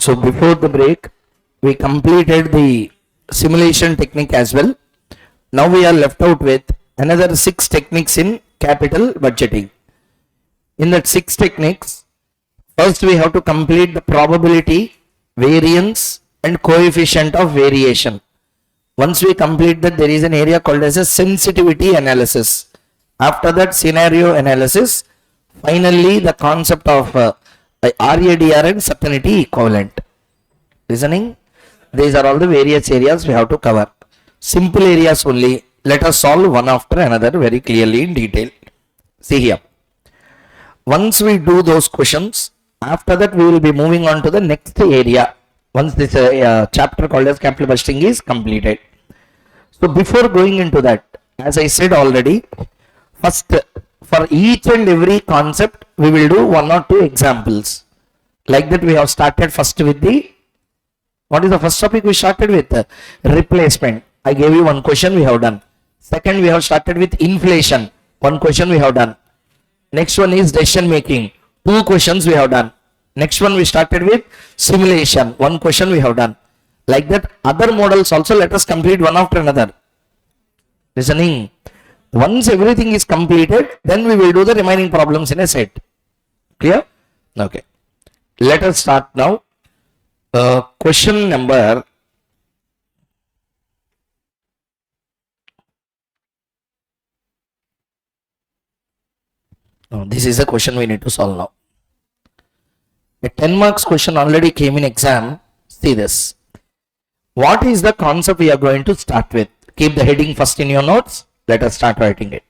So before the break, we completed the simulation technique as well. Now we are left out with another 6 techniques in capital budgeting. In that 6 techniques, first we have to complete the probability, variance and coefficient of variation. Once we complete that, there is an area called as a sensitivity analysis. After that, scenario analysis. Finally, the concept of RADR and certainty equivalent. Listening? These are all the various areas we have to cover. Simple areas only. Let us solve one after another very clearly in detail. See here. Once we do those questions, after that we will be moving on to the next area. Once this chapter called as capital budgeting is completed. So before going into that, as I said already, first for each and every concept we will do 1 or 2 examples. Like that we have started first with the, what is the first topic we started with? Replacement. I gave you 1 question we have done. Second, we have started with inflation. 1 question we have done. Next one is decision making. 2 questions we have done. Next one we started with simulation. 1 question we have done. Like that, other models also let us complete one after another. Listening. Once everything is completed, then we will do the remaining problems in a set. Clear? Okay. Let us start now. Question number. This is a question we need to solve now. A 10 marks question already came in exam. See this. What is the concept we are going to start with? Keep the heading first in your notes. Let us start writing it.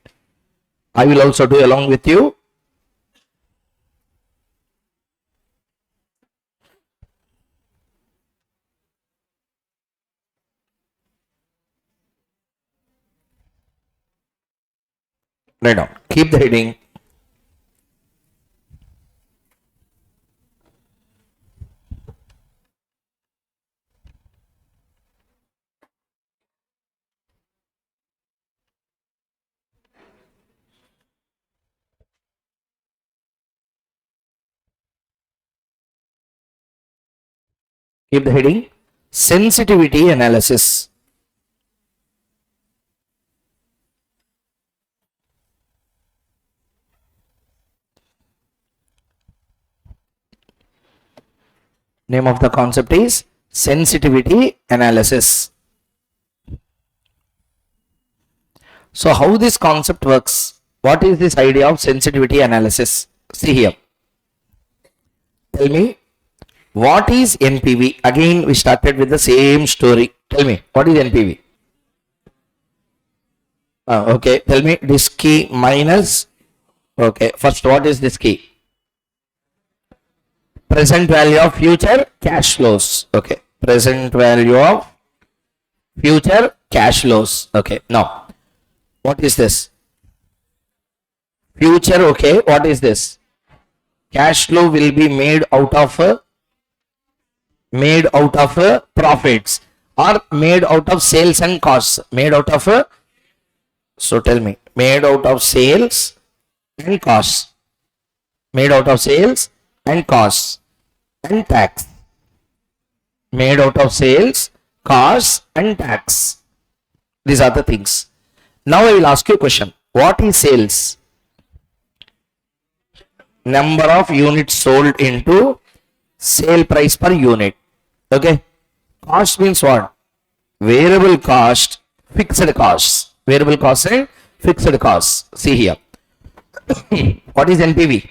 I will also do along with you. Write down. Keep the heading. Keep the heading. Sensitivity analysis. Name of the concept is sensitivity analysis. So how this concept works? What is this idea of sensitivity analysis? See here. Tell me, what is NPV? Again, we started with the same story. Tell me, what is NPV? Okay, tell me this key minus. Okay, first, what is this key? Present value of future cash flows. Okay, present value of future cash flows. Okay, now, what is this? Future, okay, what is this? Cash flow will be made out of profits or made out of sales and costs. Made out of so tell me, made out of sales and costs. Made out of sales and costs and tax. Made out of sales, costs and tax. These are the things. Now I will ask you a question. What is sales? Number of units sold into sale price per unit. Okay. Cost means what? Variable cost, fixed costs. Variable cost and fixed costs. See here. What is NPV?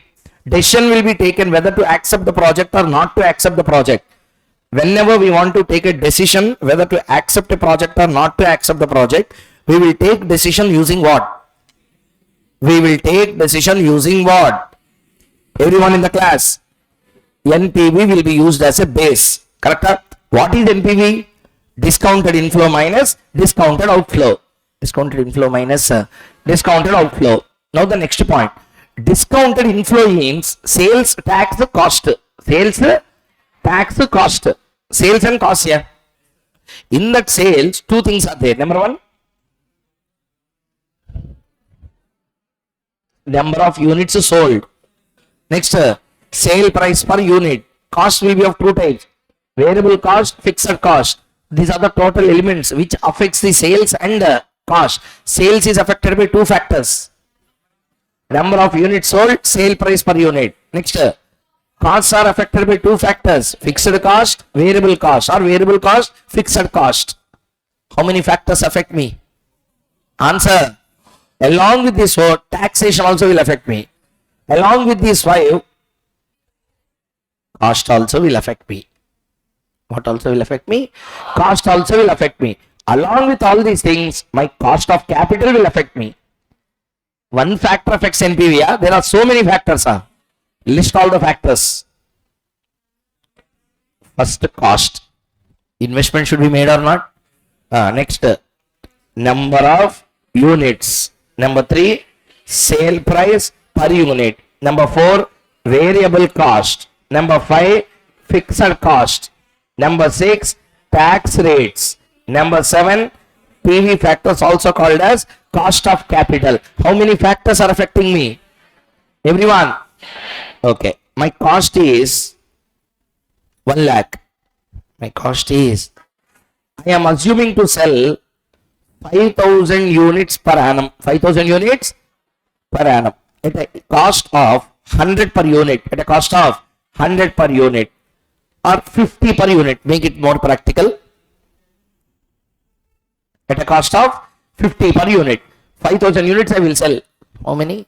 Decision will be taken whether to accept the project or not to accept the project. Whenever we want to take a decision whether to accept a project or not to accept the project, we will take decision using what? We will take decision using what? Everyone in the class. NPV will be used as a base. Correct? What is NPV? Discounted inflow minus discounted outflow. Discounted inflow minus discounted outflow. Now the next point. Discounted inflow means sales tax cost. Sales tax cost. Sales and cost, yeah. In that sales, 2 things are there. Number 1, number of units sold. Next, sale price per unit. Cost will be of 2 types. variable cost, fixed cost. These are the total elements which affects the sales and cost. Sales is affected by two factors. Number of units sold, sale price per unit. Next, costs are affected by two factors. Fixed cost, variable cost, or variable cost, fixed cost. How many factors affect me? Answer. Along with this four, taxation also will affect me. Along with these five, cost also will affect me. What also will affect me? Cost also will affect me. Along with all these things, my cost of capital will affect me. One factor affects NPV. Yeah? There are so many factors. List all the factors. First, cost. Investment should be made or not? Next, number of units. Number 3, sale price per unit. Number 4, variable cost. Number 5, fixed cost. Number 6, tax rates. Number 7, PV factors, also called as cost of capital. How many factors are affecting me? Everyone? Okay. My cost is 1 lakh. My cost is, I am assuming to sell 5,000 units per annum. 5,000 units per annum. At a cost of 100 per unit. At a cost of 100 per unit. Or 50 per unit. Make it more practical. At a cost of 50 per unit. 5,000 units I will sell. How many?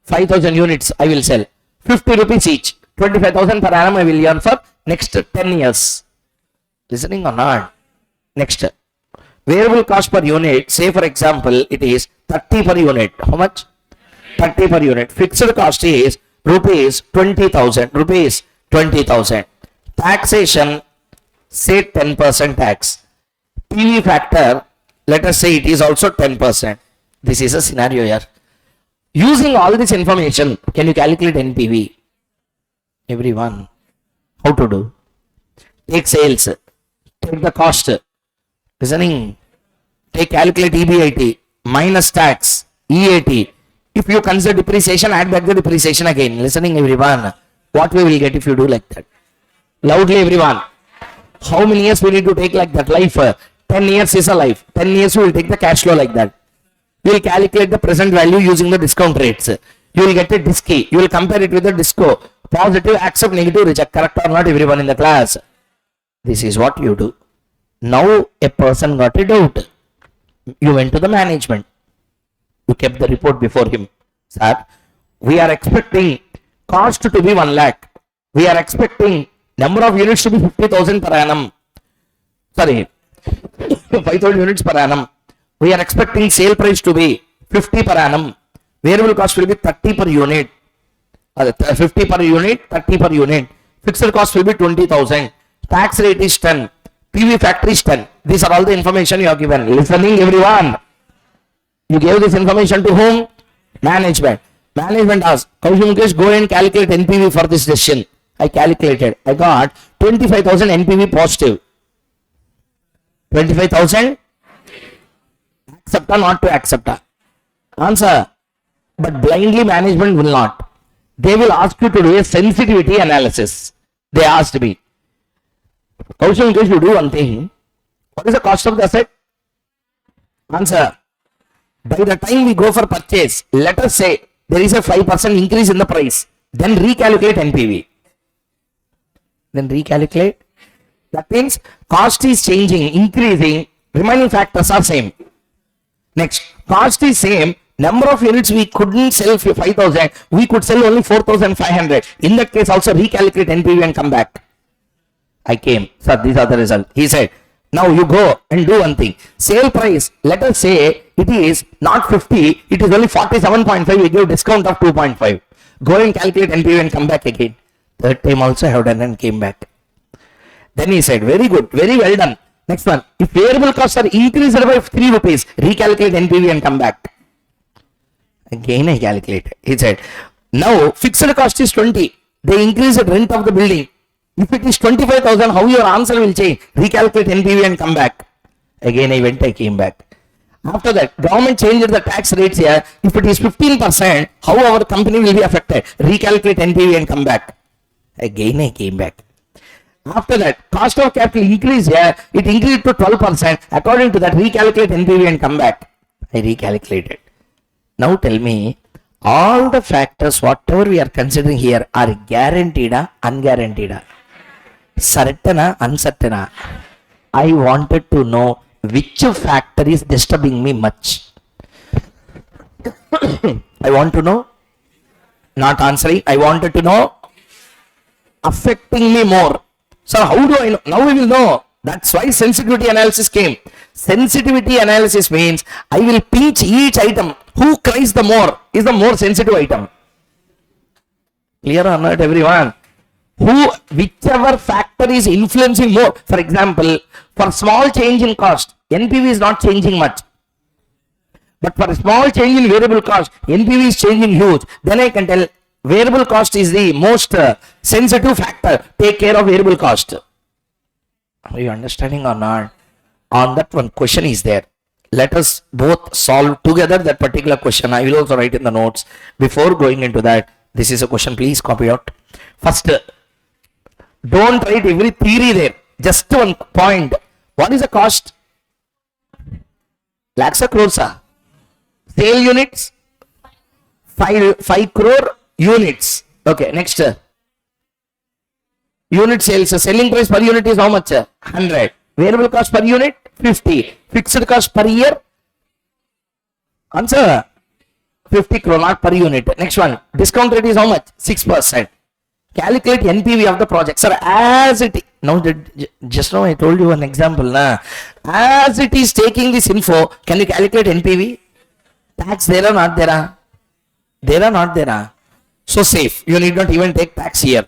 5,000 units I will sell. 50 rupees each. 25,000 per annum I will earn for next 10 years. Listening or not? Next. Variable cost per unit. Say for example, it is 30 per unit. How much? 30 per unit. Fixed cost is rupees 20,000. Rupees 20,000. Taxation, say 10% tax. PV factor, let us say it is also 10%. This is a scenario here. Using all this information, can you calculate NPV? Everyone. How to do? Take sales. Take the cost. Listening. Take calculate EBIT minus tax, EAT. If you consider depreciation, add back the depreciation again. Listening everyone. What we will get if you do like that? Loudly everyone. How many years we need to take like that? Life. 10 years is a life. 10 years you will take the cash flow like that. You will calculate the present value using the discount rates. You will get a DISCI. You will compare it with the DISCO. Positive, accept, negative, reject. Correct or not everyone in the class? This is what you do. Now a person got a doubt. You went to the management. You kept the report before him. Sir, we are expecting cost to be 1 lakh. We are expecting number of units to be 50,000 per annum. Sorry, 5,000 units per annum. We are expecting sale price to be 50 per annum. Variable cost will be 30 per unit. 50 per unit, 30 per unit. Fixed cost will be 20,000. Tax rate is 10. PV factor is 10. These are all the information you have given. Listening everyone. You gave this information to whom? Management. Management asked, Koushik Mukhesh, go and calculate NPV for this decision. I calculated. I got 25,000 NPV positive. 25,000? Accept or not to accept? Answer. But blindly management will not. They will ask you to do a sensitivity analysis. They asked me. Koushik Mukhesh, you do one thing. What is the cost of the asset? Answer. By the time we go for purchase, let us say there is a 5% increase in the price. Then recalculate NPV. Then recalculate. That means cost is changing, increasing, remaining factors are same. Next, cost is same. Number of units we couldn't sell 5,000. We could sell only 4,500. In that case also recalculate NPV and come back. I came. Sir, these are the results. He said, now you go and do one thing. Sale price, let us say it is not 50, it is only 47.5. We give discount of 2.5. Go and calculate NPV and come back again. Third time also I have done and came back. Then he said, very good, very well done. Next one, if variable costs are increased by 3 rupees, recalculate NPV and come back. Again I calculated. He said, now fixed cost is 20. They increase the rent of the building. If it is 25,000, how your answer will change? Recalculate NPV and come back. Again I went, I came back. After that, government changed the tax rates here. If it is 15%, how our company will be affected? Recalculate NPV and come back. Again I came back. After that, cost of capital increase here, it increased to 12%. According to that, recalculate NPV and come back. I recalculated. Now tell me, all the factors, whatever we are considering here, are guaranteed or unguaranteed? Certain or uncertain? I wanted to know which factor is disturbing me much. I want to know, not answering, I wanted to know affecting me more. So how do I know? Now we will know. That's why sensitivity analysis came. Sensitivity analysis means I will pinch each item. Who cries the more is the more sensitive item. Clear or not, everyone? Whichever factor is influencing more. For example, for small change in cost, NPV is not changing much. But for a small change in variable cost, NPV is changing huge. Then I can tell variable cost is the most sensitive factor. Take care of variable cost. Are you understanding or not? On that one question is there. Let us both solve together that particular question. I will also write in the notes. Before going into that, this is a question. Please copy out. First, don't write every theory there. Just one point. What is the cost? Lakhs or crores? Sale units? 5 crore units. Okay, next. Unit sales. Selling price per unit is how much? 100. Variable cost per unit? 50. Fixed cost per year? Answer. 50 crore, not per unit. Next one. Discount rate is how much? 6%. Calculate NPV of the project. Sir, as it now, just now I told you an example. As it is taking this info, can you calculate NPV? Tax there or not there? There or not there? So safe. You need not even take tax here.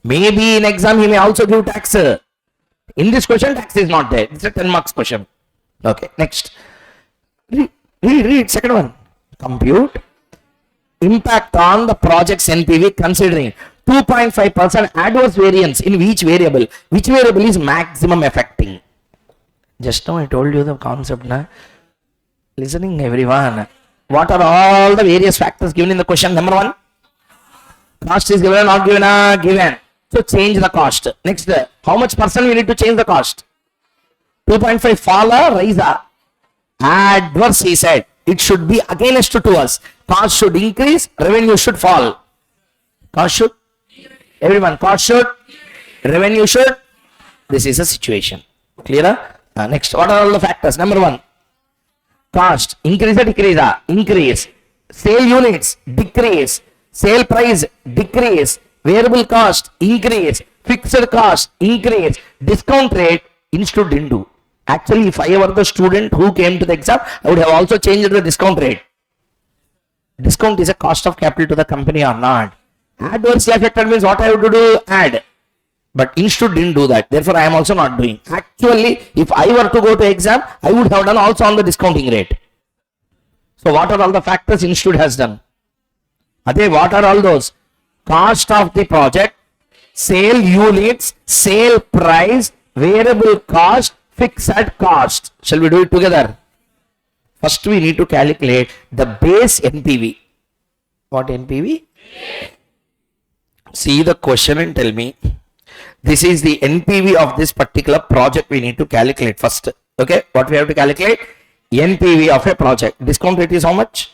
Maybe in exam he may also give tax. In this question, tax is not there. It's a 10 marks question. Okay, next. Read. Second one. Compute impact on the project's NPV considering 2.5% adverse variance in which variable. Which variable is maximum affecting? Just now I told you the concept. Listening, everyone. What are all the various factors given in the question? Number one, cost is given or not given? Given. So change the cost. Next, how much percent we need to change the cost? 2.5 fall or rise? Adverse, he said. It should be against to us. Cost should increase, revenue should fall. Cost should, everyone, cost should, revenue should. This is a situation. Clear? Next, what are all the factors? Number one, cost, increase or decrease? Increase. Sale units, decrease. Sale price, decrease. Variable cost, increase. Fixed cost, increase. Discount rate, institute didn't do. Actually, if I were the student who came to the exam, I would have also changed the discount rate. Discount is a cost of capital to the company or not. Adversely affected means what I have to do? Add. But institute didn't do that. Therefore, I am also not doing. Actually, if I were to go to exam, I would have done also on the discounting rate. So, what are all the factors institute has done? What are all those? Cost of the project, sale units, sale price, variable cost, fixed cost. Shall we do it together? First, we need to calculate the base NPV. What NPV? See the question and tell me. This is the NPV of this particular project we need to calculate first. Okay, what we have to calculate? NPV of a project. Discount rate is how much?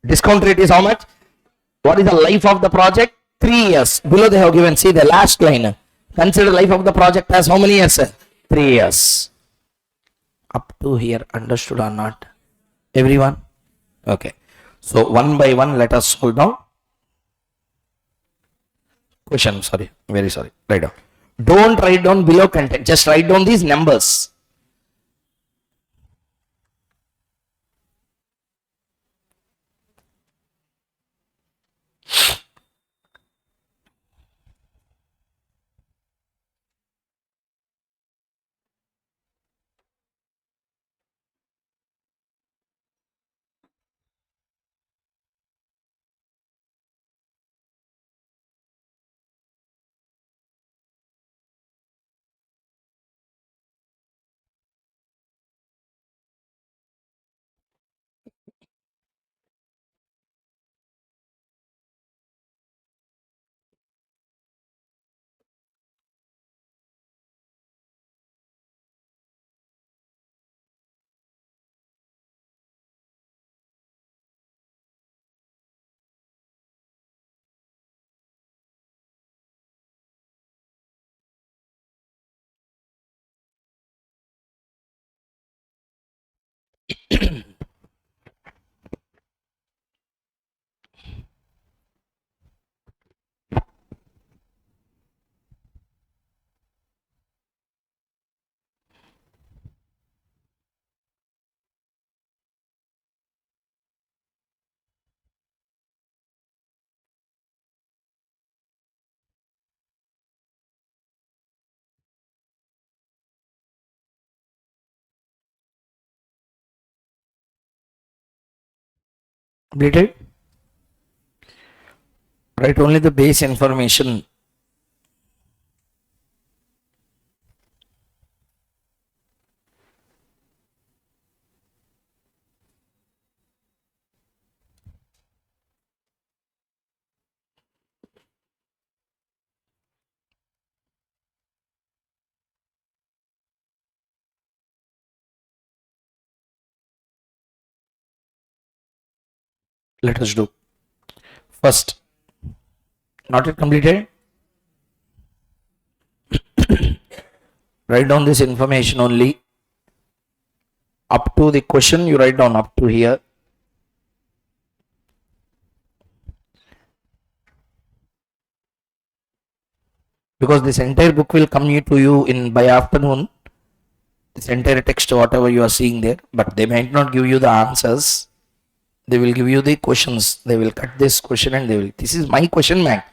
Discount rate is how much? What is the life of the project? 3 years. Below they have given, see the last line. Consider life of the project as how many years? 3 years. Up to here, understood or not? Everyone? Okay. So one by one, let us solve down. Question, sorry, very sorry. Write down. Don't write down below content. Just write down these numbers. Completed? Write only the base information. Let us do. First, not yet completed? Write down this information only. Up to the question, you write down up to here. Because this entire book will come to you in by afternoon. This entire text, whatever you are seeing there, but they might not give you the answers. They will give you the questions. They will cut this question and they will. This is my question bank.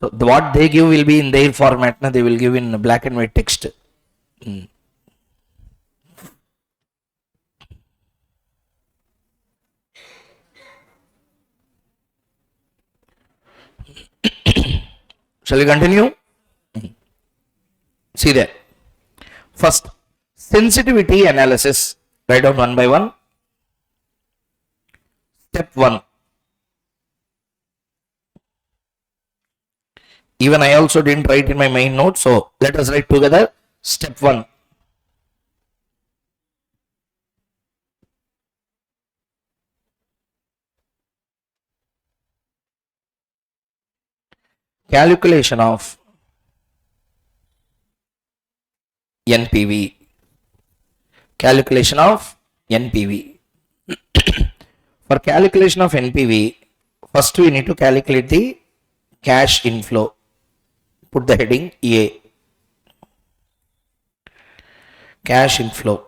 So what they give will be in their format. They will give in black and white text. Shall we continue? See there. First, sensitivity analysis. Write down one by one. Step 1. Even I also didn't write in my main note, so let us write together. Step 1. Calculation of NPV. Calculation of NPV. For calculation of NPV, first we need to calculate the cash inflow. Put the heading A. Cash inflow.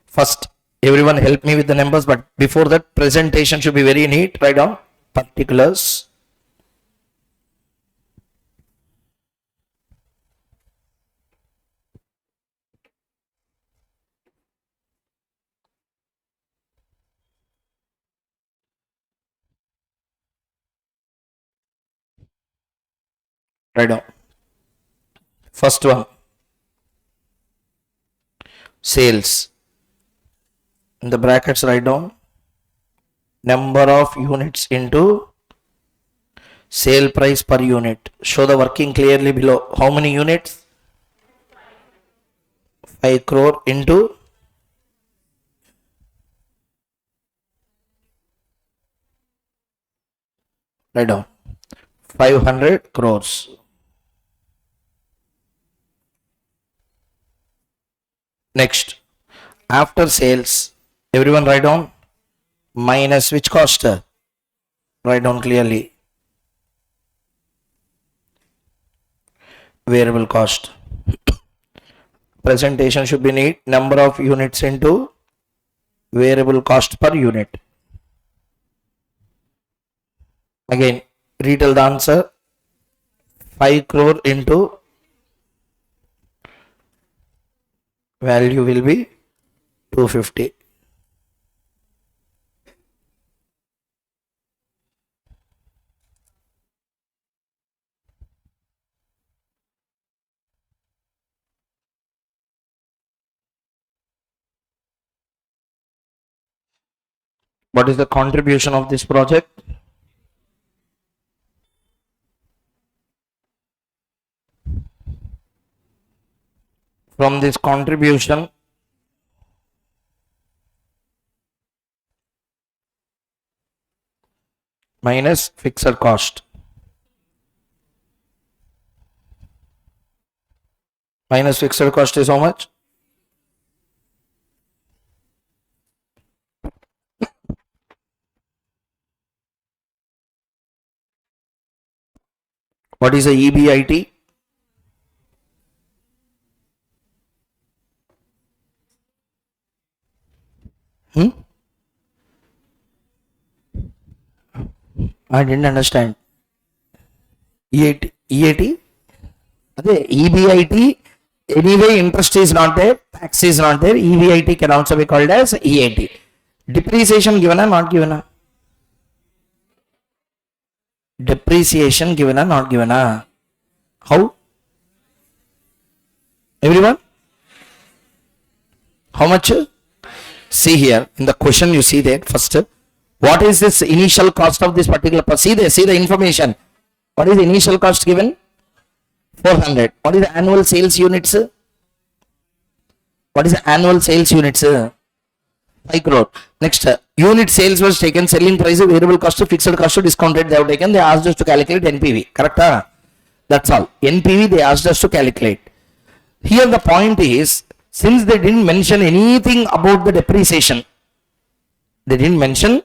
First, everyone help me with the numbers, but before that, presentation should be very neat. Write down particulars. Write down. First one, sales. In the brackets, write down number of units into sale price per unit. Show the working clearly below. How many units? 5 crore into write down 500 crores. Next, after sales, everyone write down minus which cost? Write down clearly. Variable cost. Presentation should be neat. Number of units into variable cost per unit. Again, retell the answer. 5 crore into value will be 250. What is the contribution of this project? From this contribution, minus fixed cost. Minus fixed cost is how much? What is the EBIT? I didn't understand. EAT? EBIT Anyway, interest is not there, tax is not there, EVIT can also be called as EAT. Depreciation given or not given? Depreciation given or not given? How? Everyone? How much? See here, in the question you see that first, what is this initial cost of this particular, see the information. What is the initial cost given? 400. What is the annual sales units? What is the annual sales units? 5 crore. Next, unit sales was taken, selling price, variable cost, fixed cost, discounted they have taken. They asked us to calculate NPV. Correct? That's all. NPV they asked us to calculate. Here the point is, since they didn't mention anything about the depreciation, they didn't mention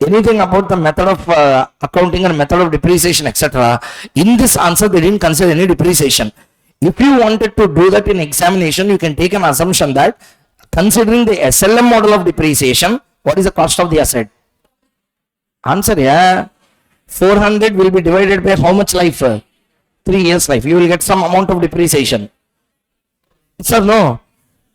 anything about the method of accounting and method of depreciation, etc. In this answer, they didn't consider any depreciation. If you wanted to do that in examination, you can take an assumption that considering the SLM model of depreciation, what is the cost of the asset? Answer, yeah. 400 will be divided by how much life? 3 years life. You will get some amount of depreciation. Sir, no.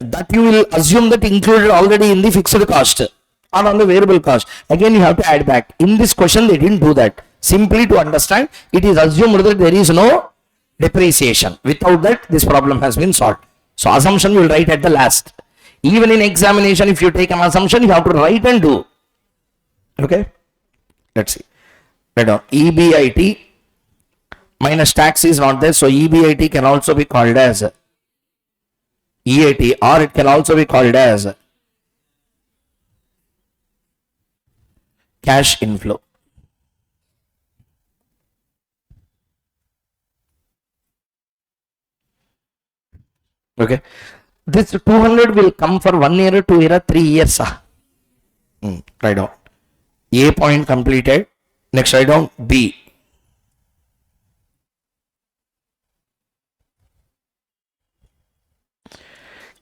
That you will assume that included already in the fixed cost or on the variable cost. Again, you have to add back. In this question, they didn't do that. Simply to understand, it is assumed that there is no depreciation. Without that, this problem has been solved. So, assumption you will write at the last. Even in examination, if you take an assumption, you have to write and do. Okay? Let's see. Write down. EBIT minus tax is not there. So, EBIT can also be called as EAT, or it can also be called as cash inflow. Okay. This 200 will come for 1 year, 2 year, 3 years. Write down. A point completed. Next, write down B.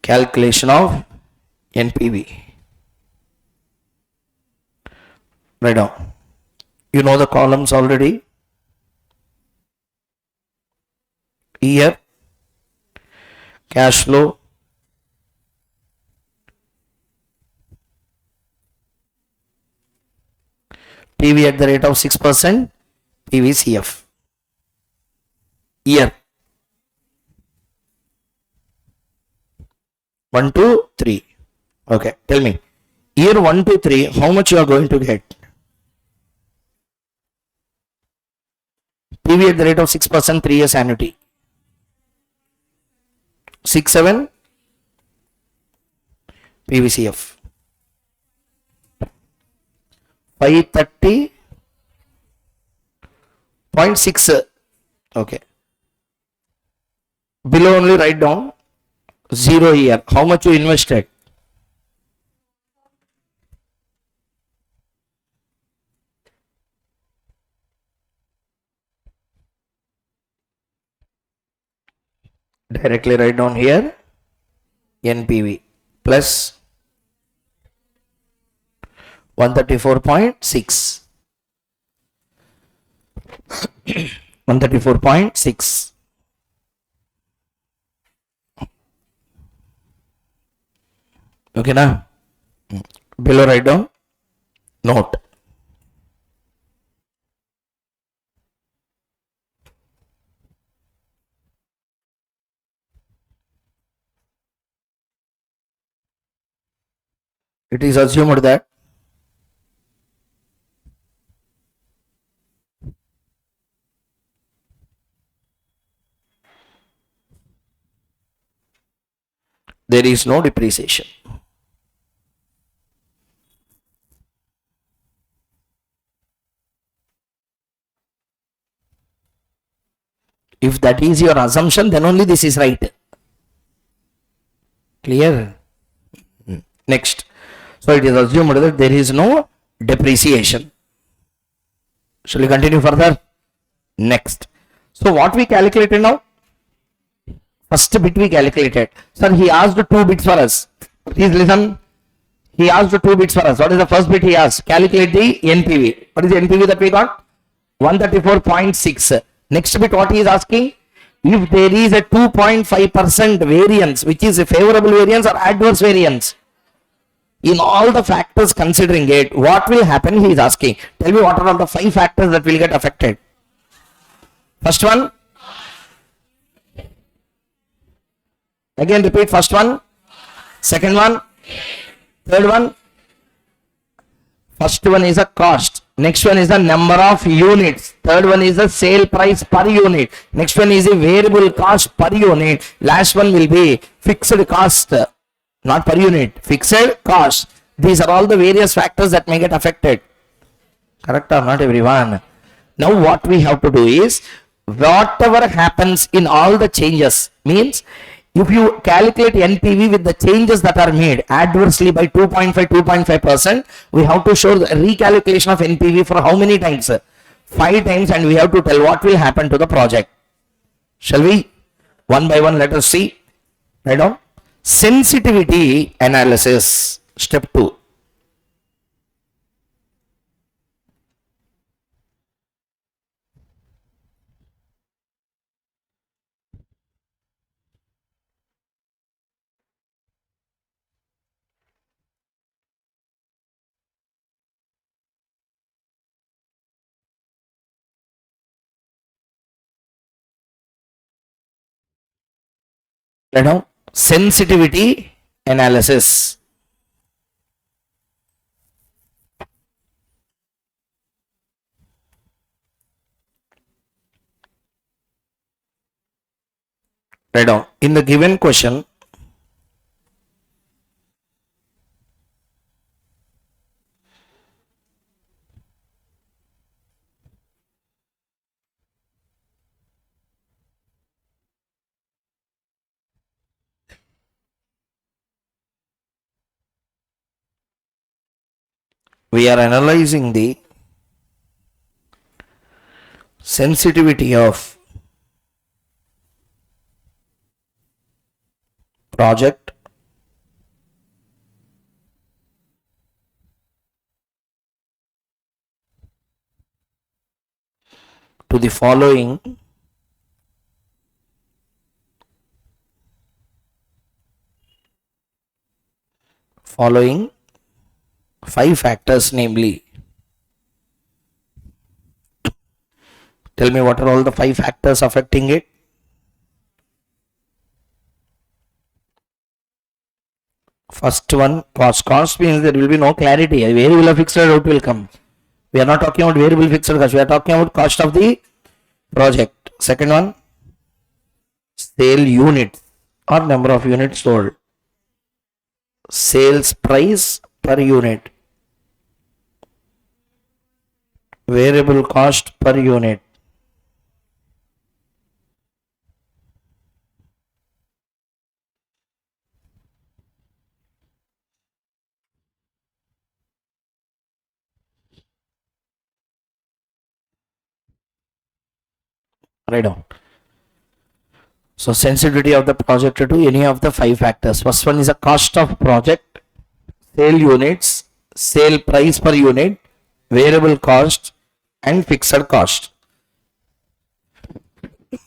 Calculation of NPV. Write down. You know the columns already. Year, cash flow, PV at the rate of 6%, PVCF. Year 1 to 3. Okay, tell me. Year 1 to 3, how much you are going to get? PV at the rate of 6%, 3 years annuity. 67 PVCF. 530.6. Okay. Below only write down 0 year. How much you invested? Directly write down here NPV plus 134.6. 134.6. Okay na? Below write down note. It is assumed that there is no depreciation. If that is your assumption, then only this is right. Clear? Next. So it is assumed that there is no depreciation. Shall we continue further? Next. So what we calculated now? First bit we calculated. Sir, he asked 2 bits for us. Please listen. He asked 2 bits for us. What is the first bit he asked? Calculate the NPV. What is the NPV that we got? 134.6. Next bit what he is asking? if there is a 2.5% variance, which is a favorable variance or adverse variance, in all the factors considering it, what will happen? He is asking. Tell me what are all the 5 factors that will get affected. First one. Again repeat, first one. Second one. Third one. First one is a cost. Next one is the number of units. Third one is the sale price per unit. Next one is the variable cost per unit. Last one will be fixed cost, not per unit, fixed cost. These are all the various factors that may get affected. Correct or not, everyone? Now what we have to do is, whatever happens in all the changes, means if you calculate NPV with the changes that are made adversely by 2.5%, we have to show the recalculation of NPV for how many times? 5 times, and we have to tell what will happen to the project. Shall we? One by one, let us see. Right now, sensitivity analysis, step 2. Right now, sensitivity analysis. Right now, in the given question, we are analyzing the sensitivity of project to the following following 5 factors, namely, tell me what are all the 5 factors affecting it. First one, cost. Cost means there will be no clarity. A variable or fixed out will come. We are not talking about variable fixed cost. We are talking about cost of the project. Second one, sale units or number of units sold. Sales price per unit. Variable cost per unit. Write down. So sensitivity of the project to any of the 5 factors. First one is the cost of project, sale units, sale price per unit, variable cost and fixed cost.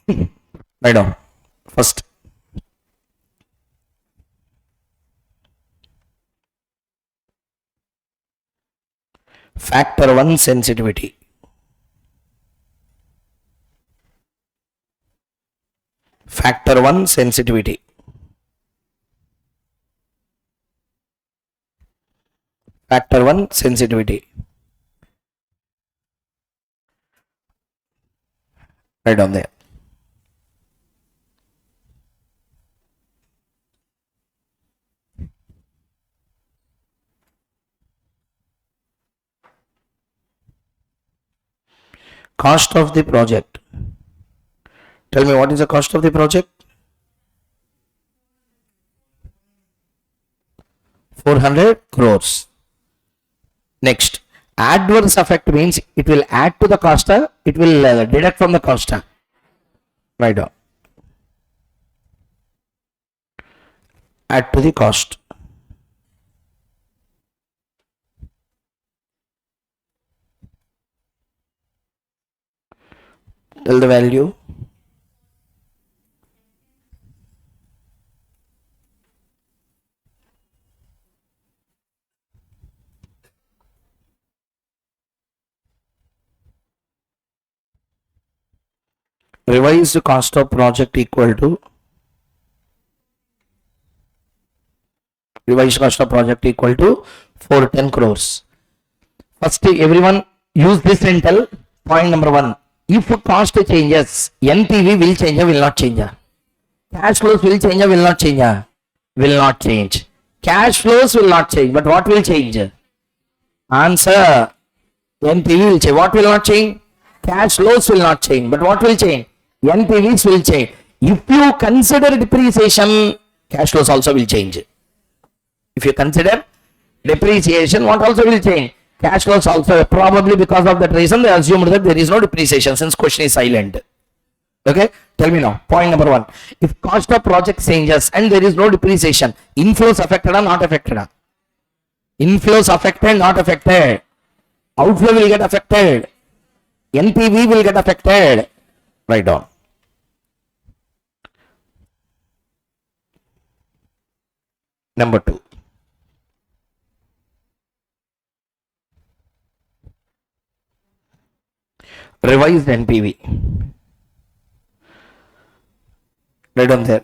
Write down. First, factor 1, sensitivity. Factor 1, sensitivity. Factor 1, sensitivity. Right on there. Cost of the project. Tell me what is the cost of the project? 400 crores. Next, adverse effect means it will add to the cost, it will deduct from the cost. Right on. Add to the cost. Tell the value. revised cost of project equal to revised cost of project equal to 410 crores. First, everyone use this and tell point number one. If cost changes, NPV will change or will not change? Cash flows will change or will not change? Will not change. Cash flows will not change, but what will change? Answer. NPV will change. What will not change? Cash flows will not change, but what will change? NPVs will change. If you consider depreciation, cash flows also will change. If you consider depreciation, what also will change? Cash flows also. Probably because of that reason, they assumed that there is no depreciation since question is silent. Okay, tell me now. Point number one. If cost of project changes and there is no depreciation, inflows affected or not affected? Inflows affected, not affected. Outflow will get affected. NPV will get affected. Write down. Number two. Revised NPV. Write down there.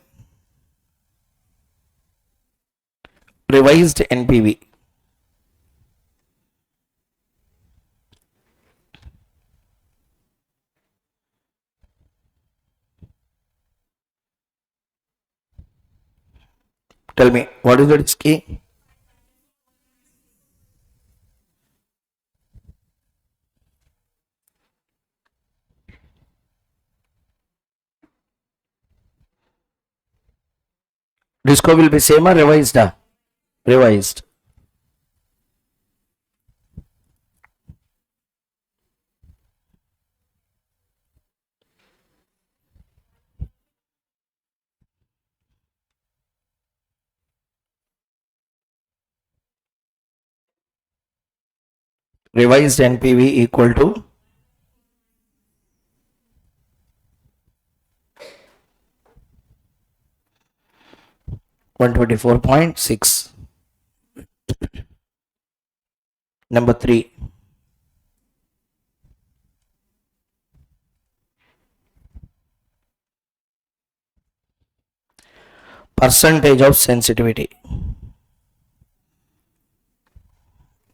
Revised NPV. Tell me, what is the key? Disco will be same or revised? Revised. Revised NPV equal to 124.6. Number three. Percentage of sensitivity.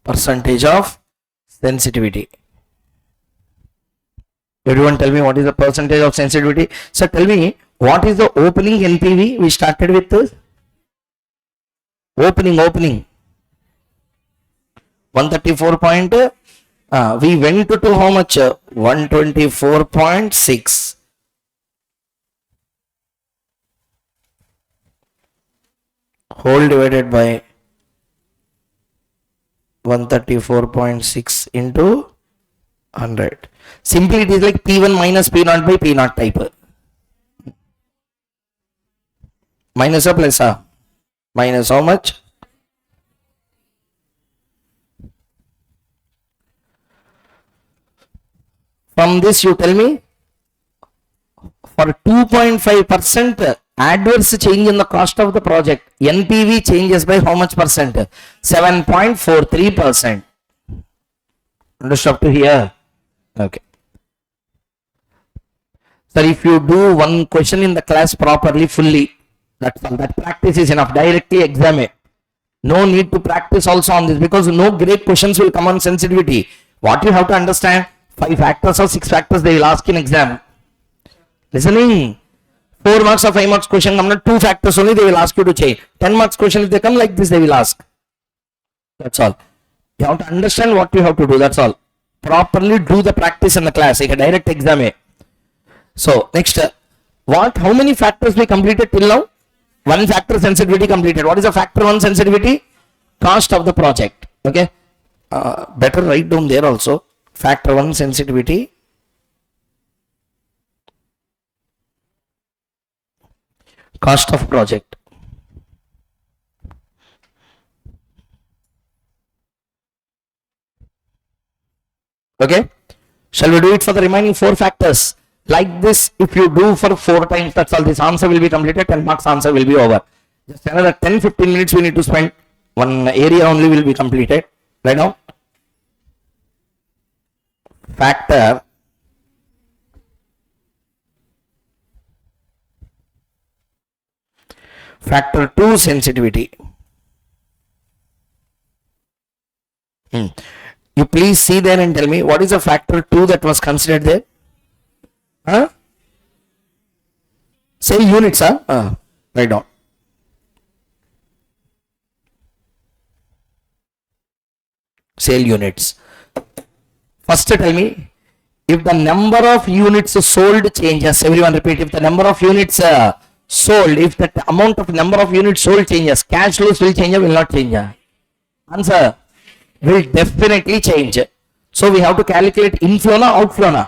Percentage of sensitivity. Everyone tell me what is the percentage of sensitivity. So tell me what is the opening NPV we started with? Opening 134 point, we went to how much? 124.6. Whole divided by 134.6 into 100. Simply it is like P1 minus P0 by P0 type. Minus or plus? Minus how much? From this you tell me, for 2.5% adverse change in the cost of the project, NPV changes by how much percent? 7.43%. Understood up to here? Okay. Sir, if you do one question in the class properly, fully, that's all. That practice is enough. Directly examine. No need to practice also on this, because no great questions will come on sensitivity. What you have to understand, 5 factors or 6 factors they will ask in exam. Listening. 4 marks or 5 marks question come, 2 factors only they will ask you to change. 10 marks question if they come like this they will ask. That's all. You have to understand what you have to do. That's all. Properly do the practice in the class. Like a direct exam. So next, how many factors we completed till now? 1 factor sensitivity completed. What is the factor 1 sensitivity? Cost of the project. Okay. Better write down there also. Factor 1 sensitivity. Cost of project. Okay. Shall we do it for the remaining 4 factors? Like this, if you do for 4 times, that's all. This answer will be completed. 10 marks answer will be over. Just another 10-15 minutes we need to spend. One area only will be completed. Right now. Factor Factor 2 sensitivity. You please see there and tell me what is the factor 2 that was considered there? Huh? Say units, huh? Write down. Sale units. First tell me, if the number of units sold changes, everyone repeat, if the number of units sold, if the amount of number of units sold changes, cash flows will change or will not change? Answer, will definitely change. So we have to calculate inflow na outflow na.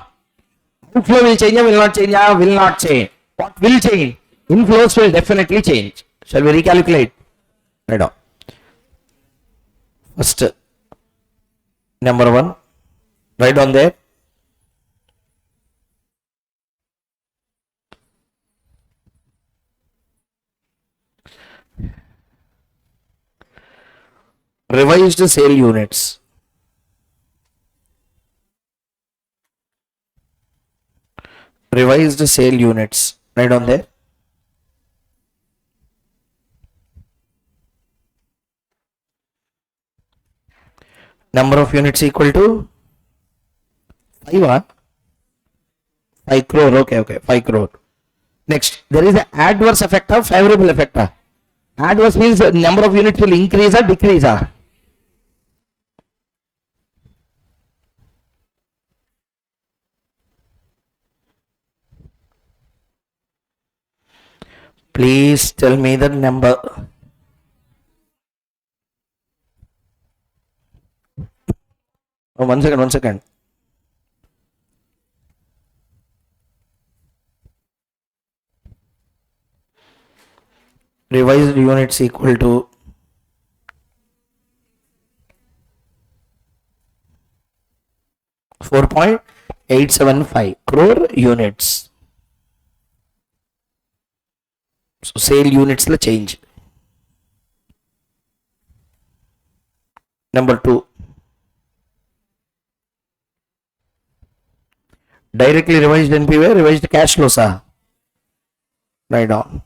Outflow will change or will not change? Will not change. What will change? Inflows will definitely change. Shall we recalculate? Right on. First, number 1, write on there. Revised sale units. Revised sale units. Write on there. Number of units equal to 5, 5 crore. Okay, 5 crore. Next, there is an adverse effect or favorable effect. Adverse means the number of units will increase or decrease. Please tell me the number. Oh, 1 second. Revised units equal to 4.875 crore units. So sale units la change. Number 2, directly revised NPV, revised cash flows. Write down.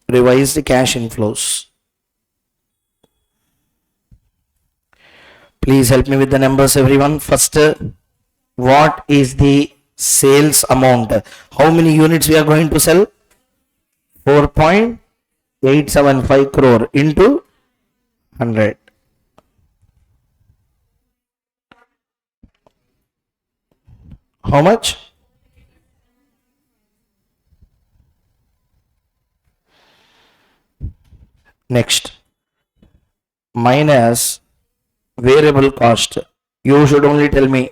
Revised cash inflows. Please help me with the numbers, everyone. First, what is the sales amount? How many units we are going to sell? 4.875 crore into 100. How much? Next, minus variable cost. You should only tell me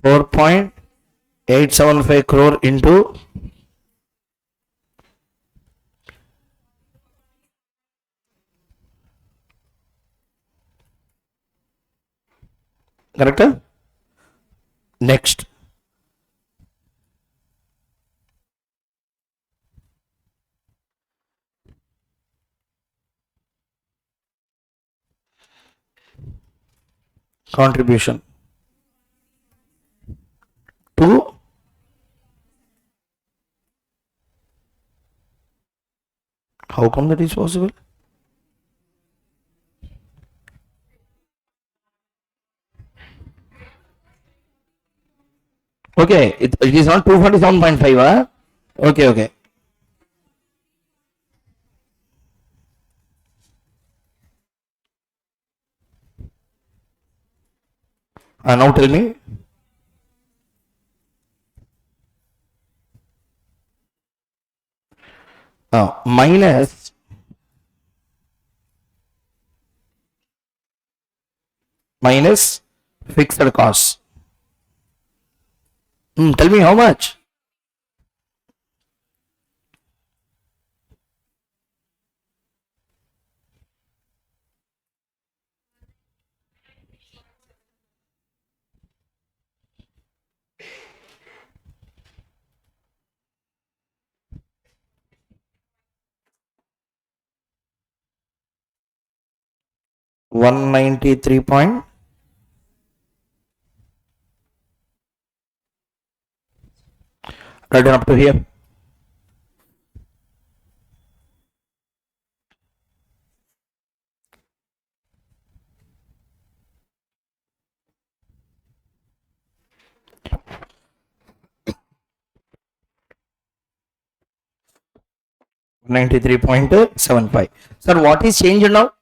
4.875 crore into correct? Next, contribution to how come that is possible? Okay, it is not 247.5. Okay. Now tell me. Minus fixed costs. Tell me how much? $193 point. Right on up to here. 193.75. Sir, what is changed now?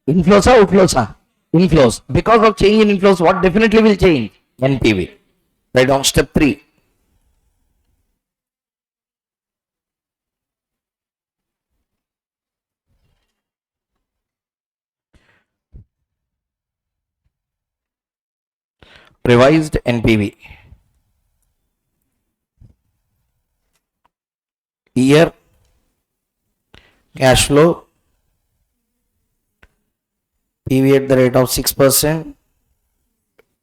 Inflows or outflows? Inflows. Because of change in inflows, what definitely will change? NPV. Right on step 3. Revised NPV. Year, cash flow, PV at the rate of 6%,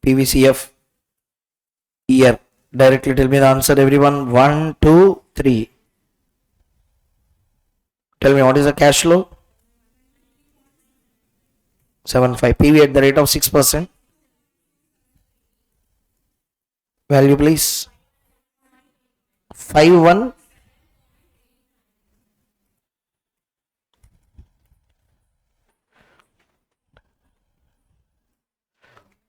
PVCF, year. Directly tell me the answer, everyone. 1, 2, 3. Tell me what is the cash flow? 75. PV at the rate of 6%. Value please. 5, 1.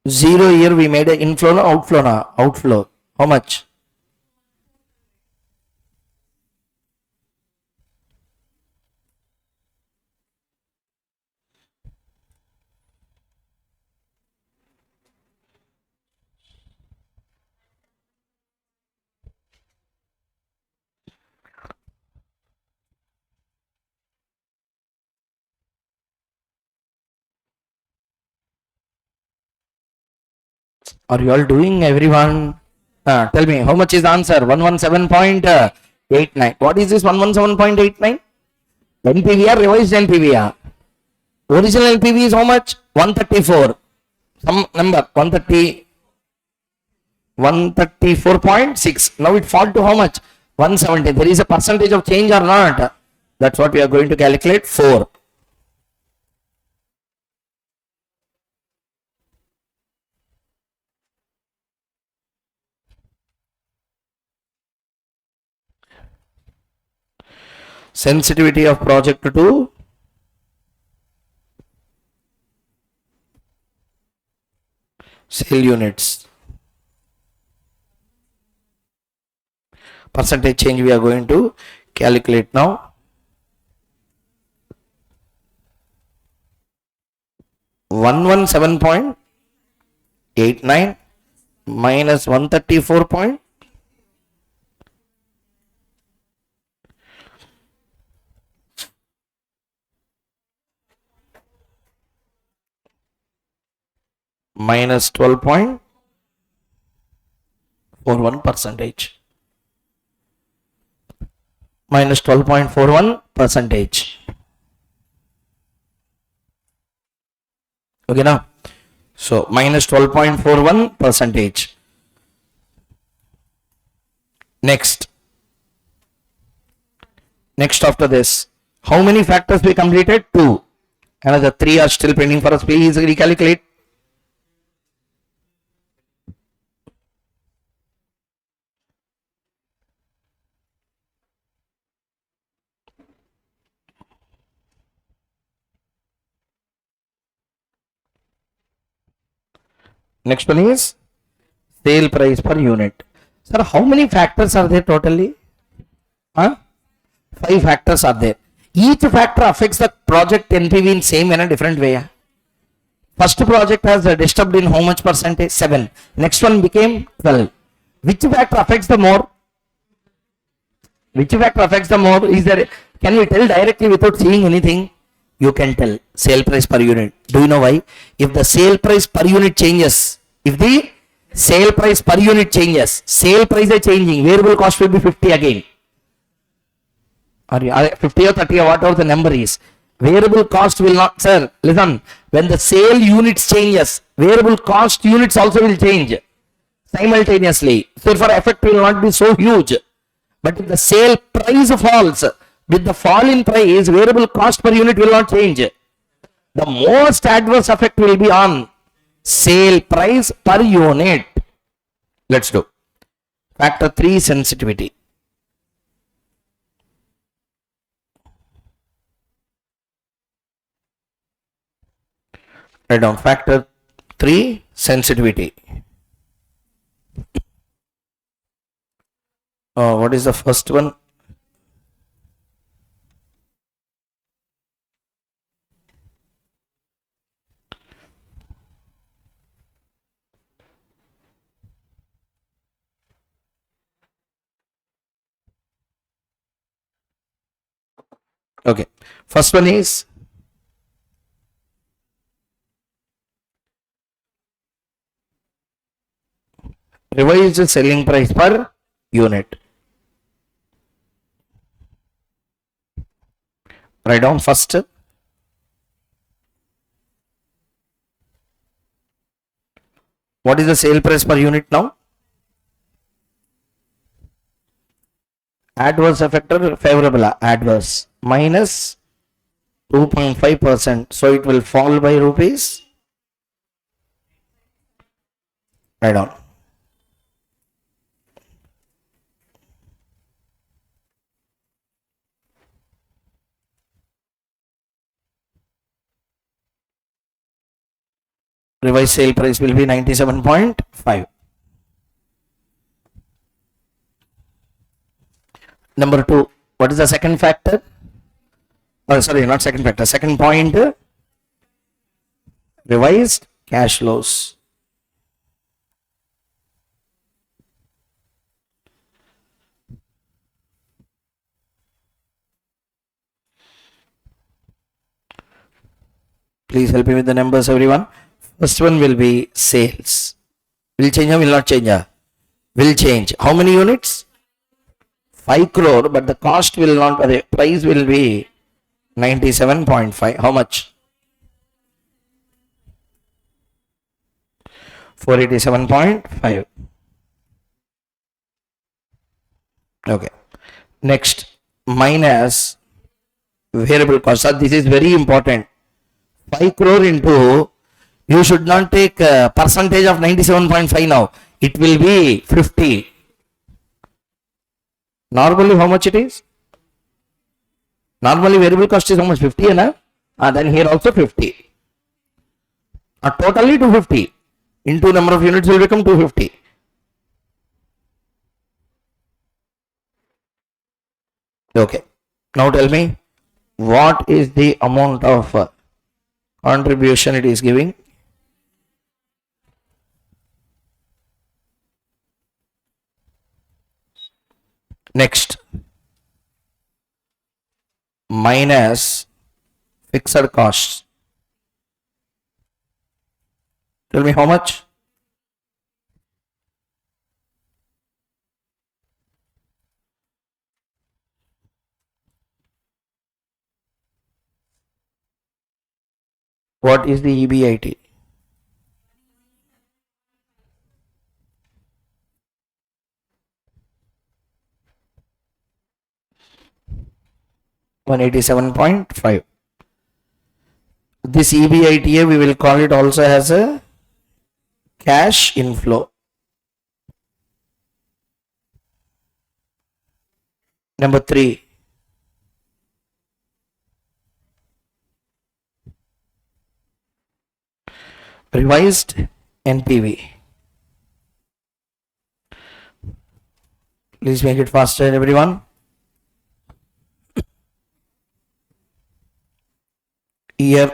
0 year we made an inflow or outflow na? Outflow. How much? Are you all doing, everyone? Tell me, how much is the answer? 117.89. What is this 117.89? NPVR, revised NPVR. Original NPV is how much? 134. Some number, 134.6. Now it fall to how much? 170. There is a percentage of change or not? That's what we are going to calculate. 4. Sensitivity of project to sale units. Percentage change we are going to calculate now. 117.89 minus 134. Minus 12.41 percentage. Minus 12.41 percentage. Okay now. So minus 12.41 percentage. Next after this, how many factors we completed? 2. Another 3 are still pending for us. Please recalculate. Next one is sale price per unit. Sir, how many factors are there totally? 5 factors are there. Each factor affects the project NPV in same and a different way. First project has disturbed in how much percentage? 7. Next one became 12. Which factor affects the more? Which factor affects the more? Is there? Can we tell directly without seeing anything? You can tell. Sale price per unit. Do you know why? If the sale price per unit changes, if the sale price per unit changes, sale price is changing, variable cost will be 50 again. Or 50 or 30 or whatever the number is. Variable cost will not, sir, listen, when the sale units changes, variable cost units also will change simultaneously. So therefore effect will not be so huge. But if the sale price falls, with the fall in price, variable cost per unit will not change. The most adverse effect will be on sale price per unit. Let's do. Factor 3, sensitivity. Write down factor 3, sensitivity. What is the first one? Okay. First one is revised selling price per unit. Write down first. What is the sale price per unit now? Adverse effect or favorable? Adverse. Minus 2.5%. So it will fall by rupees. Write down. Revised sale price will be 97.5. Number 2. What is the second factor? Oh, sorry, not second factor. Second point. Revised cash flows. Please help me with the numbers, everyone. First one will be sales. Will change or will not change? Will change. How many units? 5 crore, but the cost will not, the price will be 97.5. How much? 487.5. Okay. Next, minus variable cost. So this is very important. 5 crore into, you should not take percentage of 97.5 now. It will be 50. Normally, how much it is? Normally, variable cost is how much? 50, na? Then here also 50. Totally 250. Into number of units will become 250. Okay. Now tell me, what is the amount of contribution it is giving? Next, minus fixed costs. Tell me how much? What is the EBIT? $187.5. This EBITA we will call it also as a cash inflow. Number 3. Revised NPV. Please make it faster, everyone. Year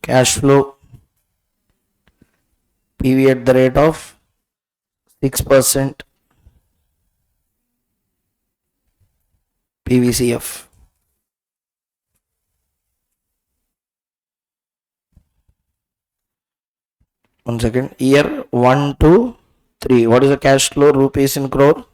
cash flow PV at the rate of 6% PVCF. One second. Year 1, 2, 3. What is the cash flow rupees in crore?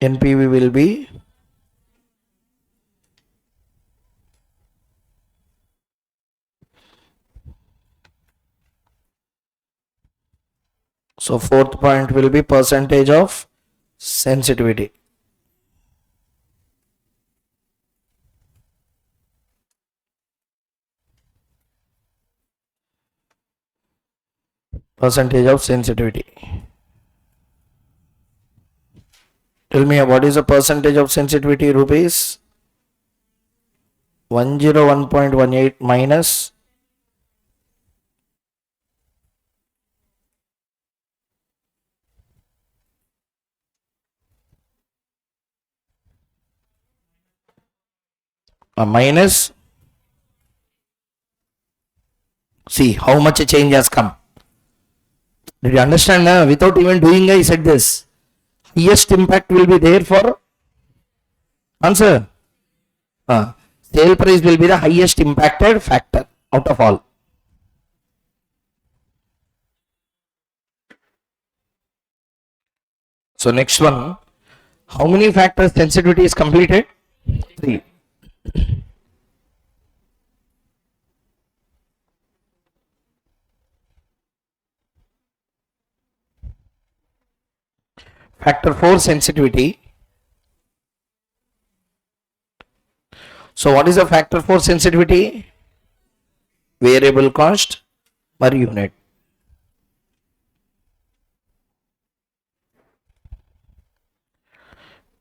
NPV will be so fourth point will be percentage of sensitivity. Percentage of sensitivity. Tell me what is the percentage of sensitivity rupees? 101.18 minus minus, see how much a change has come. Did you understand? Without even doing, I said this. Highest impact will be there for answer. Sale price will be the highest impacted factor out of all. So next one, how many factors sensitivity is completed? 3. Factor 4 sensitivity. So what is the factor 4 sensitivity? Variable cost per unit.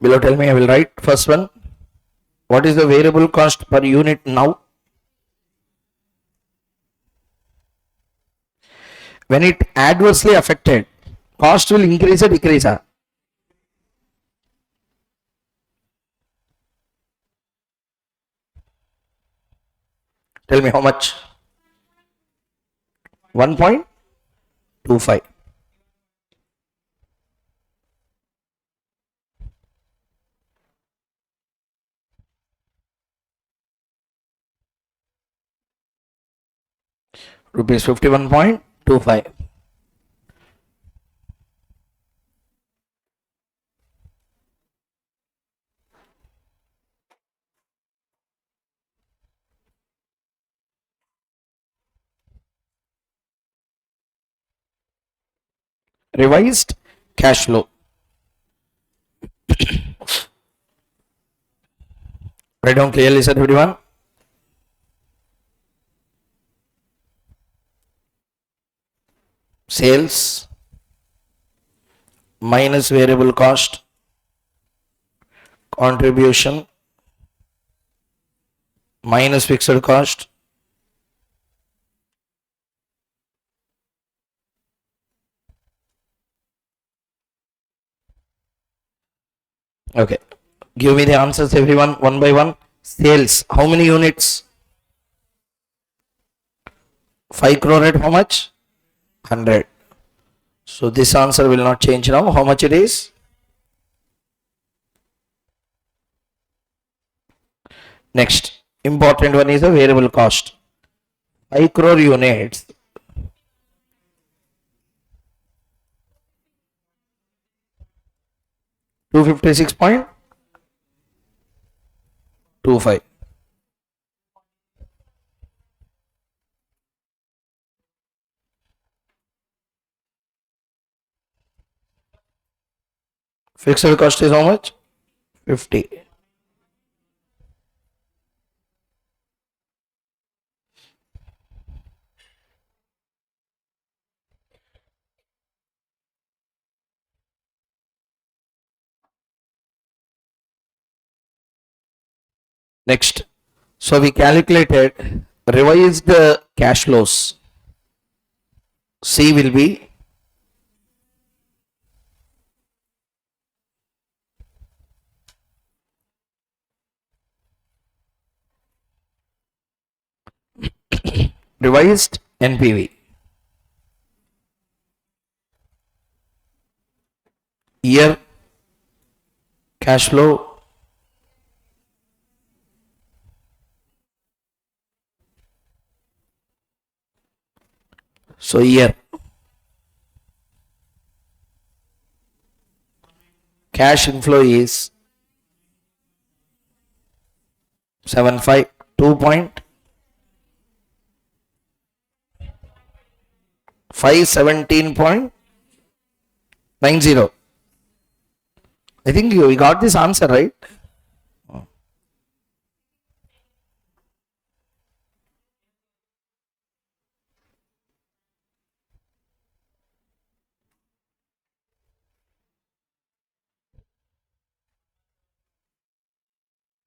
Below tell me, I will write first one. What is the variable cost per unit now? When it adversely affected, cost will increase or decrease? Tell me how much? 1.25. Rupees 51.25. Revised cash flow. Write down clearly, sir, everyone. Sales minus variable cost, contribution minus fixed cost, okay. Give me the answers, everyone, one by one. Sales, how many units? 5 crore at how much? 100. So this answer will not change now. How much it is? Next, important one is the variable cost. 5 crore units. 256.25. Fixed cost is how much? 50. Next, so we calculated revised cash flows. C will be revised NPV. Year cash flow so year cash inflow is 517.90. I think we got this answer right.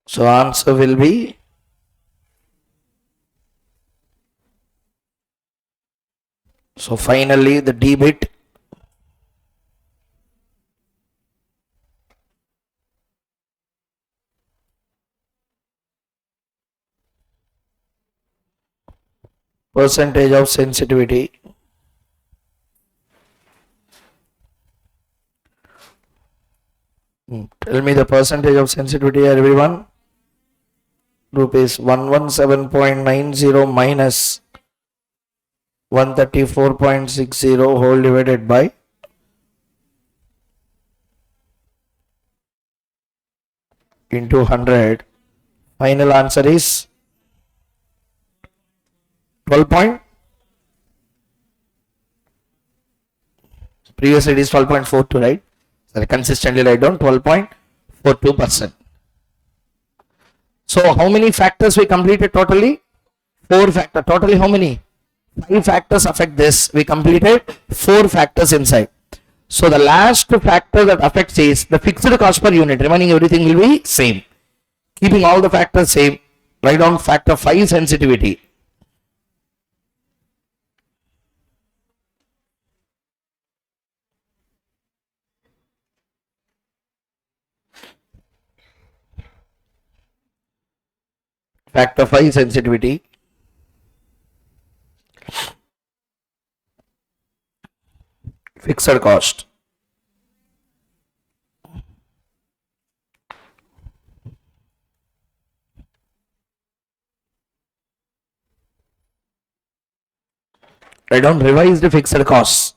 So answer will be So finally the debit percentage of sensitivity tell me the percentage of sensitivity everyone. Rupees 117.90 minus 134.60 whole divided by into 100. Final answer is 12 point. Previously it is 12.42, right? So consistently write down 12.42%. So how many factors we completed totally? 4 factors. Totally how many? 5 factors affect this. We completed 4 factors inside. So the last factor that affects is the fixed cost per unit. Remaining everything will be same. Keeping all the factors same. Write down factor 5 sensitivity. Factor 5 sensitivity. Fixed cost. Write down revised fixed costs.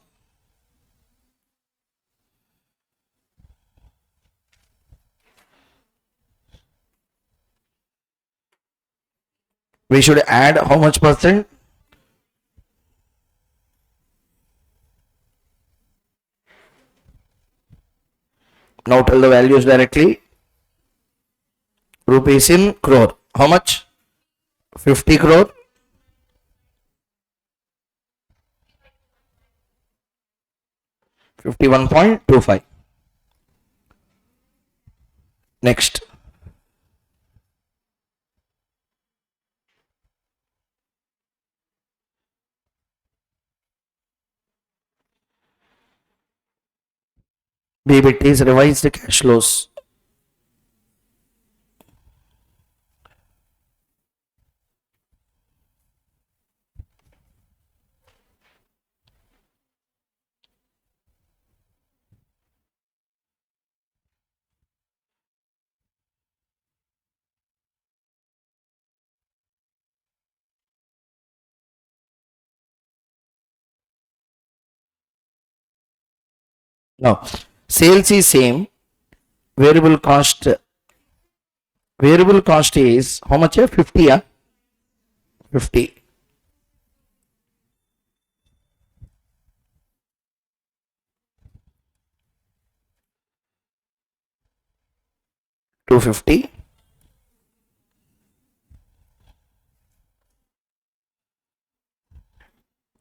We should add how much percent? Now tell the values directly. Rupees in crore. How much? 50 crore. 51.25. Next. BBT is revised cash flows. Now, sales is same. Variable cost is how much? 50. Yeah? 50. $250.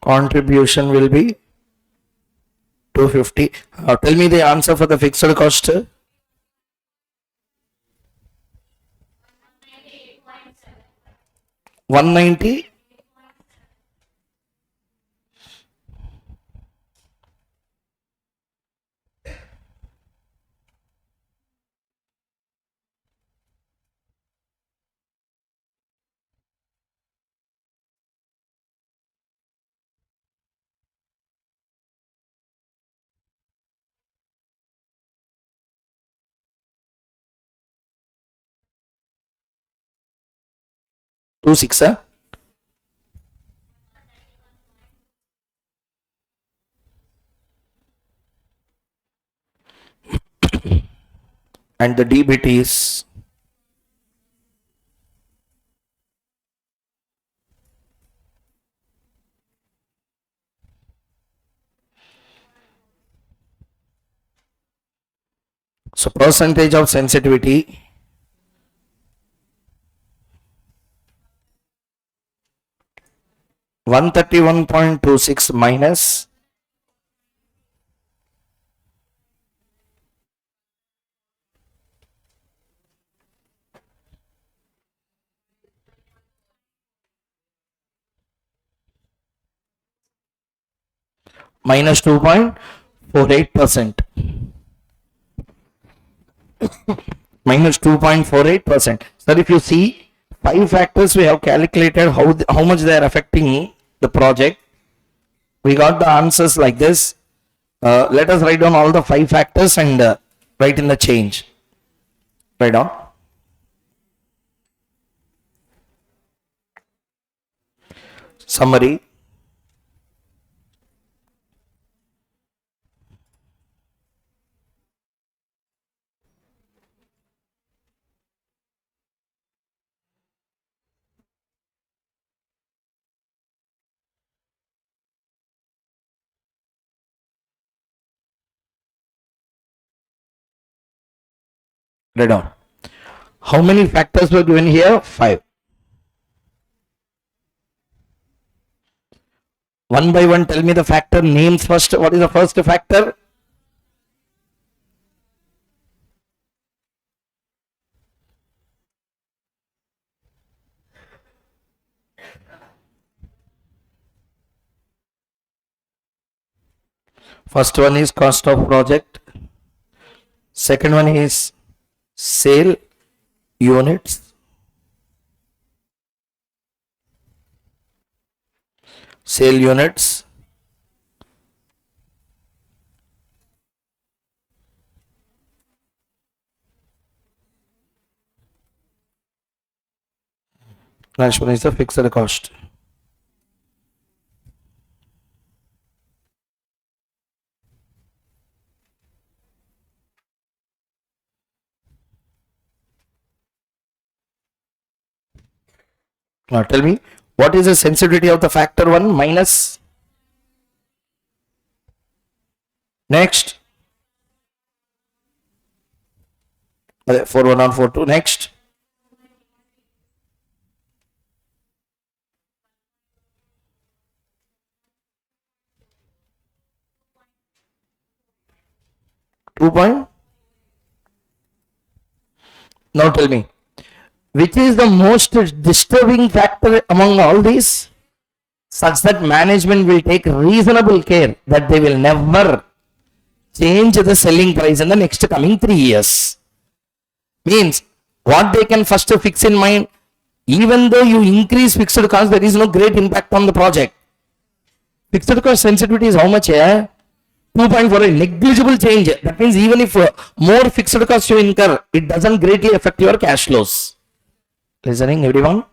Contribution will be 250. Tell me the answer for the fixed cost. 190. 26. And the DBT is so percentage of sensitivity 131.26 minus minus 2.48%. Minus 2.48%. So if you see 5 factors, we have calculated how much they are affecting the project. We got the answers like this. Let us write down all the 5 factors and write in the change. Write down. Summary. Write down. How many factors were given here? 5. One by one, tell me the factor names first. What is the first factor? First one is cost of project. Second one is sale units. Sale units. Next one is the fixed cost. Now tell me, what is the sensitivity of the factor 1 minus? Next. 4.1 on 4.2. Next. Point. Now tell me, which is the most disturbing factor among all these, such that management will take reasonable care that they will never change the selling price in the next coming 3 years. Means what they can first fix in mind, even though you increase fixed cost, there is no great impact on the project. Fixed cost sensitivity is how much? 2.4, negligible change. That means even if more fixed cost you incur, it doesn't greatly affect your cash flows. Listening, everyone?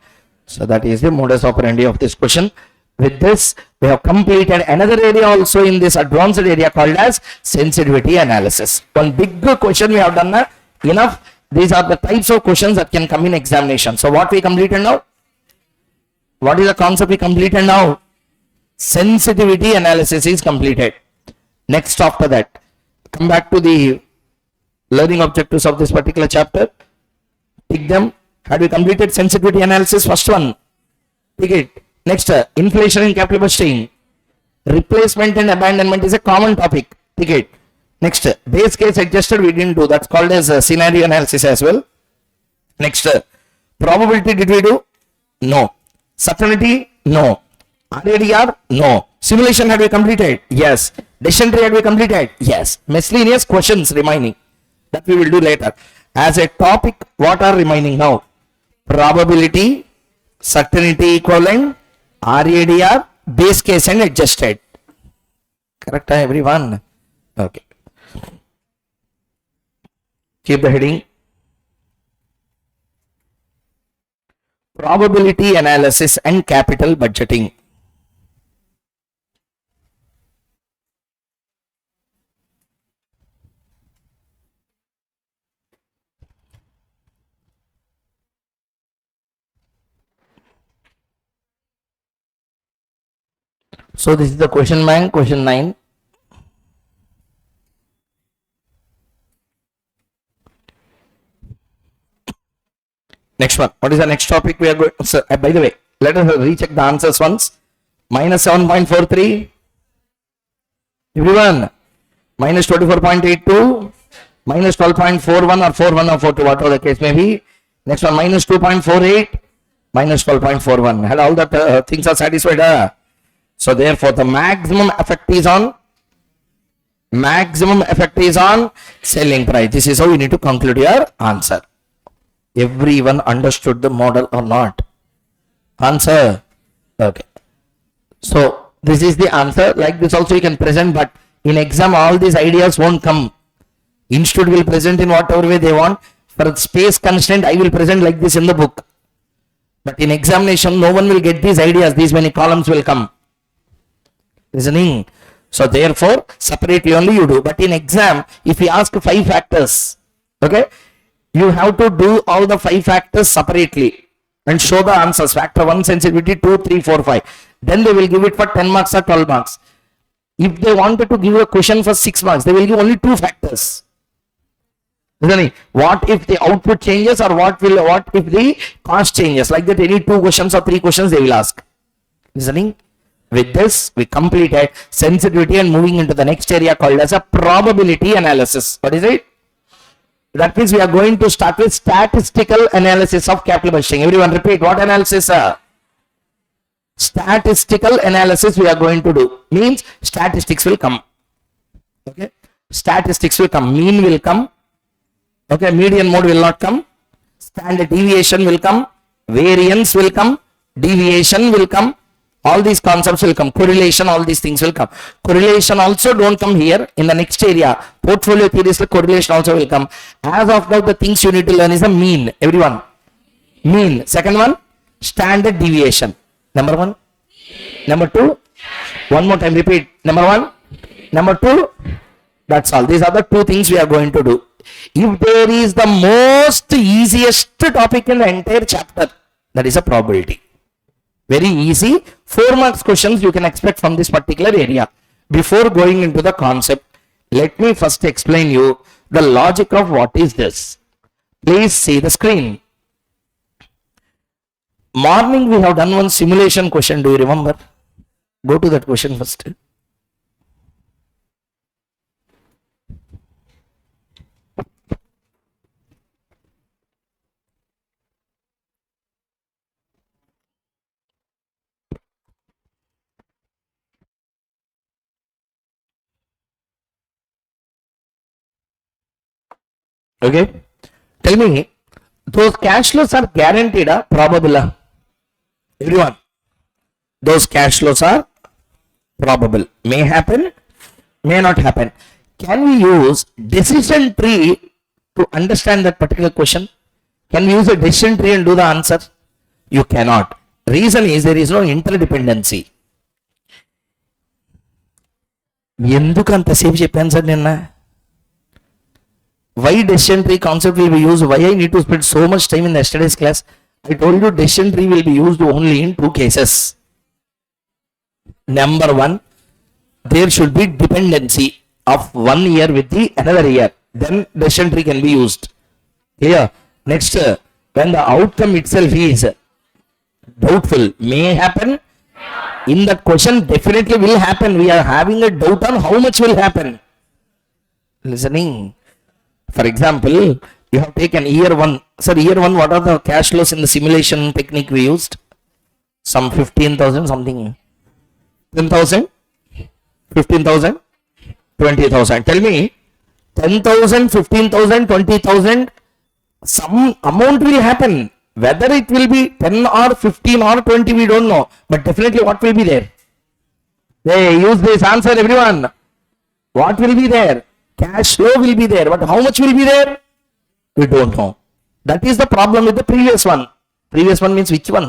So that is the modus operandi of this question. With this, we have completed another area also in this advanced area called as sensitivity analysis. One big question we have done enough. These are the types of questions that can come in examination. So what we completed now? What is the concept we completed now? Sensitivity analysis is completed. Next, after that, come back to the learning objectives of this particular chapter. Pick them. Had we completed sensitivity analysis? First one. Pick it. Next, inflation and capital budgeting. Replacement and abandonment is a common topic. Pick it. Next, base case adjusted we didn't do. That's called as scenario analysis as well. Next, probability did we do? No. Certainty? No. RADR? No. Simulation had we completed? Yes. Decision tree had we completed? Yes. Miscellaneous questions remaining. That we will do later. As a topic, what are remaining now? Probability, certainty equivalent, RADR, base case and adjusted. Correct, everyone? Okay. Keep the heading. Probability analysis and capital budgeting. So this is the question bank, question 9. Next one. What is the next topic we are going? So, by the way, let us recheck the answers once. Minus 7.43. Everyone. Minus 24.82. Minus 12.41 or 41 or 42, whatever the case may be. Next one. Minus 2.48. Minus 12.41. And all that things are satisfied. So therefore, the maximum effect is on Maximum effect is on selling price. This is how you need to conclude your answer. Everyone understood the model or not? Answer. Okay. So this is the answer. Like this also you can present, but in exam all these ideas won't come. Institute will present in whatever way they want. For space constraint, I will present like this in the book. But in examination, no one will get these ideas. These many columns will come. Listening. So therefore, separately only you do. But in exam, if we ask 5 factors, okay, you have to do all the 5 factors separately and show the answers. Factor 1, sensitivity, 2, 3, 4, 5. Then they will give it for 10 marks or 12 marks. If they wanted to give a question for 6 marks, they will give only 2 factors. Listening. What if the output changes, or what if the cost changes? Like that, any 2 questions or 3 questions they will ask. Listening. With this, we completed sensitivity and moving into the next area called as a probability analysis. What is it? That means we are going to start with statistical analysis of capital budgeting. Everyone repeat, what analysis? Statistical analysis we are going to do. Means statistics will come. Okay. Statistics will come. Mean will come. Okay. Median mode will not come. Standard deviation will come. Variance will come. Deviation will come. All these concepts will come. Correlation, all these things will come. Correlation also don't come here. In the next area, portfolio theories, correlation also will come. As of now, the things you need to learn is the mean. Everyone. Mean. Second one, standard deviation. Number 1. Number 2. One more time, repeat. Number 1. Number 2. That's all. These are the 2 things we are going to do. If there is the most easiest topic in the entire chapter, that is a probability. Very easy. 4 marks questions you can expect from this particular area. Before going into the concept, let me first explain you the logic of what is this. Please see the screen. Morning we have done one simulation question. Do you remember? Go to that question first. Okay. Tell me, those cash flows are guaranteed or probable? Everyone. Those cash flows are probable. May happen, may not happen. Can we use decision tree to understand that particular question? Can we use a decision tree and do the answer? You cannot. Reason is there is no interdependency. ఎందుకు అంతసేపు చెప్పాను sir నిన్న? Why decision tree concept will be used? Why I need to spend so much time in yesterday's class? I told you decision tree will be used only in 2 cases. Number 1, there should be dependency of 1 year with the another year. Then decision tree can be used. Clear? Next, when the outcome itself is doubtful, may happen. In that question, definitely will happen. We are having a doubt on how much will happen. Listening. For example, you have taken year 1. Sir, year 1, what are the cash flows in the simulation technique we used? Some 15,000 something. 10,000? 15,000? 20,000. Tell me, 10,000, 15,000, 20,000, some amount will happen. Whether it will be 10 or 15 or 20, we don't know. But definitely what will be there? They use this answer, everyone. What will be there? Cash flow will be there, but how much will be there? We don't know. That is the problem with the previous one. Previous one means which one?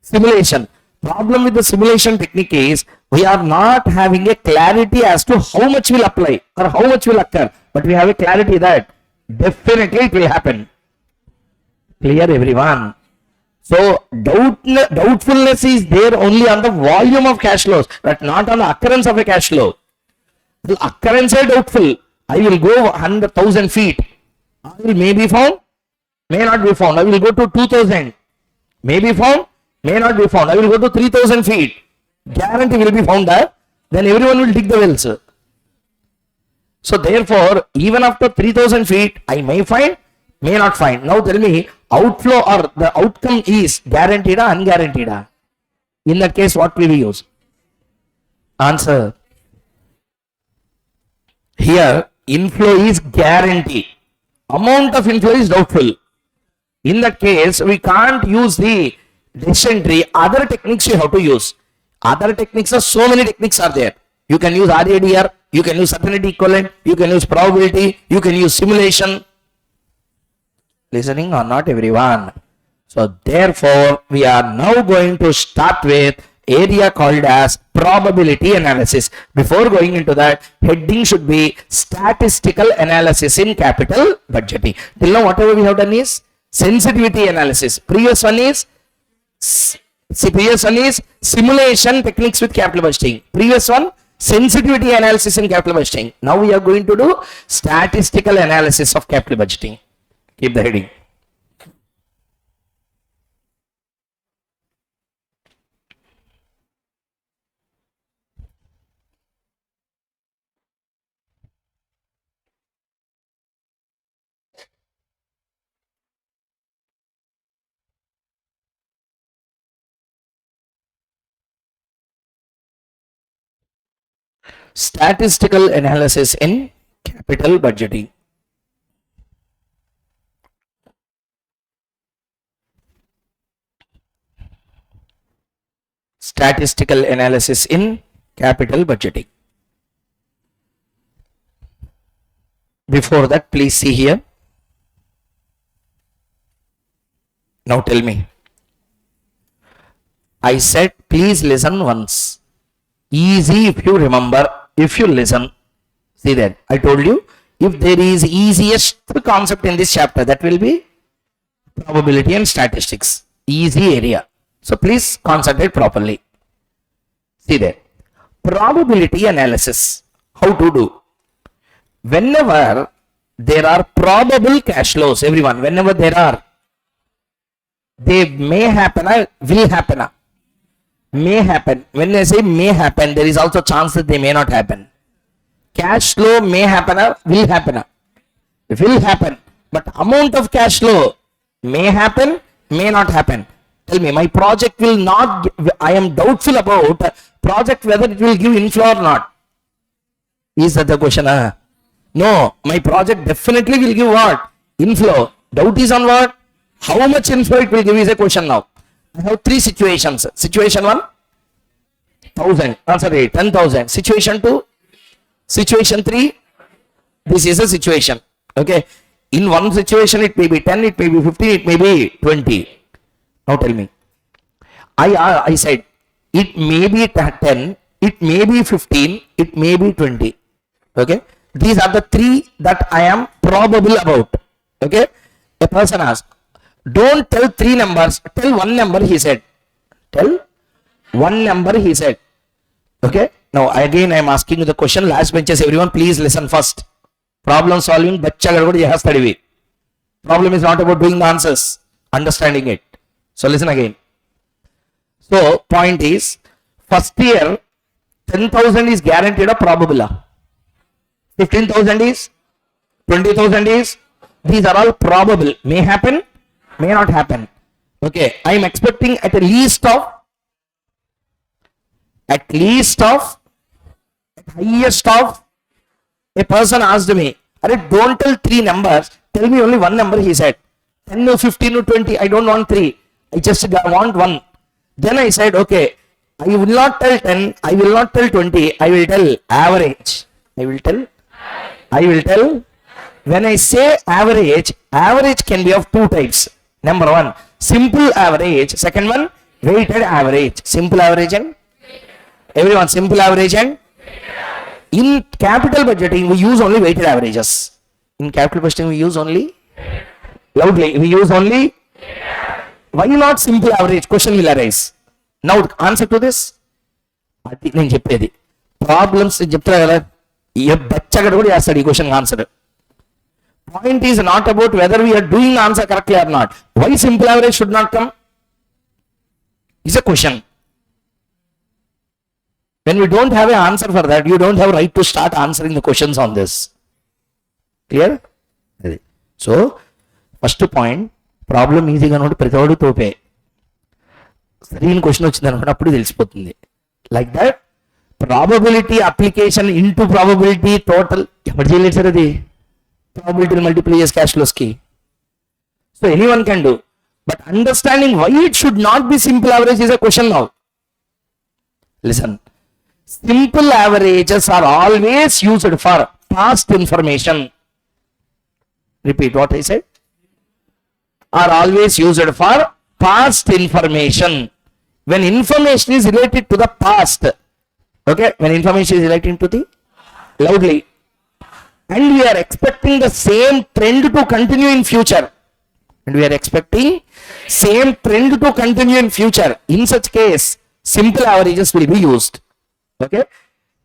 Simulation. Problem with the simulation technique is we are not having a clarity as to how much will apply or how much will occur, but we have a clarity that definitely it will happen. Clear, everyone? So doubtfulness is there only on the volume of cash flows, but not on the occurrence of a cash flow. The occurrence is doubtful. I will go 100,000 feet. Oil may be found, may not be found. I will go to 2,000. May be found, may not be found. I will go to 3,000 feet. Guarantee will be found there. Then everyone will dig the wells. So therefore, even after 3,000 feet, I may find, may not find. Now tell me, outflow or the outcome is guaranteed or unguaranteed? In that case, what will we use? Answer. Here, inflow is guarantee. Amount of inflow is doubtful. In that case, we can't use the entry. Other techniques you have to use. Other techniques are so many techniques are there. You can use RADR, you can use certainty equivalent, you can use probability, you can use simulation. Listening or not, everyone? So therefore, we are now going to start with area called as probability analysis. Before going into that, heading should be statistical analysis in capital budgeting. Till now, whatever we have done is sensitivity analysis. Previous one is simulation techniques with capital budgeting. Previous one, sensitivity analysis in capital budgeting. Now we are going to do statistical analysis of capital budgeting. Keep the heading. Statistical analysis in capital budgeting. Statistical analysis in capital budgeting. Before that, please see here. Now tell me. I said please listen once. Easy if you remember, if you listen. See that I told you, if there is easiest concept in this chapter, that will be probability and statistics. Easy area. So please concentrate properly. See there. Probability analysis. How to do? Whenever there are probable cash flows, everyone, whenever there are, they may happen, will happen. May happen. When I say may happen, there is also chance that they may not happen. Cash flow may happen, will happen. It will happen. But amount of cash flow may happen, may not happen. Tell me, my project will not, I am doubtful about project whether it will give inflow or not. Is that the question? No, my project definitely will give what? Inflow. Doubt is on what? How much inflow it will give is a question now. I have three situations. Situation 1, 1000. Sorry, 10,000. Situation 2, situation 3. This is a situation. Okay. In one situation, it may be 10, it may be 15, it may be 20. Now tell me. I said it may be 10, it may be 15, it may be 20. Okay. These are the three that I am probable about. Okay. A person asked, don't tell three numbers, tell one number, he said. Tell one number, he said. Okay. Now again I am asking you the question. Last benches, everyone, please listen first. Problem solving, problem is not about doing the answers, understanding it. So listen again. So point is, first year 10,000 is guaranteed or probable. 15,000 is, 20,000 is, these are all probable. May happen, may not happen. Okay, I am expecting at least of, highest of, a person asked me, don't tell three numbers, tell me only one number, he said. 10 or 15 or 20, I don't want three, I just want one. Then I said, okay, I will not tell 10, I will not tell 20, I will tell average. I will tell, when I say average, average can be of two types. Number one, simple average. Second one, weighted average. Simple average and, everyone, simple average and, in capital budgeting, we use only weighted averages. In capital budgeting, we use only, loudly, we use only, why not simple average? Question will arise. Now, answer to this, problems, question answer. Point is not about whether we are doing the answer correctly or not. Why simple average should not come? Is a question. When we don't have an answer for that, you don't have right to start answering the questions on this. Clear? So, first point, problem easy ga nodi pratavadu tope. Serine question vachindanu appudu telisipothundi. Like that, Probability application into probability total. Probability multipliers cash flow scheme. So anyone can do. But understanding why it should not be simple average is a question now. Listen. Simple averages are always used for past information. Repeat what I said. Are always used for past information. When information is related to the past. Okay. When information is related to the loudly. And we are expecting the same trend to continue in future. And we are expecting same trend to continue in future. In such case, simple averages will be used. Okay.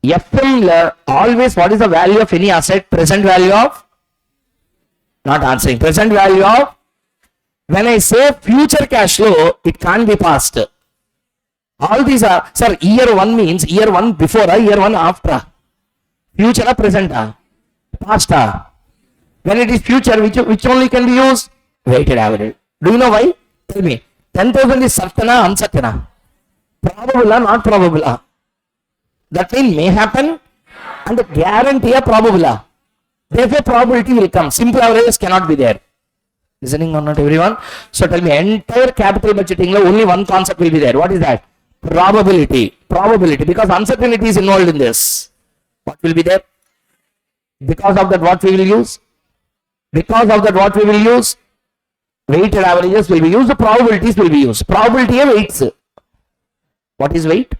FM always, what is the value of any asset? Present value of? Not answering. Present value of? When I say future cash flow, it can't be past. All these are, sir, year 1 means year 1 before, year 1 after. Future or present? Past. When it is future, which only can be used? Weighted average. Do you know why? Tell me. 10,000 is certain or uncertain? Probable or not probable? That means may happen and guarantee a probable. Therefore, probability will come. Simple averages cannot be there. Listening or not, everyone? So tell me, entire capital budgeting, only one concept will be there. What is that? Probability. Probability. Because uncertainty is involved in this. What will be there? Because of that, what we will use? Because of that, what we will use? Weighted averages will be used. Probabilities will be used. Probability weights. What is weight?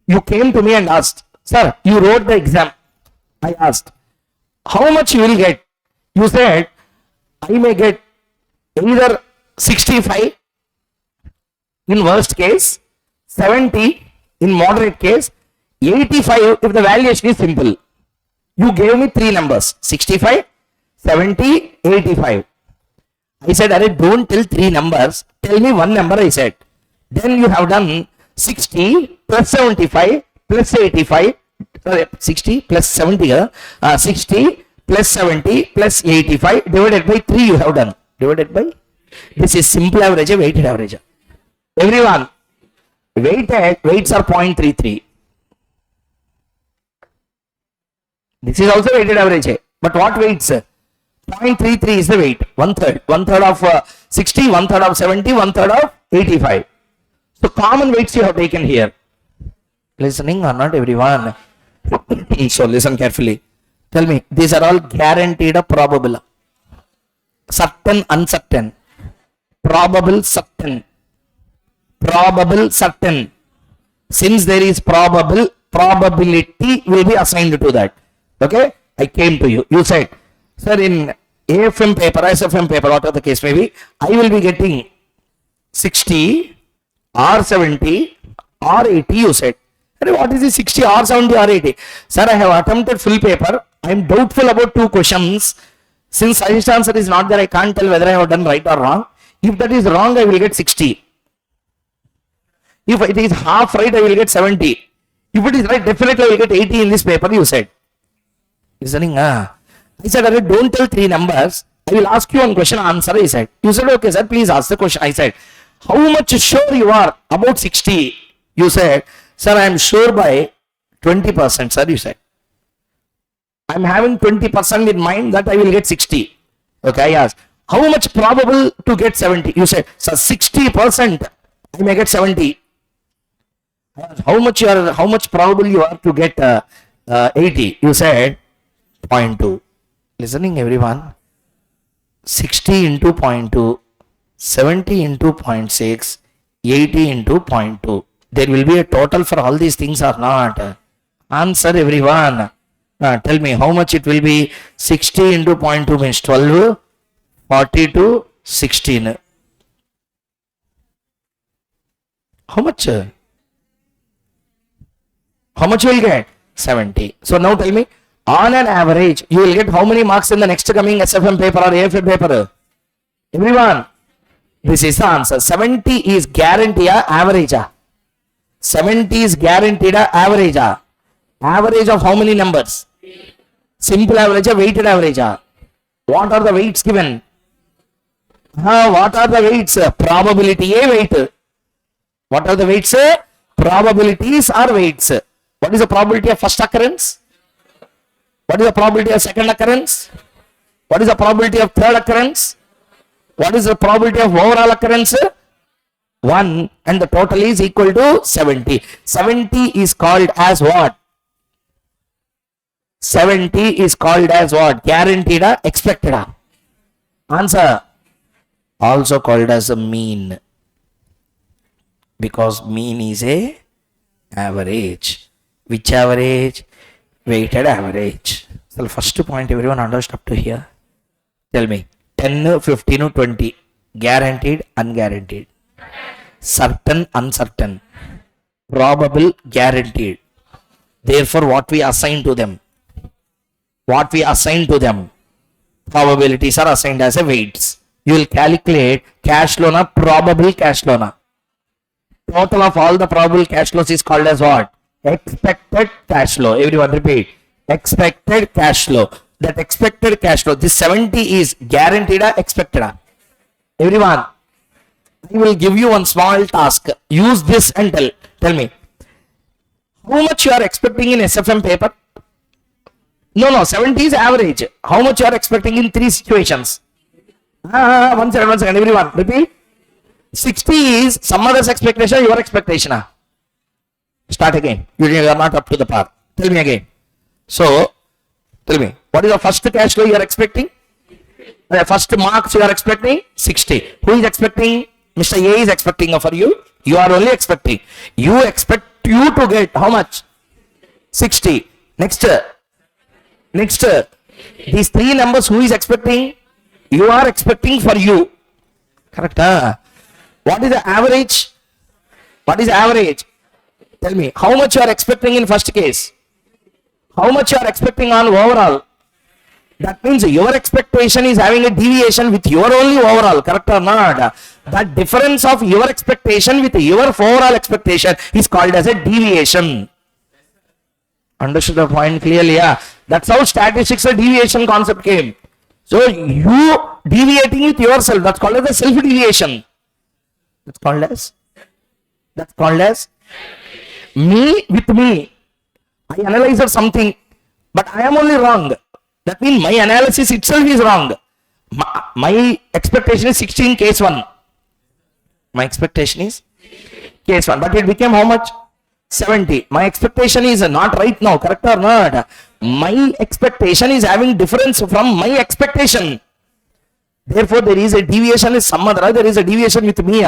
You came to me and asked, sir, you wrote the exam. I asked, how much you will get? You said, I may get either 65 in worst case, 70 in moderate case, 85 if the valuation is simple. You gave me 3 numbers, 65, 70, 85. I said, Arey, don't tell 3 numbers, tell me 1 number, I said. Then you have done 60 plus 75 plus 85, 60 plus 70, 60 plus 70 plus 85 divided by 3 you have done. Divided by, this is simple average, weighted average. Everyone, weights are 0.33. This is also weighted average. But what weights? 0.33 is the weight. 1/3. 1/3 of 60, 1/3 of 70, 1/3 of 85. So common weights you have taken here. Listening or not, everyone? So listen carefully. Tell me, these are all guaranteed or probable? Certain, uncertain. Probable, certain. Probable, certain. Since there is probable, probability will be assigned to that. Okay? I came to you. You said, sir, in AFM paper, SFM paper, whatever the case may be, I will be getting 60 or 70 or 80, you said. What is the 60 or 70 or 80? Sir, I have attempted full paper. I am doubtful about 2 questions. Since suggested answer is not there, I can't tell whether I have done right or wrong. If that is wrong, I will get 60. If it is half right, I will get 70. If it is right, definitely I will get 80 in this paper, you said. Listening, I said, don't tell 3 numbers. I will ask you one question, answer, I said. You said, okay, sir, please ask the question. I said, how much sure you are about 60? You said, sir, I am sure by 20%, sir, you said. I am having 20% in mind that I will get 60. Okay, I asked, how much probable to get 70? You said, sir, 60% I may get 70. How much probable you are to get 80? You said 0.2. Listening, everyone. 60 into 0.2, 70 into 0.6, 80 into 0.2. There will be a total for all these things or not? Answer, everyone. Tell me how much it will be. 60 into 0.2 means 12, 42, 16. How much? How much you will get? 70. So now tell me, on an average, you will get how many marks in the next coming SFM paper or AFM paper? Everyone, this is the answer. 70 is guaranteed average. 70 is guaranteed average. Average of how many numbers? Simple average, weighted average. What are the weights given? What are the weights? Probability A weight. What are the weights? Probabilities are weights. What is the probability of first occurrence? What is the probability of second occurrence? What is the probability of third occurrence? What is the probability of overall occurrence? 1, and the total is equal to 70. 70 is called as what? 70 is called as what? Guaranteed or expected? Answer. Also called as a mean, because mean is a average. Which average? Weighted average. So first point, everyone understood up to here? Tell me. 10, 15, 20. Guaranteed, unguaranteed. Certain, uncertain. Probable, guaranteed. Therefore, what we assign to them? What we assign to them? Probabilities are assigned as a weights. You will calculate cash loan, probable cash loan. Total of all the probable cash flows is called as what? Expected cash flow. Everyone repeat. Expected cash flow. That expected cash flow. This 70 is guaranteed or expected? Everyone, I will give you one small task. Use this and tell me. How much you are expecting in SFM paper? No, 70 is average. How much you are expecting in 3 situations? One second, everyone. Repeat. 60 is some other's expectation, your expectation. Start again. You are not up to the par. Tell me again. So, tell me, what is the first cash flow you are expecting? The first marks you are expecting? 60. Who is expecting? Mr. A is expecting for you. You are only expecting. You expect you to get how much? 60. Next. These 3 numbers, who is expecting? You are expecting for you. Correct? What is the average? What is the average? Tell me, how much you are expecting in first case? How much you are expecting on overall? That means your expectation is having a deviation with your only overall. Correct or not? That difference of your expectation with your overall expectation is called as a deviation. Understood the point clearly? Yeah. That's how statistics deviation concept came. So you deviating with yourself, that's called as a self deviation. That's called as me with me. I analyzed something, but I am only wrong. That means my analysis itself is wrong. My expectation is 16 case 1. My expectation is case 1, but it became how much? 70. My expectation is not right now, correct or not? My expectation is having difference from my expectation. Therefore, there is a deviation with some other, there is a deviation with me.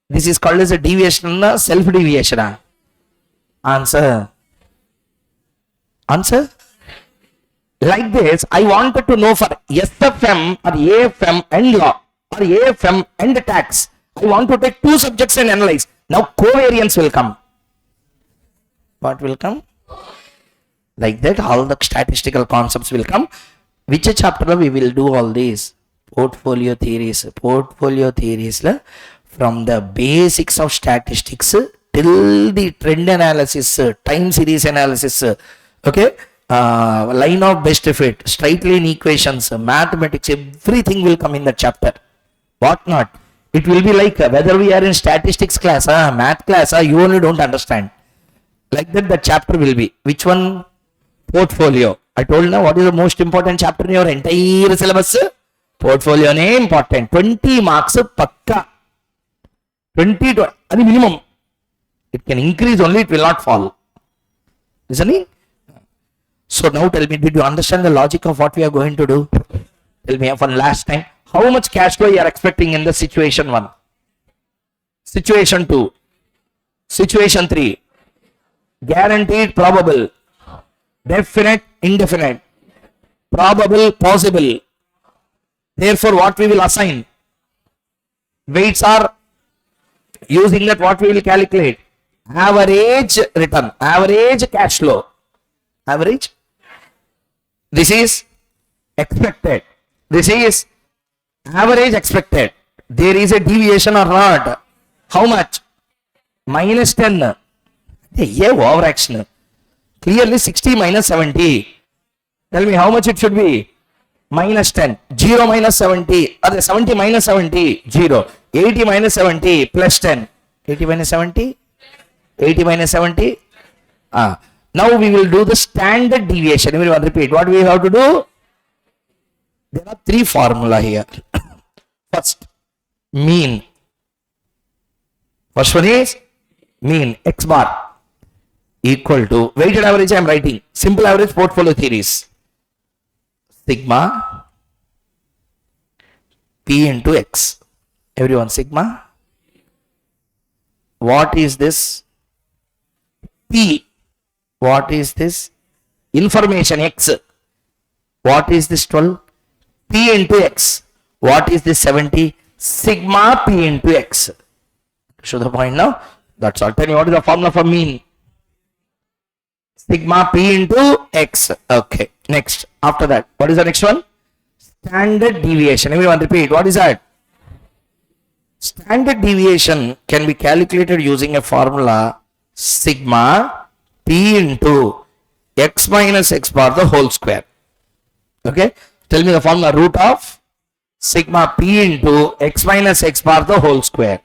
This is called as a deviation, self-deviation. Answer. Like this, I wanted to know for SFM or AFM and law or AFM and tax. I want to take 2 subjects and analyze. Now covariance will come. What will come? Like that, all the statistical concepts will come. Which chapter we will do all these? Portfolio theories. Portfolio theories from the basics of statistics till the trend analysis, time series analysis, okay, line of best fit, straight line equations, mathematics, everything will come in the chapter. What not? It will be like whether we are in statistics class, math class, you only don't understand. Like that, the chapter will be. Which one? Portfolio. I told now what is the most important chapter in your entire syllabus? Portfolio name important. 20 marks pakka. 20 to minimum. It can increase only, it will not fall. Listening? So now tell me, did you understand the logic of what we are going to do? Tell me for last time. How much cash flow you are expecting in the situation 1? Situation 2. Situation 3. Guaranteed, probable. Definite, indefinite. Probable, possible. Therefore, what we will assign? Weights are using that what we will calculate? Average return. Average cash flow. Average. This is expected. This is average expected. There is a deviation or not? How much? Minus 10. Yeah, overaction. Clearly 60 minus 70. Tell me how much it should be? Minus 10. 0 minus 70. 70 minus 70. 0. 80 minus 70 plus 10. 80 minus 70. 80 minus 70. Now we will do the standard deviation. Everyone repeat. What we have to do? There are three formula here. First, mean. First one is mean. X bar equal to weighted average. I am writing simple average portfolio theories. Sigma P into X. Everyone, sigma. What is this? P. What is this? Information X. What is this 12? P into X. What is this 70? Sigma P into X. Show the point now. That's all. Tell me what is the formula for mean? Sigma P into X. Okay. Next. After that, what is the next one? Standard deviation. Everyone repeat. What is that? Standard deviation can be calculated using a formula sigma P into X minus X bar the whole square. Okay. Tell me the formula. Root of sigma P into X minus X bar the whole square.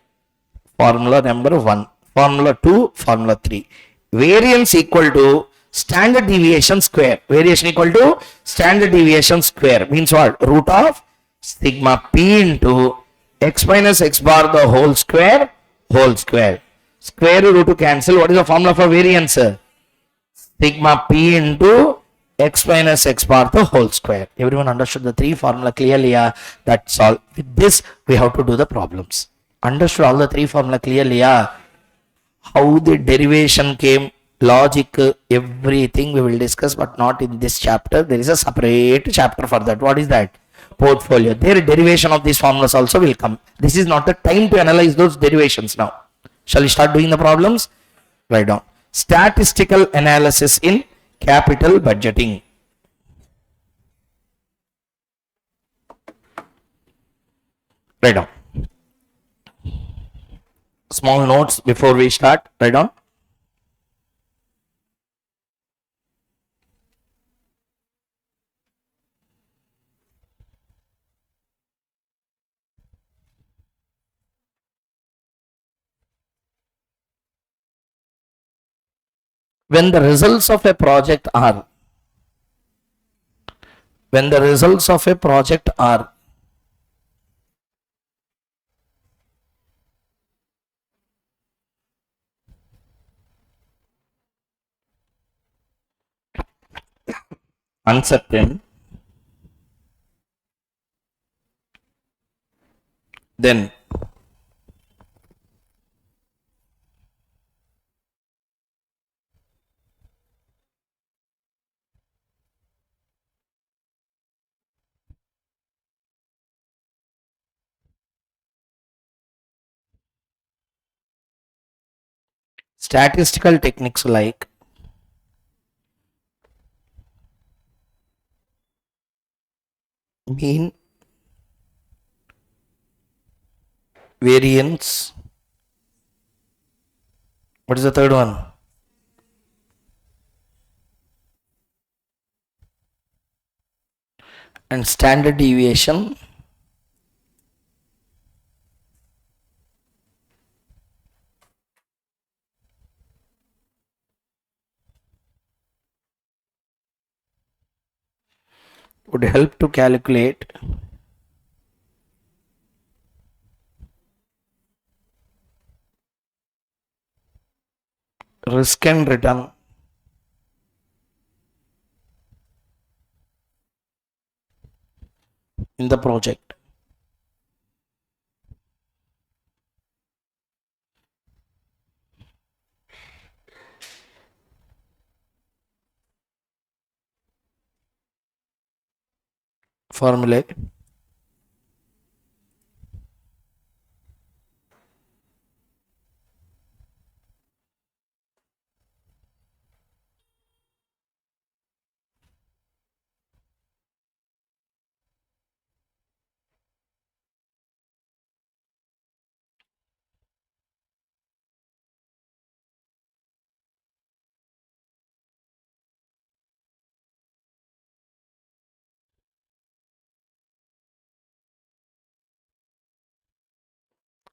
Formula number 1. Formula 2. Formula 3. Variance equal to standard deviation square. Variation equal to standard deviation square. Means what? Root of sigma P into X minus X bar the whole square. Whole square. Square root to cancel. What is the formula for variance? Sigma P into X minus X bar the whole square. Everyone understood the three formula clearly? Yeah? That's all. With this, we have to do the problems. Understood all the three formula clearly? Yeah? How the derivation came, logic, everything we will discuss, but not in this chapter. There is a separate chapter for that. What is that? Portfolio. Their derivation of these formulas also will come. This is not the time to analyze those derivations now. Shall we start doing the problems? Write down. Statistical analysis in capital budgeting. Write down. Small notes before we start. Write down. When the results of a project are uncertain, then statistical techniques like mean, variance, what is the third one? And standard deviation would help to calculate risk and return in the project. Formula.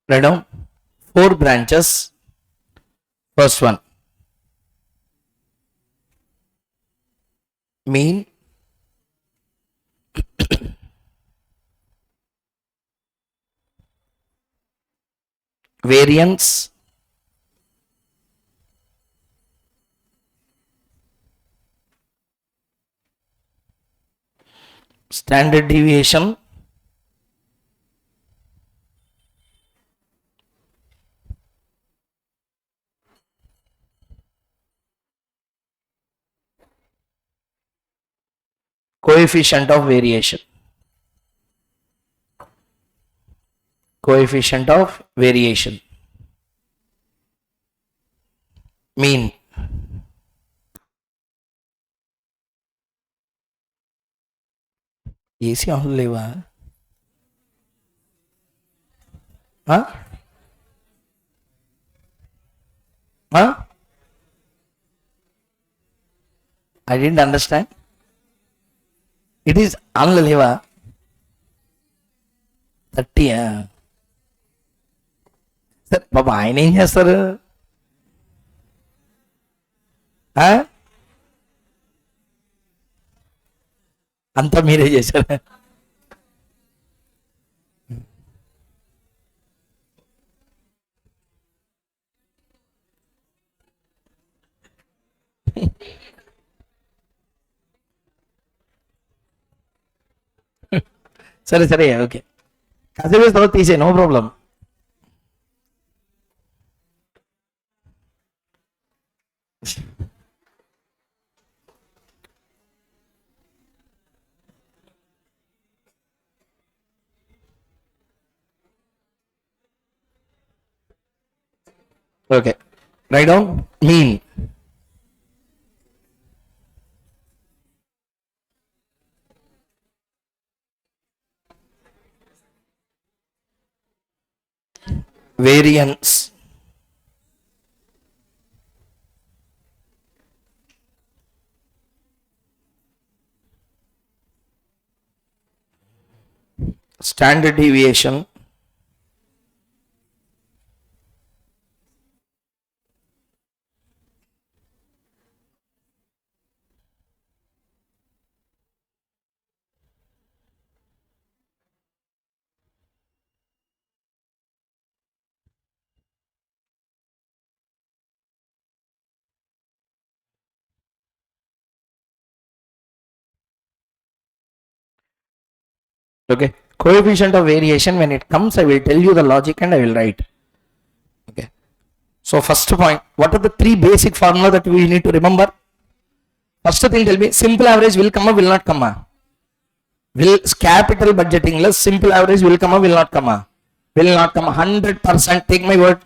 Write down 4 branches. First one, mean, variance, standard deviation, coefficient of variation. Coefficient of variation. Mean. AC on లేవా? I didn't understand. It is on లేవా? 30. సరే బాబా, ఆయన ఏం చేస్తారు? అంతా మీరే చేశారు. సరే సరే ఓకే, కాసేపు తర్వాత తీసే, no problem. Okay, write down mean. Variance. Standard deviation. Okay, coefficient of variation, when it comes I will tell you the logic and I will write. Okay, so first point, what are the three basic formula that we need to remember? First thing, tell me, simple average will come or will not come? Will capital budgeting less simple average will come or will not come? Will not come 100%, take my word.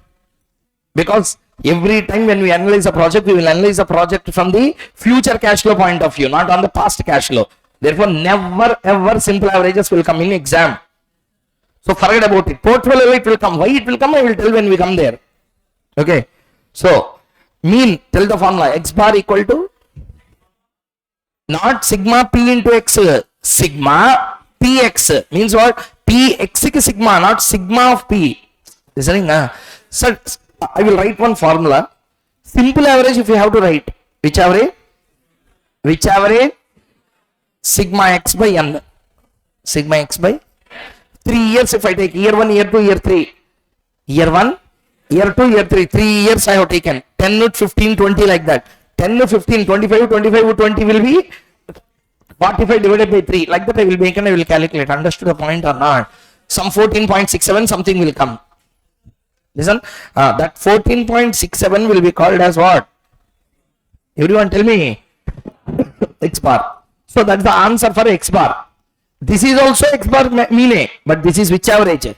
Because every time when we analyze a project, we will analyze a project from the future cash flow point of view, not on the past cash flow. Therefore, never ever simple averages will come in exam. So forget about it. Portfolio it will come. Why it will come, I will tell when we come there. Okay. So mean, tell the formula. X bar equal to not sigma p into x, sigma px means what? Px is sigma, not sigma of p. Listening? So I will write one formula. Simple average, if you have to write, which average? Which average? Sigma x by n. Sigma x by 3 years. If I take year 1, year 2, year 3, year 1, year 2, year 3, 3 years I have taken 10, 15, 20 like that. 10, 15, 25, 25, 20 will be 45 divided by 3. Like that I will make and I will calculate. Understood the point or not? Some 14.67 something will come. Listen, that 14.67 will be called as what? Everyone tell me. X bar. So that's the answer for X bar. This is also X bar mean A, but this is which average?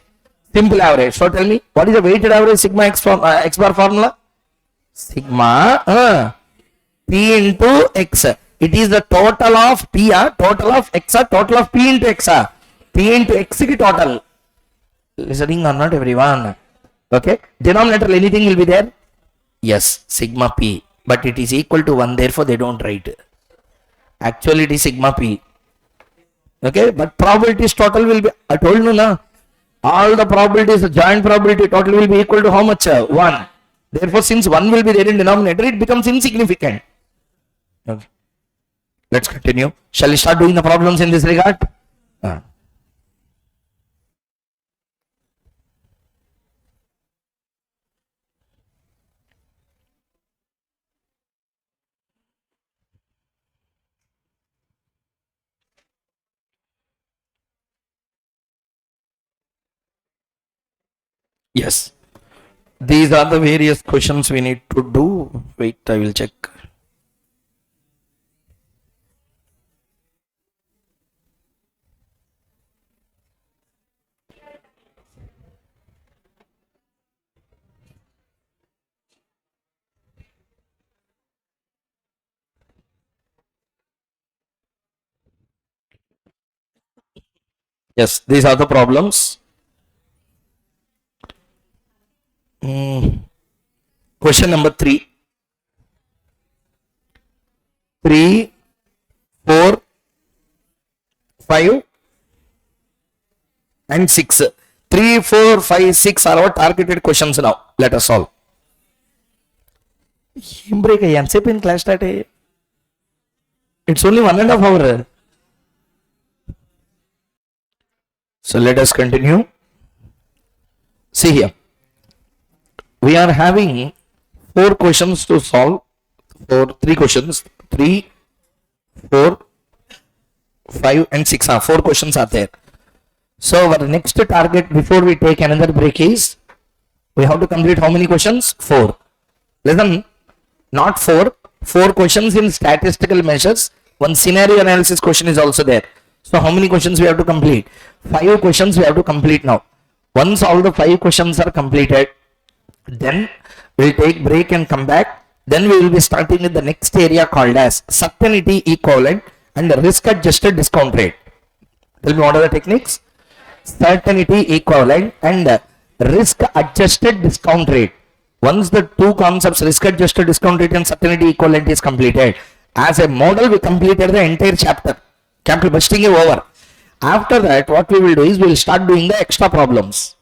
Simple average. So tell me, what is the weighted average sigma X bar formula? Sigma P into X. It is the total of P, total of X, total of P into X. P into X is total. Listening or not, everyone? Okay. Denominator anything will be there? Yes, sigma P. But it is equal to 1, therefore they don't write. Actually it is sigma P. Okay, but probabilities total will be, I told you now, all the probabilities, the joint probability total will be equal to how much? 1. Therefore since 1 will be there in denominator, it becomes insignificant. Okay. Let's continue. Shall we start doing the problems in this regard? Yes. These are the various questions we need to do. Wait, I will check. Yes, these are the problems. Question number 3. 3, 4, 5 and 6. 3, 4, 5, 6 are our targeted questions now. Let us solve. Break in class start. It's only 1.5 hours. So let us continue. See here. We are having 4 questions to solve. 3 questions. 3, 4, 5 and 6. 4 questions are there. So our next target before we take another break is, we have to complete how many questions? 4. Listen, not 4. 4 questions in statistical measures. One scenario analysis question is also there. So how many questions we have to complete? 5 questions we have to complete now. Once all the 5 questions are completed, then we'll take break and come back. Then we will be starting with the next area called as certainty equivalent and risk adjusted discount rate. Tell me, what are the techniques? Certainty equivalent and risk adjusted discount rate. Once the 2 concepts, risk adjusted discount rate and certainty equivalent, is completed, as a model we completed the entire chapter. Capital budgeting is over. After that, what we will do is we will start doing the extra problems.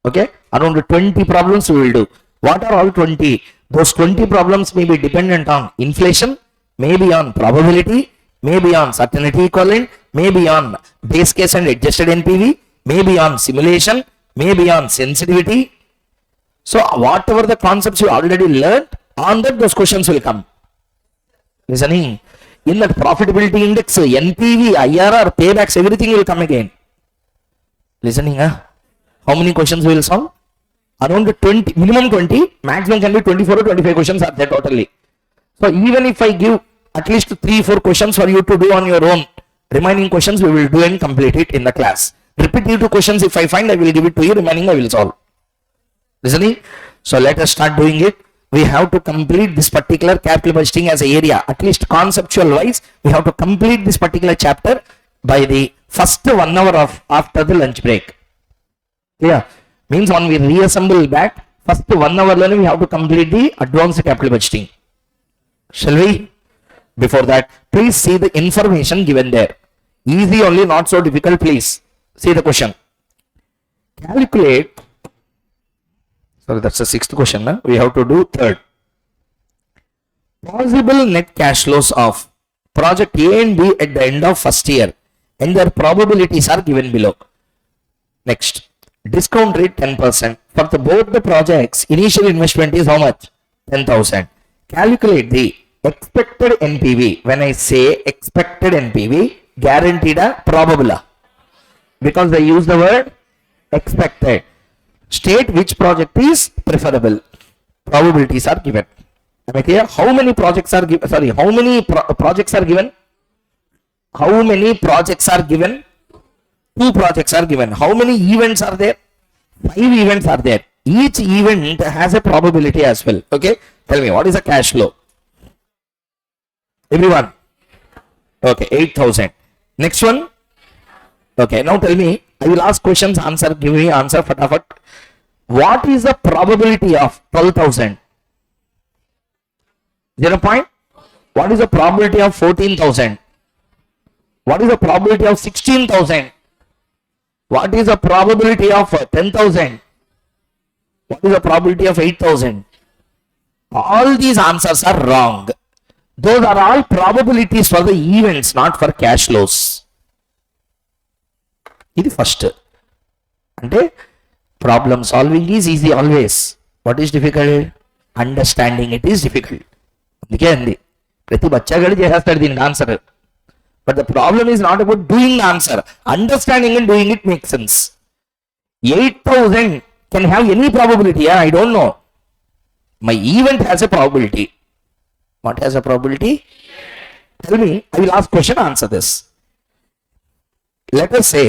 Okay, around 20 problems we will do. What are all 20? Those 20 problems may be dependent on inflation, maybe on probability, maybe on certainty equivalent, maybe on base case and adjusted NPV, maybe on simulation, maybe on sensitivity. So whatever the concepts you already learned, on that those questions will come. Listening, in that profitability index, NPV, IRR, paybacks, everything will come again. Listening, how many questions we will solve? Around 20, minimum 20, maximum can be 24 or 25 questions are there totally. So even if I give at least 3-4 questions for you to do on your own, remaining questions we will do and complete it in the class. Repetitive questions, if I find, I will give it to you, remaining I will solve. Listening? So let us start doing it. We have to complete this particular capital budgeting as an area, at least conceptual wise. We have to complete this particular chapter by the first 1 hour of after the lunch break. Yeah, means when we reassemble back, first 1 hour learning we have to complete the advanced capital budgeting. Shall we? Before that, please see the information given there. Easy only, not so difficult. Please see the question. Calculate. Sorry, that's the 6th question. Huh? We have to do 3rd. Possible net cash flows of project A and B at the end of first year, and their probabilities are given below. Next, discount rate 10%. For both the projects, initial investment is how much? 10,000. Calculate the expected NPV. When I say expected NPV, guaranteed a probable, because they use the word expected. State which project is preferable. Probabilities are given. Am I clear? How many projects are given? Sorry, how many projects are given? How many projects are given? 2 projects are given. How many events are there? 5 events are there. Each event has a probability as well. Okay, tell me, what is a cash flow? Everyone? Okay, 8,000. Next one. Okay, now tell me, I will ask questions, answer, give me answer fatafat. What is the probability of 12,000? 0 point. What is the probability of 14,000? What is the probability of 16,000? What is the probability of 10,000? What is the probability of 8,000? All these answers are wrong. Those are all probabilities for the events, not for cash flows. ఇది first. అంటే problem solving is easy always. What is difficult? Understanding it is difficult. అందుకే అండి ప్రతి బచ్చాగడి చేసేస్తాడు దీనికి answer. But the problem is not about doing answer. Understanding and doing it make sense. 8,000 can have any probability. I don't know. My event has a probability. What has a probability? Tell me. I will ask question, answer this. Let us say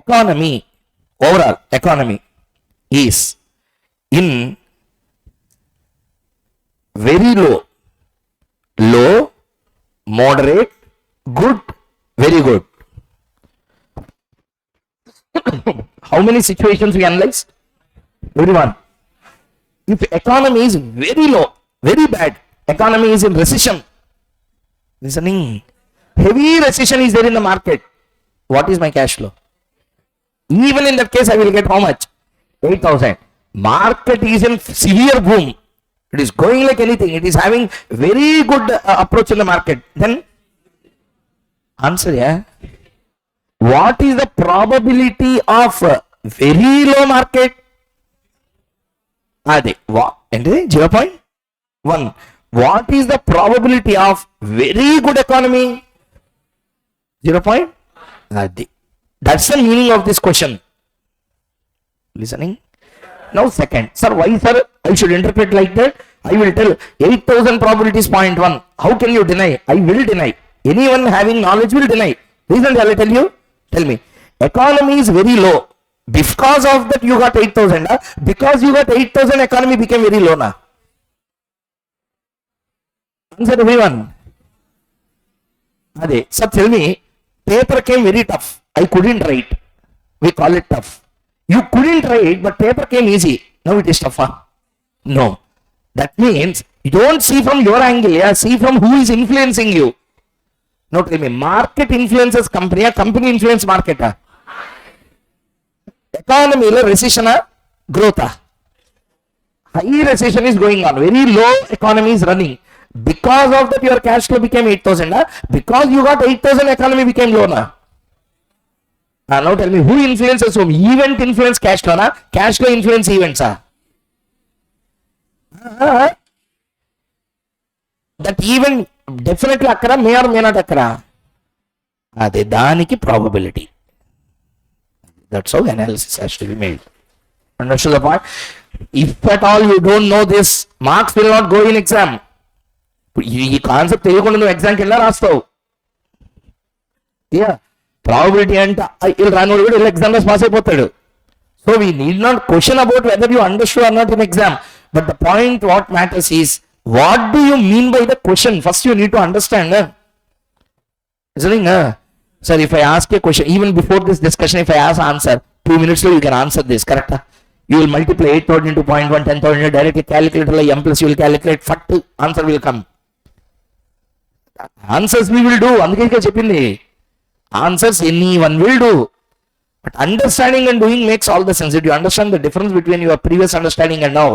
economy, overall economy is in very low, low, moderate, good, very good. How many situations we analyzed? Everyone. If economy is very low, very bad, economy is in recession, listening, heavy recession is there in the market, what is my cash flow? Even in that case, I will get how much? 8,000. Market is in severe boom. It is going like anything. It is having very good approach in the market. Then, answer, yeah. What is the probability of very low market? Adi, what? 0.1. What is the probability of very good economy? 0. Adi. That's the meaning of this question. Listening? Now second. Sir, why sir I should interpret like that? I will tell 8,000 probability is 0.1. How can you deny? I will deny. Anyone having knowledge will deny. Reason shall I tell you? Tell me. Economy is very low. Because of that you got 8,000. Because you got 8,000 economy became very low now. Answer everyone. Ade. Sir, tell me. Paper came very tough. I couldn't write. We call it tough. You couldn't write, but paper came easy. Now it is tough. No. That means you don't see from your angle. Yeah? See from who is influencing you. Now tell me, market influences company, company influence market. Economy recession, growth. High recession is going on. Very low economy is running. Because of that, your cash flow became 8,000. Because you got 8,000, economy became low. Now tell me, who influences whom? Event influence cash flow. Cash flow influence events. That event definitely occur, may or may not occur. Ade daniki probability. That's how analysis has to be made. Understood the point? If at all you don't know this, marks will not go in exam. ఈ concept తెలియకుండా నువ్వు ఎగ్జామ్కి వెళ్ళా రాస్తావు. Probability అంటే వీళ్ళు రానివాడు కూడా వీళ్ళు exam రాసి పాస్ అయిపోతాడు. So we need not question about whether you understood or not in exam. But the point what matters is what do you mean by the question. First you need to understand. Sir, if I ask a question, even before this discussion, if I ask answer, 2 minutes you can answer this, correct? You will multiply 8,000 into 0.1, 10,000, directly calculator like M plus you will calculate, fat answer will come. Answers we will do, అందుకే చెప్పింది. Answers anyone will do. But understanding and doing makes all the sense. Did you understand the difference between your previous understanding and now?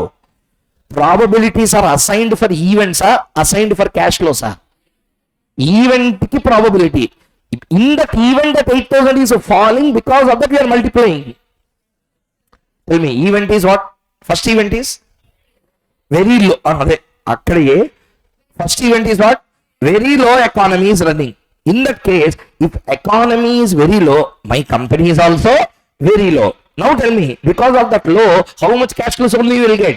Probabilities are assigned for events, assigned for cash flows. Event ki probability. In that event that 8,000 is falling, because of that we are multiplying. Tell me, event is what? First event is very low. First event is what? Very low economy is running. In that case, if economy is very low, my company is also very low. Now tell me, because of that low, how much cash flows only you will get?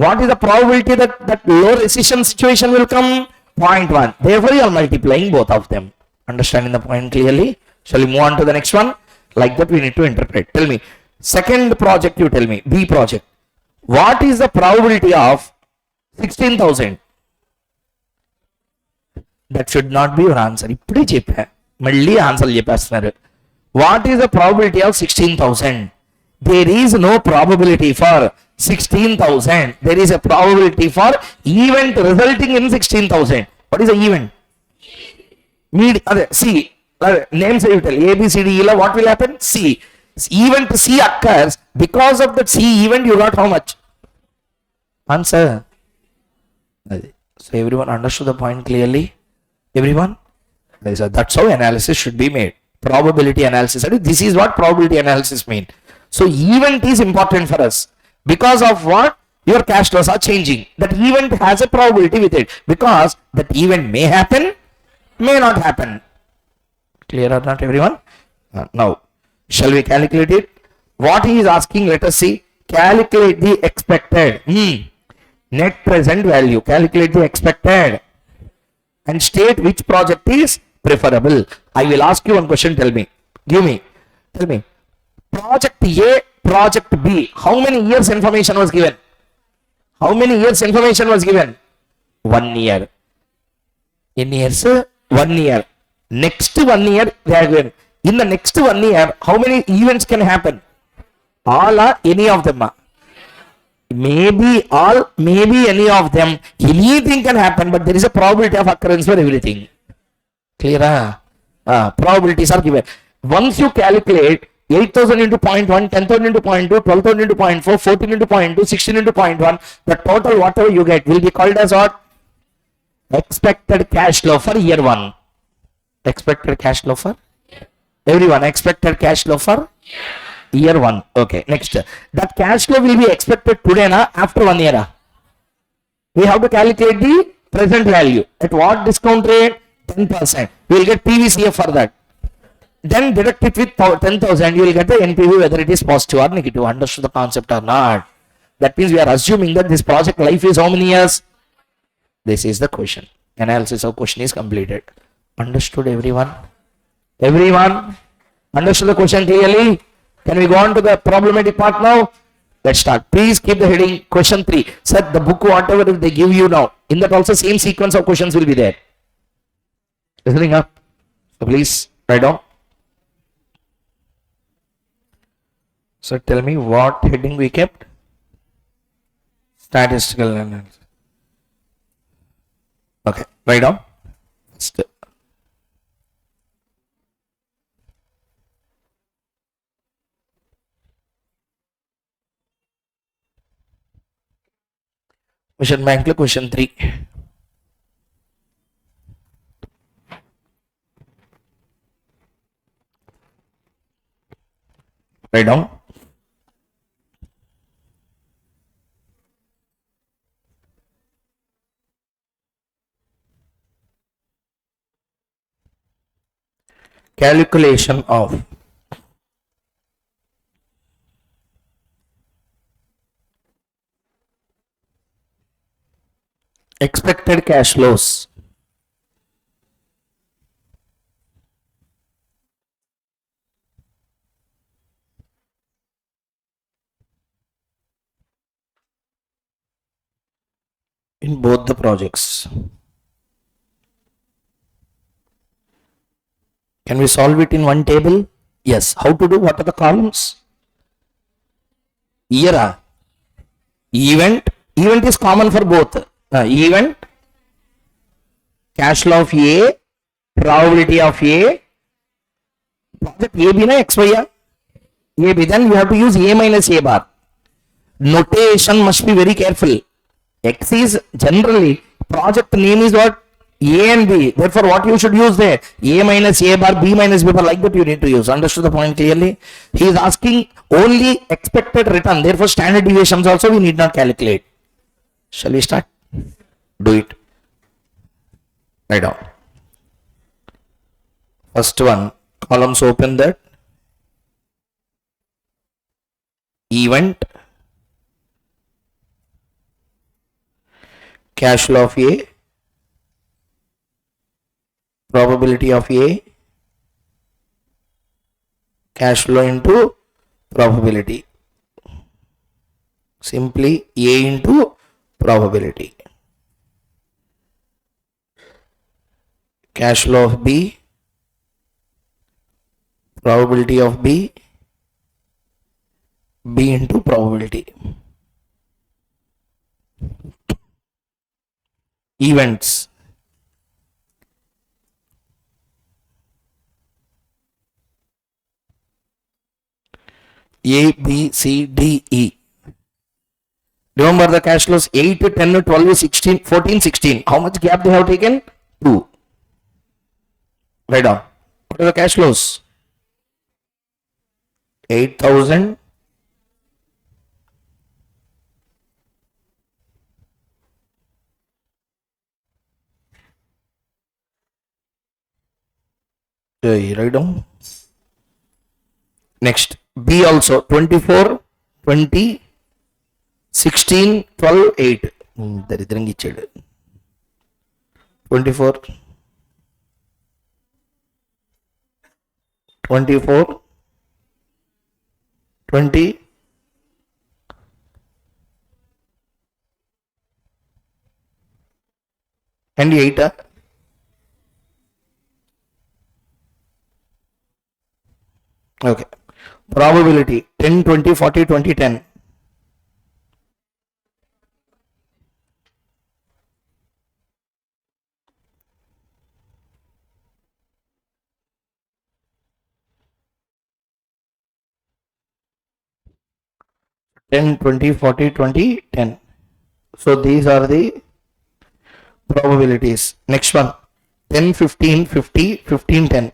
What is the probability that that low recession situation will come? 0.1. Therefore, you are multiplying both of them. Understanding the point clearly? Shall we move on to the next one? Like that we need to interpret. Tell me, second project you tell me, B project. What is the probability of 16,000? That should not be your answer. ఇప్పుడే చెప్పా మళ్ళీ answer చెప్పేస్తున్నారు. What is the probability of 16,000? There is no probability for 16,000. There is a probability for event resulting in 16,000. What is the event? C. Names you tell A, B, C, D, E. What will happen? C. Event C occurs. Because of that C event, you got how much? Answer. So everyone understood the point clearly? Everyone? That's how analysis should be made. Probability analysis. This is what probability analysis means. So event is important for us. Because of what? Your cash flows are changing. That event has a probability with it. Because that event may happen, may not happen. Clear or not, everyone? Now, shall we calculate it? What he is asking, let us see. Calculate the expected net present value. Calculate the expected and state which project is preferable. I will ask you one question. Tell me. Tell me. Project A, project B. How many years information was given? How many years information was given? 1 year. In years, 1 year. Next 1 year, they are given. In the next 1 year, how many events can happen? All or any of them? Maybe all, maybe any of them. Anything can happen, but there is a probability of occurrence for everything. Clear? Probabilities are given. Once you calculate 8,000 into 0.1, 10,000 into 0.2, 12,000 into 0.4, 14 into 0.2, 16 into 0.1, the total whatever you get will be called as what? Expected cash flow for year 1. Expected cash flow for? Everyone, expected cash flow for? Year 1. Okay, next. That cash flow will be expected today na after 1 year. We have to calculate the present value. At what discount rate? 10%. We will get PVCF for that. Then deduct it with 10,000. You will get the NPV whether it is positive or negative. Understood the concept or not? That means we are assuming that this project life is how many years? This is the question. Analysis of question is completed. Understood, everyone? Everyone? Understood the question clearly? Can we go on to the problematic part now? Let's start. Please keep the heading question 3. Sir, the book whatever they give you now, in that also same sequence of questions will be there. Listening up? So please write down. So tell me what heading we kept? Statistical analysis. Okay, write down. Question bank question 3. Write down. Calculation of expected cash flows in both the projects. Can we solve it in one table? Yes. How to do? What are the columns? Year. Event. Event is common for both. Event, cash flow of A, probability of A. Project A be na XY. A be, then you have to use A minus A bar. Notation must be very careful. X is generally project name is what? A and B. Therefore, what you should use there? A minus A bar, B minus B bar, like that you need to use. Understood the point clearly? He is asking only expected return. Therefore, standard deviations also we need not calculate. Shall we start? Do it. Write down. First one, columns open that. Event, cash flow of A, probability of A, cash flow into probability. Simply A into probability. Cash flow of B, probability of B, B into probability. Events. A, B, C, D, E. Remember the cash flows 8, 10, 12, 16, 14, 16. How much gap they have taken? 2. Write down. What are the cash flows? 8,000. Write down. Next, B also 24, 20, 16, 12, 8. దరిద్రంగా ఇచ్చాడు. 24, 24, 20, and 8. Okay. Probability 10, 20, 40, 20, 10. 10, 20, 40, 20, 10. So these are the probabilities. Next one 10, 15, 50, 15, 10.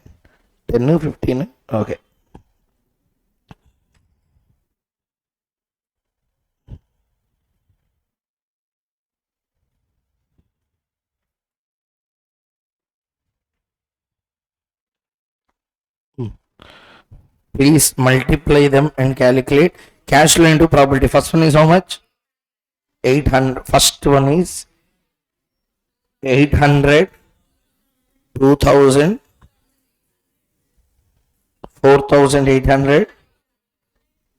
10, 15. Okay. Please multiply them and calculate cash flow into probability. First one is how much? 800. First one is 800, 2000, 4800,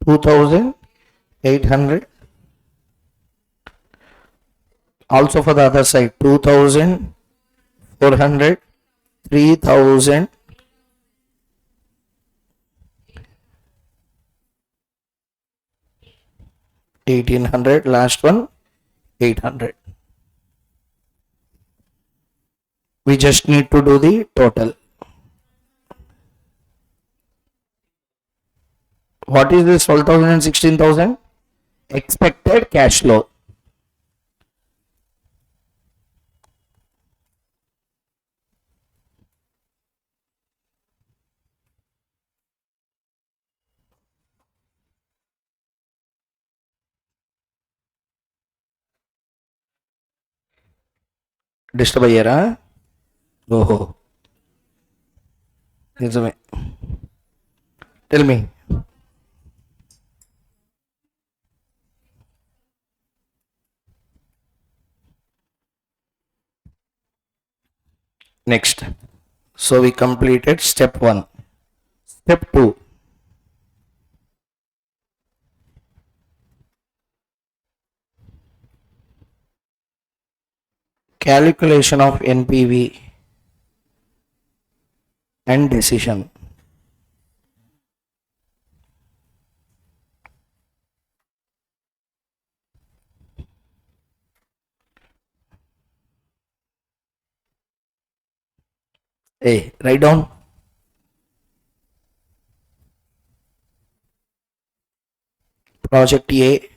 2800. Also for the other side 2400, 3000, 1800. Last one 800. We just need to do the total. What is this 12,000 and 16,000? Expected cash flow. Disturb అయ్యారా? ఓహో, నిజమే. Tell me. Next. So we completed step 1. Step 2. Calculation of NPV and decision. Hey, write down. Project A,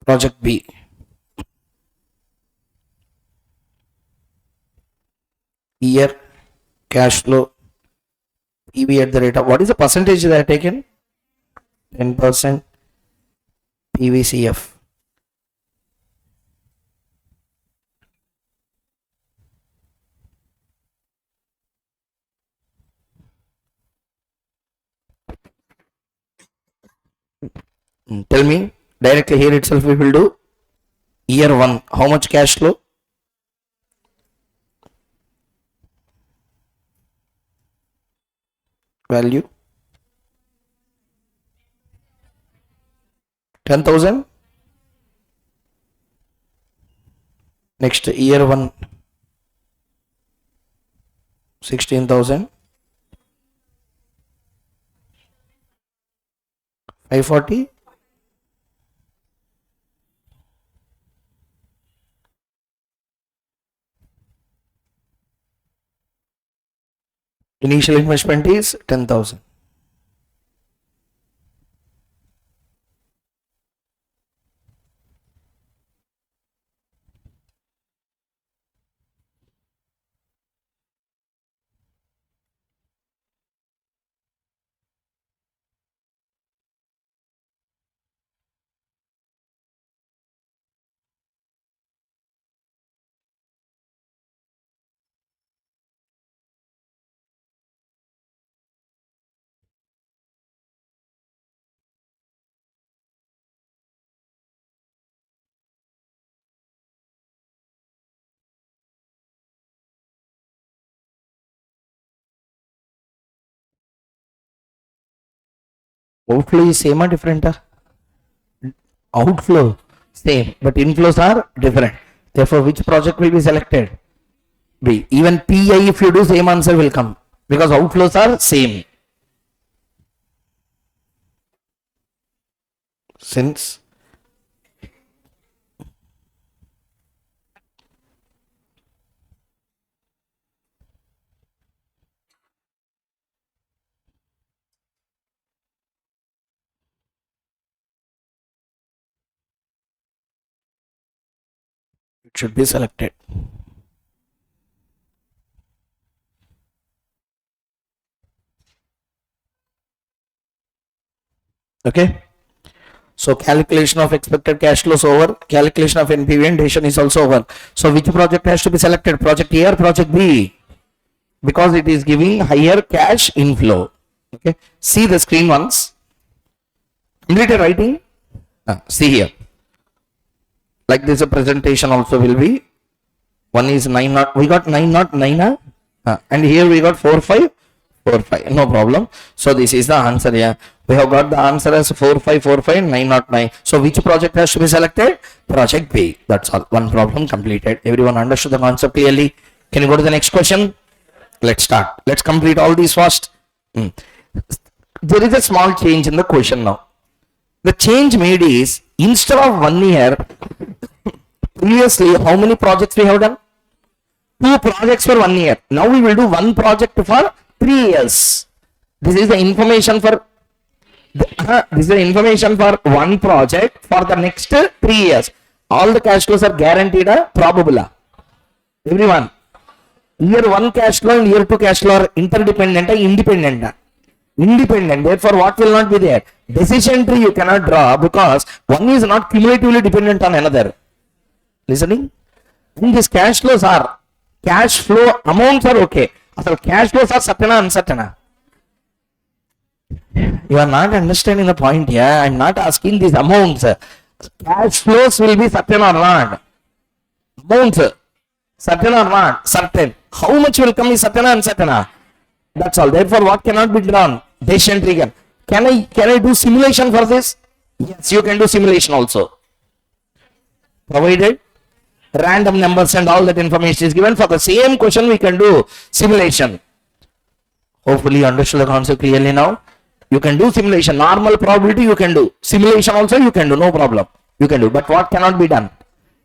Project B. Year, cash flow, PV at the rate of, what is the percentage that I taken? 10% PVCF. Tell me directly here itself we will do. Year 1, how much cash flow? Value 10,000. Next year 1, 16,000. 540. Initial investment is 10,000. Outflow is same or different? Outflow same, but inflows are different. Therefore, which project will be selected? B. Even PI, if you do, same answer will come because outflows are same. Since it should be selected. Okay. So calculation of expected cash flows over, calculation of NPV and decision is also over. So which project has to be selected? Project A or project B? Because it is giving higher cash inflow. Okay. See the screen once. Completed writing. See here. Like this, a presentation also will be. One is 9 not. We got 9 not 9. And here we got 4545. No problem. So this is the answer here. We have got the answer as 4545 909. So which project has to be selected? Project B. That's all. One problem completed. Everyone understood the concept clearly? Can you go to the next question? Let's start. Let's complete all these first. There is a small change in the question now. The change made is instead of 1 year, previously how many projects we have done? 2 projects for 1 year. Now we will do 1 project for 3 years. This is the information for one project for the next 3 years. All the cash flows are guaranteed or probable. Everyone. Year 1 cash flow and year 2 cash flow are interdependent or independent? Independent. Therefore, what will not be there? Decision tree you cannot draw because one is not cumulatively dependent on another. Listening? And these cash flows are, cash flow amounts are okay. So cash flows are certain or uncertain? You are not understanding the point here. I am not asking these amounts. Cash flows will be certain or not? Amounts. Certain or not? Certain. How much will come is certain or uncertain? That's all. Therefore, what cannot be drawn? Decision tree. Can I do simulation for this? Yes, you can do simulation also. Provided random numbers and all that information is given for the same question, we can do simulation. Hopefully, you understood the concept clearly now. You can do simulation. Normal probability you can do. Simulation also you can do. No problem. You can do. But what cannot be done?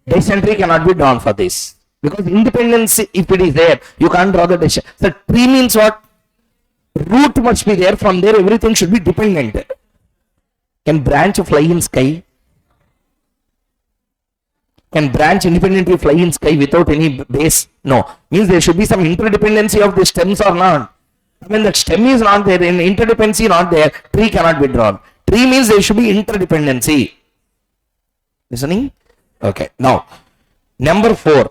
Decision tree cannot be drawn for this. Because independence, if it is there, you can't draw the decision. So tree means what? Root must be there. From there, everything should be dependent. Can branch fly in sky? Can branch independently fly in sky without any base? No. Means there should be some interdependency of the stems or not. When the stem is not there, in interdependency not there, tree cannot be drawn. Tree means there should be interdependency. Listening? Okay. Now, number 4.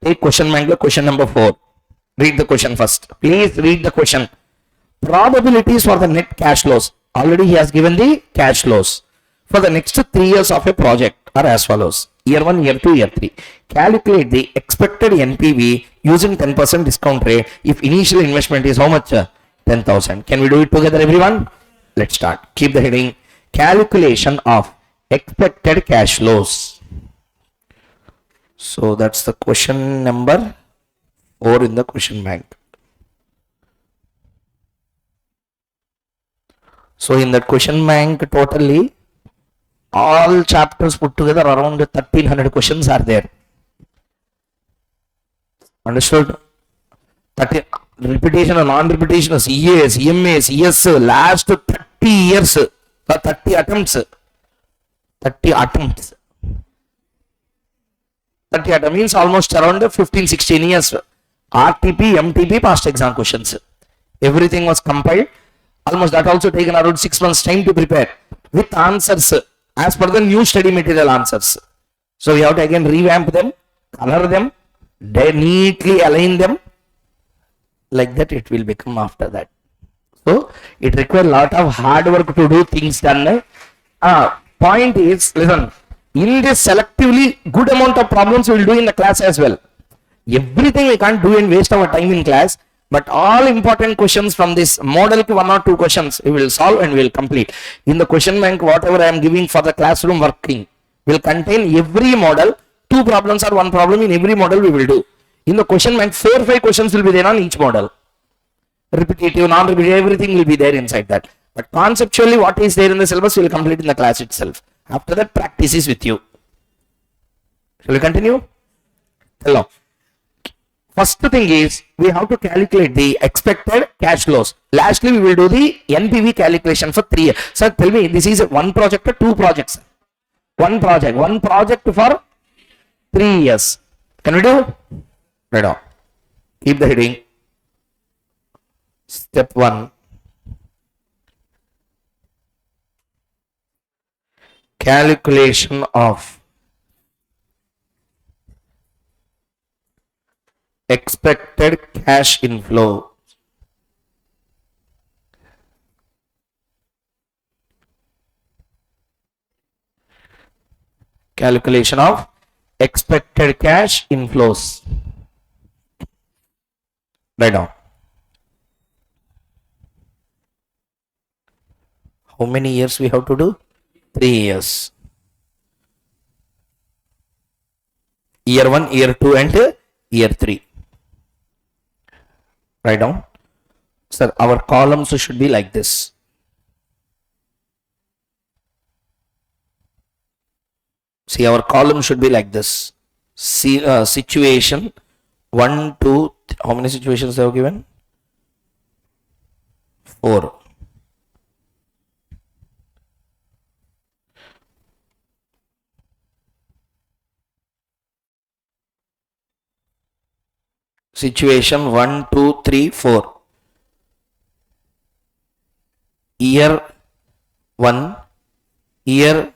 Take question bank, question number 4. Read the question first. Please read the question. Probabilities for the net cash flows. Already he has given the cash flows. For the next 3 years of a project are as follows. Year 1, year 2, year 3. Calculate the expected NPV using 10% discount rate if initial investment is how much? 10,000. Can we do it together, everyone? Let's start. Keep the heading. Calculation of expected cash flows. So that's the question number 4 in the question bank. So in that question bank, totally all chapters put together around 1300 questions are there. Understood? 30 repetition and non-repetition, CAs, EMAs, ES, last 30 years, 30 attempts. 30 attempts. 30 attempts means almost around 15-16 years. RTP, MTP, past exam questions. Everything was compiled. Almost that also taken around 6 months time to prepare with answers as per the new study material answers. So we have to again revamp them, color them, neatly align them. Like that it will become after that. So it requires a lot of hard work to do things done. Point is, listen, in this selectively good amount of problems we will do in the class as well. Everything we can't do and waste our time in class, But all important questions from this model, 1 or 2 questions we will solve and we will complete. In the question bank, whatever I am giving for the classroom working will contain every model. 2 problems or 1 problem in every model we will do. In the question bank, 4 or 5 questions will be there on each model. Repetitive, non-repetitive, everything will be there inside that. But conceptually, what is there in the syllabus will complete in the class itself. After that, practice is with you. Shall we continue? Hello. First thing is we have to calculate the expected cash flows. Lastly, we will do the NPV calculation for 3 years. Sir, tell me, this is one project or 2 projects? One project for 3 years. Can we do? Right on. Keep the heading. Step 1. Calculation of expected cash inflow. Calculation of expected cash inflows. Right now. How many years we have to do? 3 years. Year 1, year 2 and year 3. Write down. Sir, our columns should be like this. See, our column should be like this. See, situation 1, 2, how many situations they have given? 4. Situation 1, 2, 3, 4. Year 1, year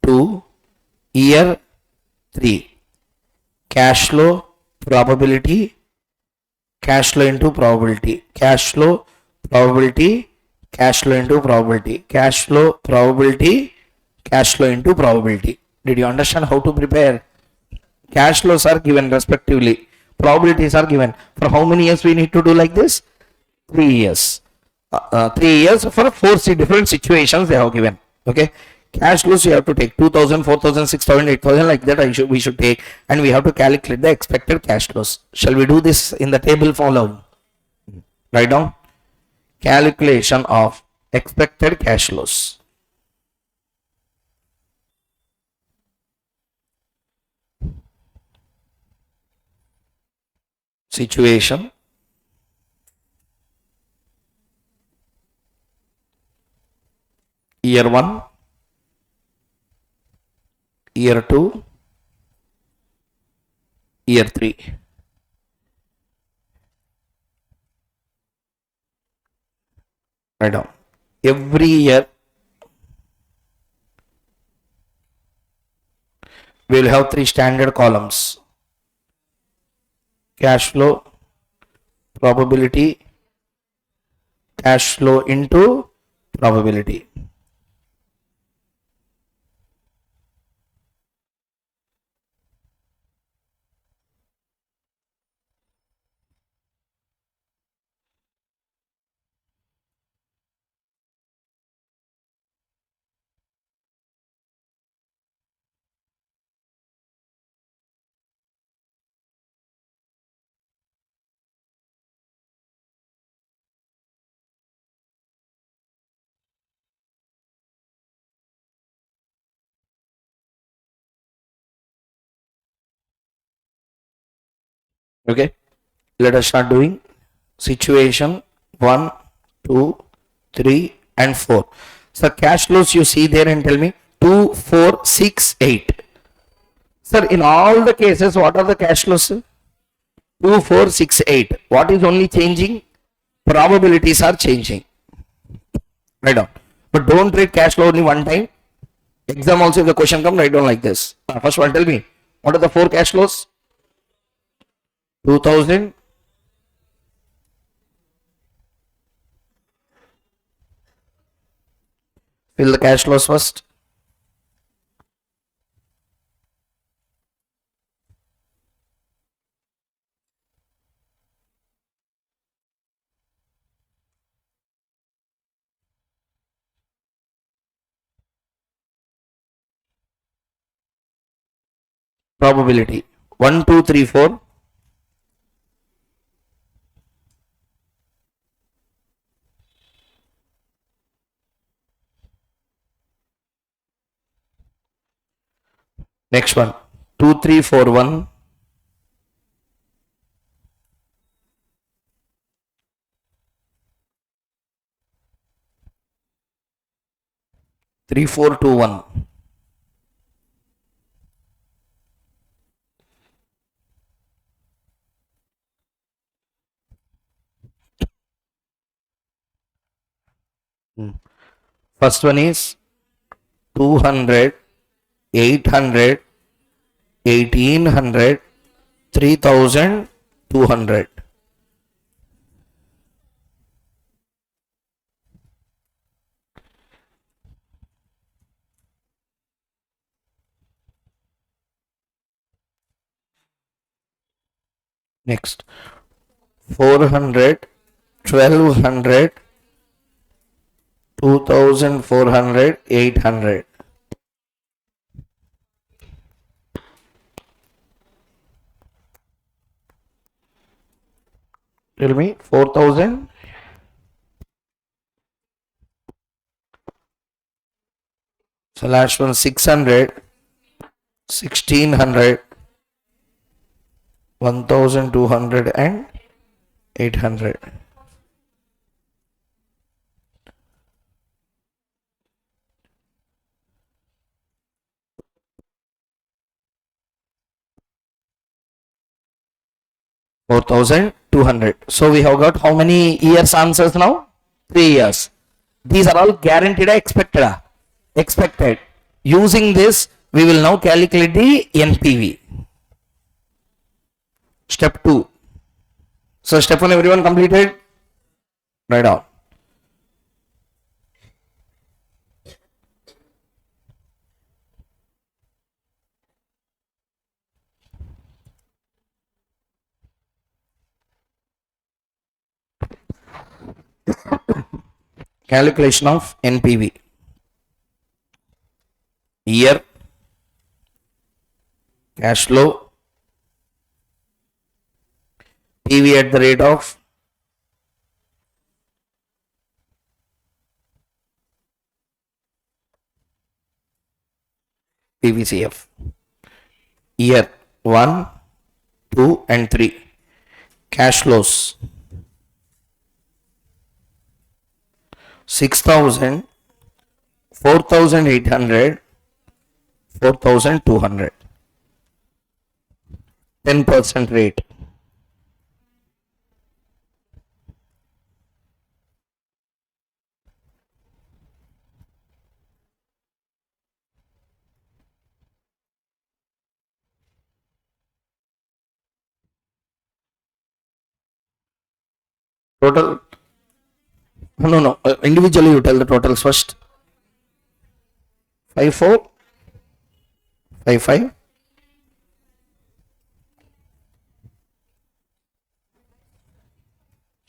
2, year 3. Cash flow probability, cash flow into probability, cash flow probability, cash flow into probability, cash flow probability, cash flow into probability. Did you understand how to prepare? Cash flows are given respectively, probabilities are given. For how many years we need to do like this? 3 years. 3 years for 4 different situations they have given. Okay. Cash flows you have to take 2000, 4000, 6000, 8000 like that we should take, and we have to calculate the expected cash flows. Shall we do this in the table following? Write down. Calculation of expected cash flows. Situation year 1, year 2, year 3. Write down. Every year we will have 3 standard columns: cash flow, probability, cash flow into probability. Okay, let us start doing. Situation 1, 2, 3 and 4. So cash flows you see there and tell me 2, 4, 6, 8. Sir, in all the cases, what are the cash flows? 2, 4, 6, 8. What is only changing? Probabilities are changing. Write down. But don't read cash flow only one time. Exam also, if the question comes, write down like this. First one, tell me, what are the 4 cash flows? 2000, fill the cash flows first. probability. 1, 2, 3, 4. Next one. 2, 3, 4, 1. 3, 4, 2, 1. First one is 200, 800, 1800, 3200. Next, 400, 1200, 2400, 800. Tell me, 4000 so last one 600, 1600, 1200 and 800. $4,200. So we have got how many years answers now? 3 years. These are all guaranteed or expected? Expected. Using this, we will now calculate the NPV. Step 2. So step 1 everyone completed? Write down. Calculation of NPV. Year, cash flow, PV at the rate of PVCF. Year 1, 2 and 3. Cash flows 6,000, 4,800, 4,200. 10% rate. Total. No. Individually you tell the totals first. 54, 55,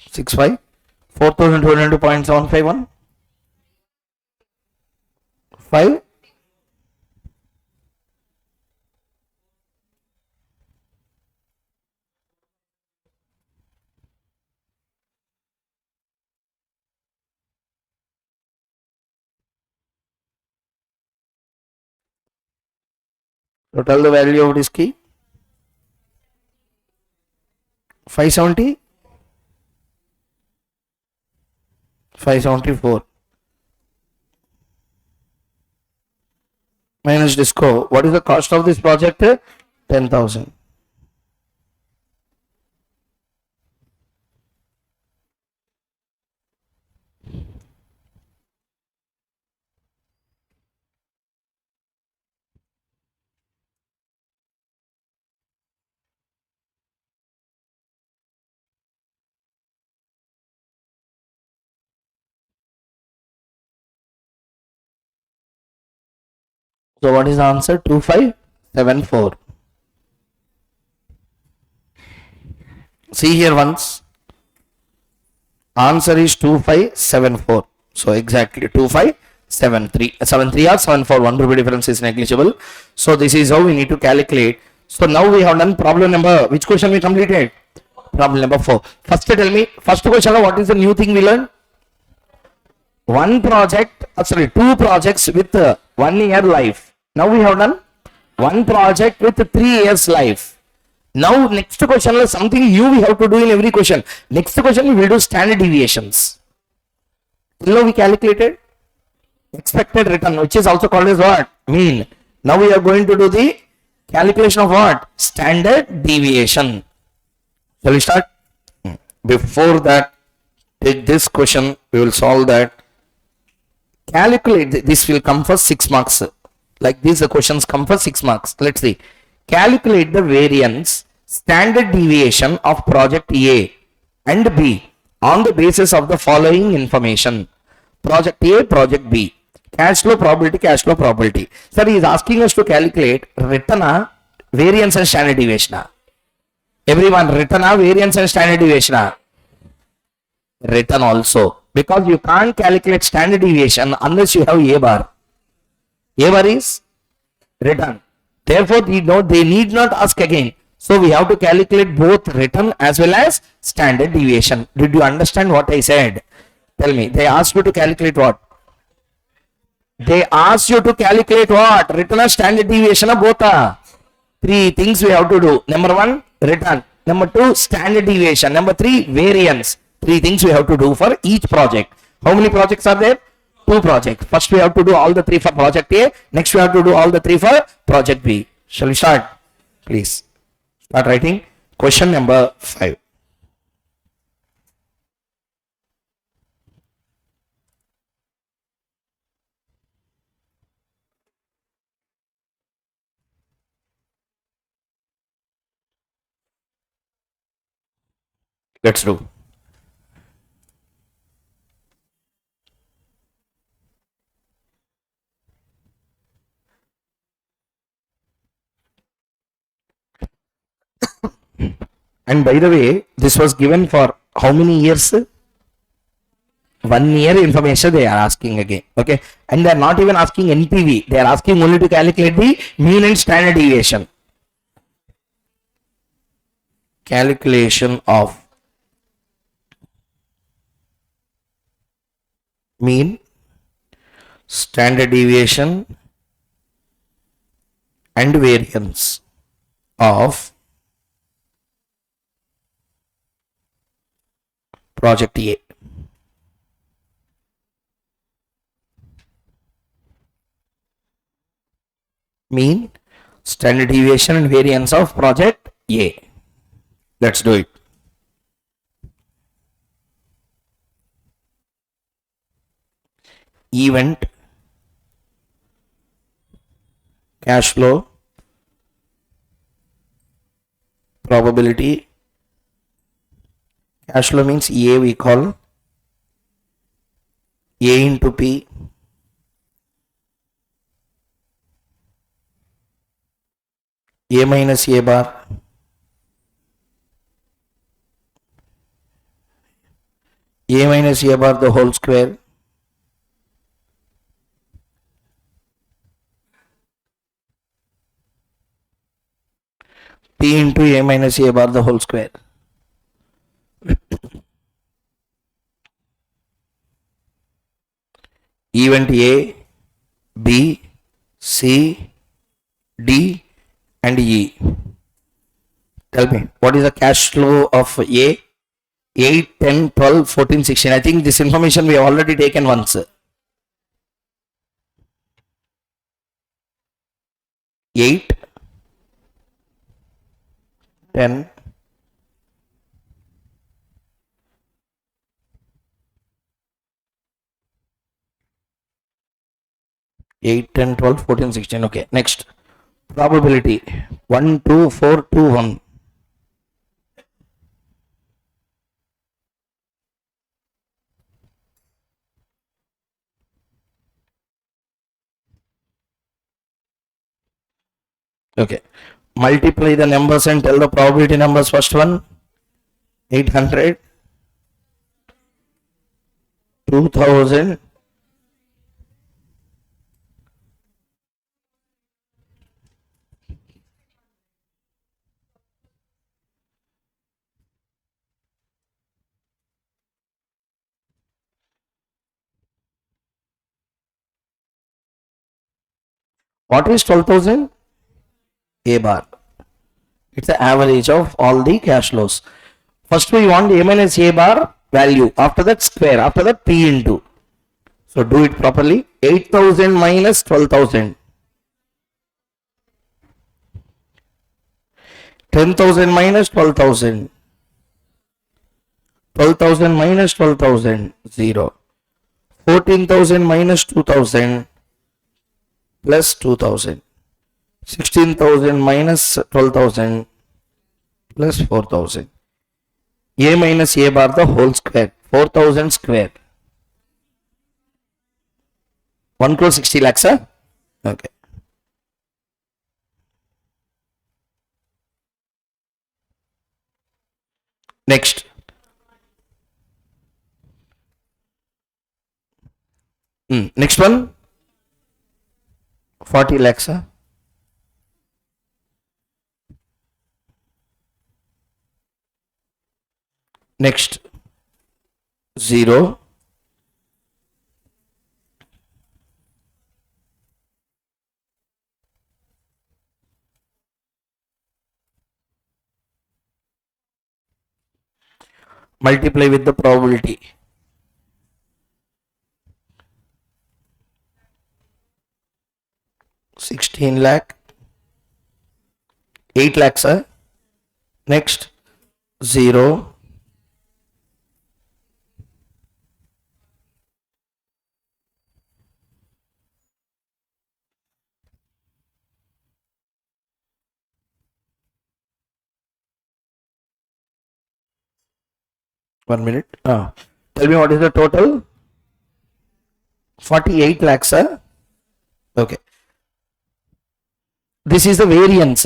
65, 4,200.751, 5, so tell the value of this key. 570, 574 minus disco. What is the cost of this project? 10,000. So what is the answer? 2574. See here once. Answer is 2574. So exactly 2573. 73 or 74. 1 rupee difference is negligible. So this is how we need to calculate. So now we have done problem number, which question we completed? Problem number 4. First tell me, first question, what is the new thing we learned? Two projects with 1 year life. Now we have done one project with 3 years life. Now next question is something new we have to do in every question. Next question we will do standard deviations. Below we calculated expected return, which is also called as what? Mean. Now we are going to do the calculation of what? Standard deviation. Shall we start? Before that, take this question, we will solve that. Calculate, this will come for 6 marks. Like these questions come for 6 marks. Let's see. Calculate the variance standard deviation of project A and B on the basis of the following information. Project A, project B. Cash flow probability. Sir, he is asking us to calculate return, variance and standard deviation. Everyone, return, variance and standard deviation. Return also. Because you can't calculate standard deviation unless you have A bar. A bar is return. Therefore, they need not ask again. So we have to calculate both return as well as standard deviation. Did you understand what I said? Tell me. They asked you to calculate what? They asked you to calculate what? Return or standard deviation of both. 3 things we have to do. Number 1, return. Number 2, standard deviation. Number 3, variance. 3 things we have to do for each project. How many projects are there? 2 projects. First we have to do all the 3 for project A. Next we have to do all the 3 for project B. Shall we start? Please start writing. Question number 5. Let's do. And by the way, this was given for how many years? 1 year information they are asking again. Okay. And they are not even asking NPV. They are asking only to calculate the mean and standard deviation. Calculation of mean, standard deviation and variance of project A. Mean, standard deviation and variance of project A. Let's do it. Event, cash flow, probability. Cash flow means A we call A into P. A minus A bar. A minus A bar the whole square. P into A minus A bar the whole square. Event A, B, C, D and E. Tell me, what is the cash flow of A? 8, 10, 12, 14, 16. I think this information we have already taken once. 8, 10, 8, 10, 12, 14, 16. Okay, next. Probability 1, 2, 4, 2, 1. Okay, multiply the numbers and tell the probability numbers. First one 800, 2000, What is 12,000? A bar. It's the average of all the cash flows. First we want A minus A bar value. After that square. After that P into. So do it properly. 8,000 minus 12,000. 10,000 minus 12,000. 12,000 minus 12,000. 0. 14,000 minus 2,000 plus 2,000. 16,000 minus 12,000 plus 4,000. A minus A bar the whole square. 4,000 square. 1 crore 60 lakhs, huh? Okay. Next. Next one. 40 lakhs, huh? Next. 0. Multiply with the probability. 16 lakh. 8 lakhs, huh? Next. 0. 1 minute. Tell me what is the total? 48 lakhs, huh? Okay. This is the variance.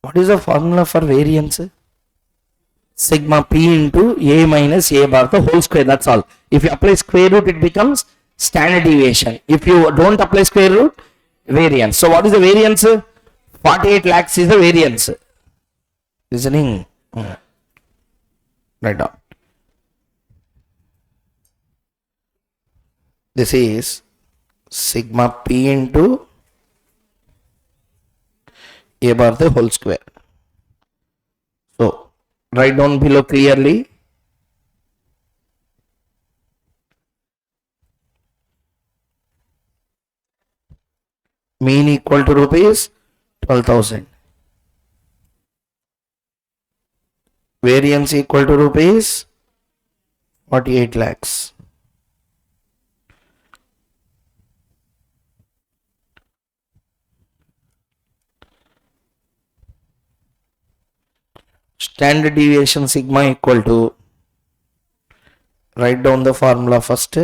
What is the formula for variance? Sigma P into A minus A bar the whole square. That's all. If you apply square root, it becomes standard deviation. If you don't apply square root, variance. So what is the variance? 48 lakhs is the variance. Listening. Write down. This is sigma P into A bar the whole square. So write down below clearly. Mean equal to rupees 12,000. Variance equal to rupees 48 lakhs. Standard deviation sigma equal to, write down the formula first.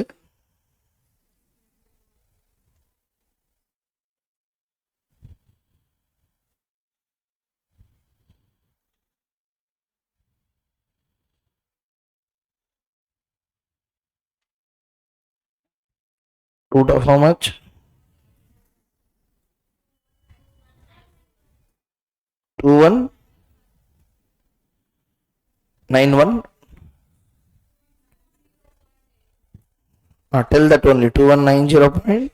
Root of how much? 2191. Tell that only 2190.89.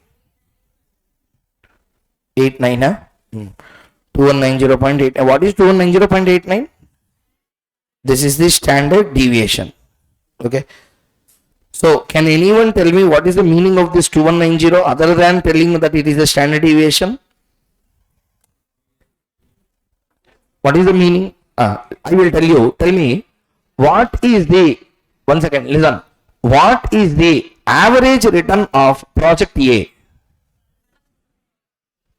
2190.8. What is 2190.89? This is the standard deviation. Okay. So can anyone tell me what is the meaning of this 2190 other than telling that it is a standard deviation? What is the meaning? I will tell you. Tell me what is the, 1 second, listen. What is the average return of project A?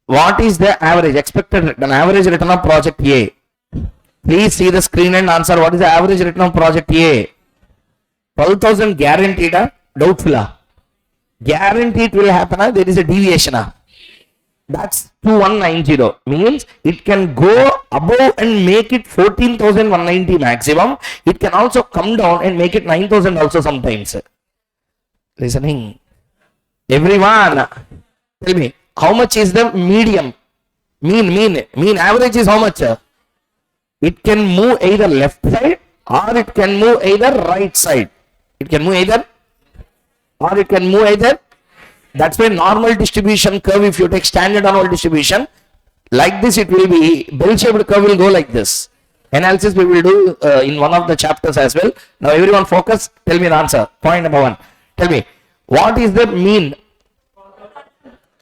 What is the average expected return? Average return of project A. Please see the screen and answer. What is the average return of project A? 12,000 guaranteed, doubtful. Guaranteed will happen, there is a deviation. That's 2190. Means it can go above and make it 14,190 maximum. It can also come down and make it 9,000 also sometimes. Listening. Everyone, tell me, how much is the medium? Mean average is how much? It can move either left side or it can move either right side. It can move either, or it can move either. That's why normal distribution curve, if you take standard annual distribution, like this it will be, bell-shaped curve will go like this. Analysis we will do in one of the chapters as well. Now everyone focus, tell me the answer. Point number 1. Tell me, what is the mean?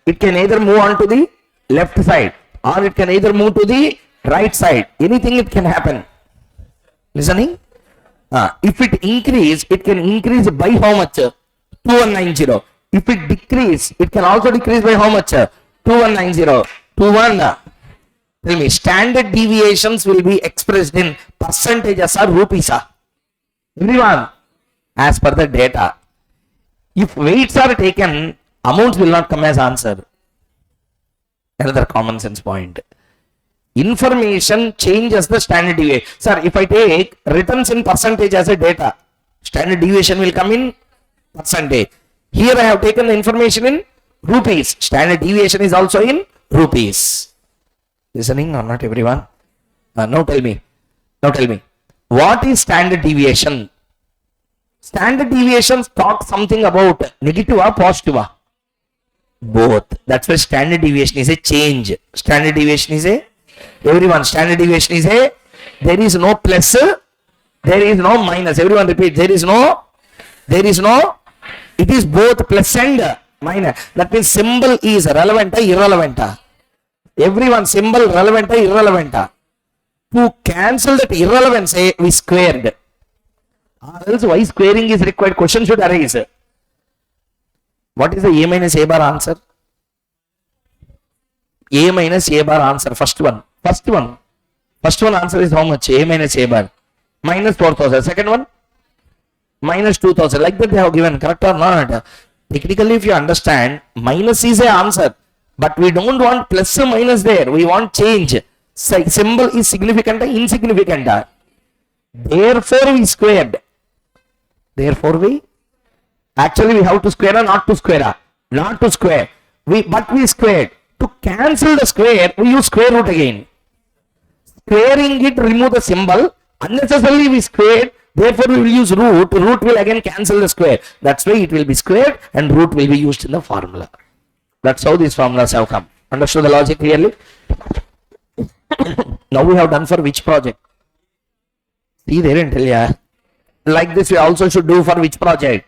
It can either move on to the left side or it can either move to the right side. Anything it can happen. Listening? If it increase, it can increase by how much? 2190. If it decrease, it can also decrease by how much? 2190. 21. Tell me, standard deviations will be expressed in percentages or rupees? Everyone, as per the data. If weights are taken, amounts will not come as answer. Another common sense point. Information changes the standard deviation. Sir, if I take returns in percentage as a data, standard deviation will come in percentage. Here I have taken the information in rupees. Standard deviation is also in rupees. Listening or not, everyone? Now tell me. What is standard deviation? Standard deviations talk something about negative or positive? Both. That's why standard deviation is a change. Standard deviation is a, everyone, standard deviation is a, there is no plus, there is no minus. Everyone repeat, there is no, it is both plus and minus. That means symbol is relevant or irrelevant? Everyone, symbol relevant or irrelevant? To cancel that irrelevance, we squared. Or else why squaring is required? Question should arise. What is the A minus A bar answer? A minus A bar answer, first one answer is how much? A minus A bar. Minus 4000. Second one? Minus 2000. Like that they have given, correct or not? Technically, if you understand, minus is a answer. But we don't want plus or minus there. We want change. Symbol is significant or insignificant. Therefore, we squared. Actually, we have to square or not to square? Not to square. But we squared. To cancel the square, we use square root again. Squaring it, remove the symbol. Unnecessarily we squared. Therefore, we will use root. Root will again cancel the square. That's why it will be squared and root will be used in the formula. That's how these formulas have come. Understood the logic clearly? Now we have done for which project? See, they didn't tell ya. Like this, we also should do for which project?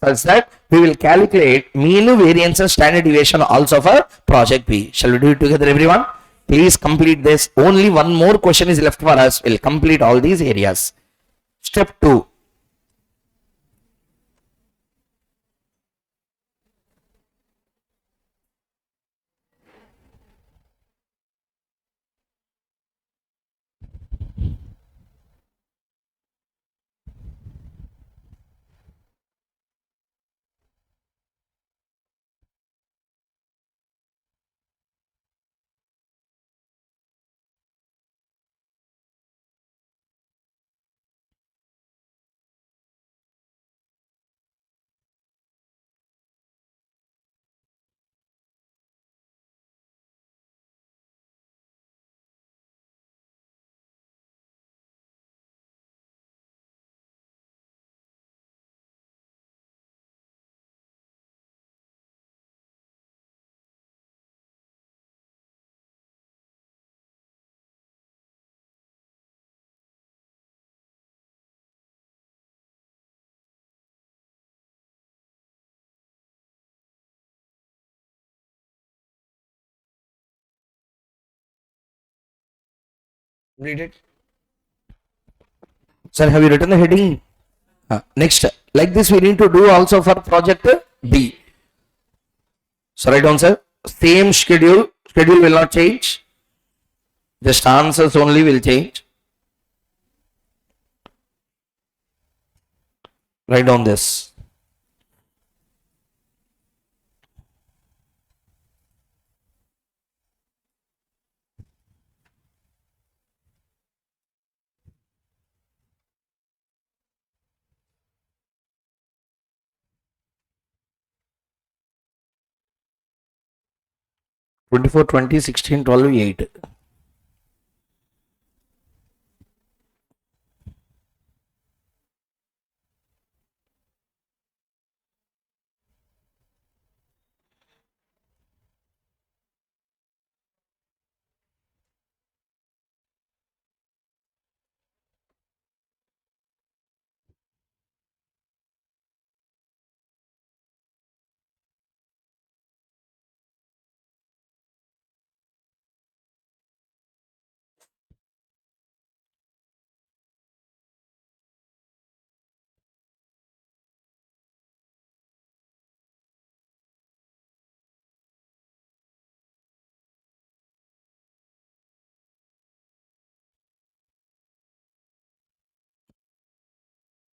Such that we will calculate mean, variance and standard deviation also for project B. Shall we do it together, everyone? Please complete this. Only one more question is left for us. We'll complete all these areas. Step 2. Read it. Sir, have you written the heading? Next, like this we need to do also for project B. So write down, sir. Same schedule will not change. Just answers only will change. Write down this. 24, 20, 16, 12, 8.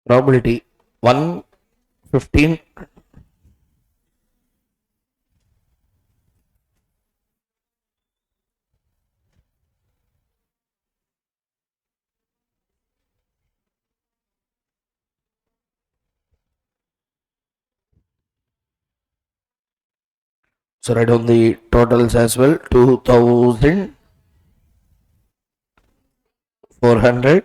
Probability 115. So write down the totals as well. 2,400.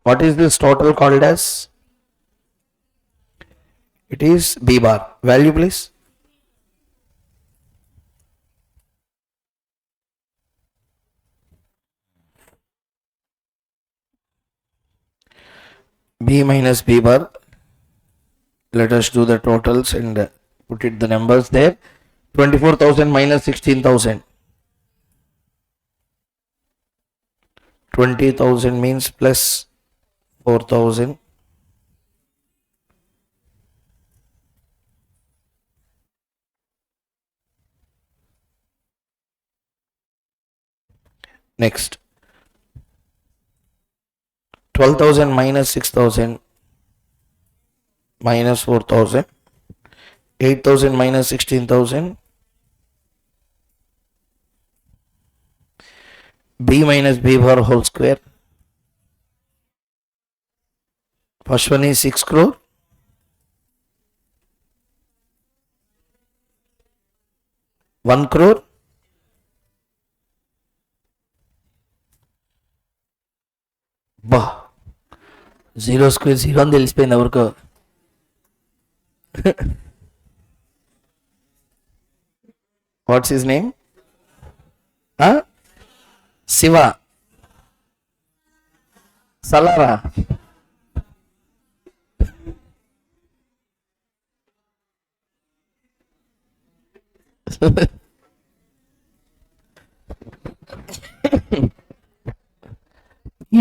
What is this total called as? It is B bar. Value please. B minus B bar. Let us do the totals and put it the numbers there. 24,000 minus 16,000. 20,000 means plus 4,000. Next. 12,000 minus 6,000 minus 4,000. 8,000 minus 16,000. B minus B bar whole square. First one is 6 crore. 1 crore. Bah. 0 square 0 అని తెలిసిపోయింది ఎవరికో. What's his name? Shiva. Salara.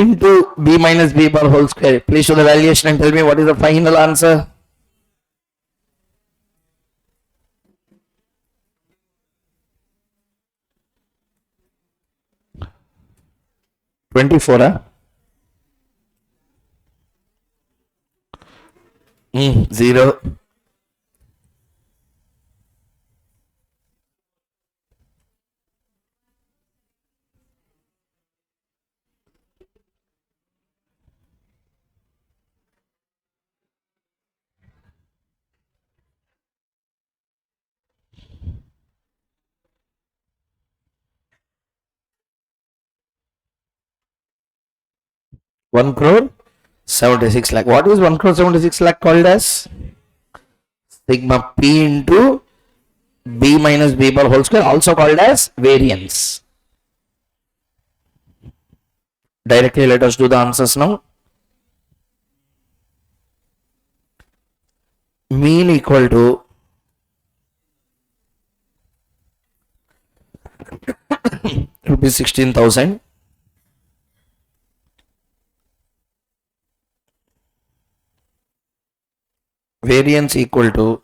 Into B minus B bar whole square. Please show the valuation and tell me what is the final answer. $24. 0. One crore 76 lakh. What is 1 crore 76 lakh called as? Sigma P into B minus B bar whole square, also called as variance. Directly let us do the answers now. Mean equal to rupees 16,000. Variance equal to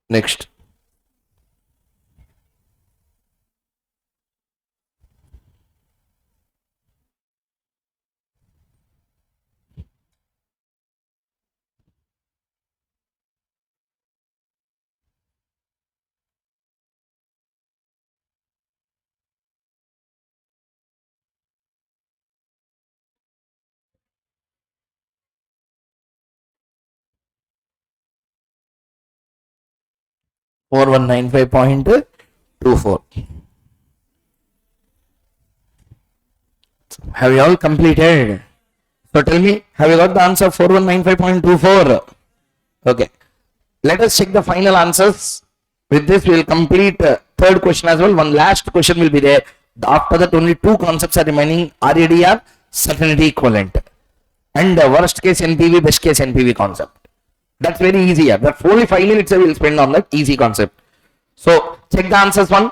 next. $4195.24. Have you all completed? So tell me, have you got the answer 4195.24? Okay. Let us check the final answers. With this, we will complete third question as well. One last question will be there. After that, only two concepts are remaining: RADR, certainty equivalent, and worst case NPV, best case NPV concept. That's very easy. That's only 5 minutes I will spend on that easy concept. So check the answers one.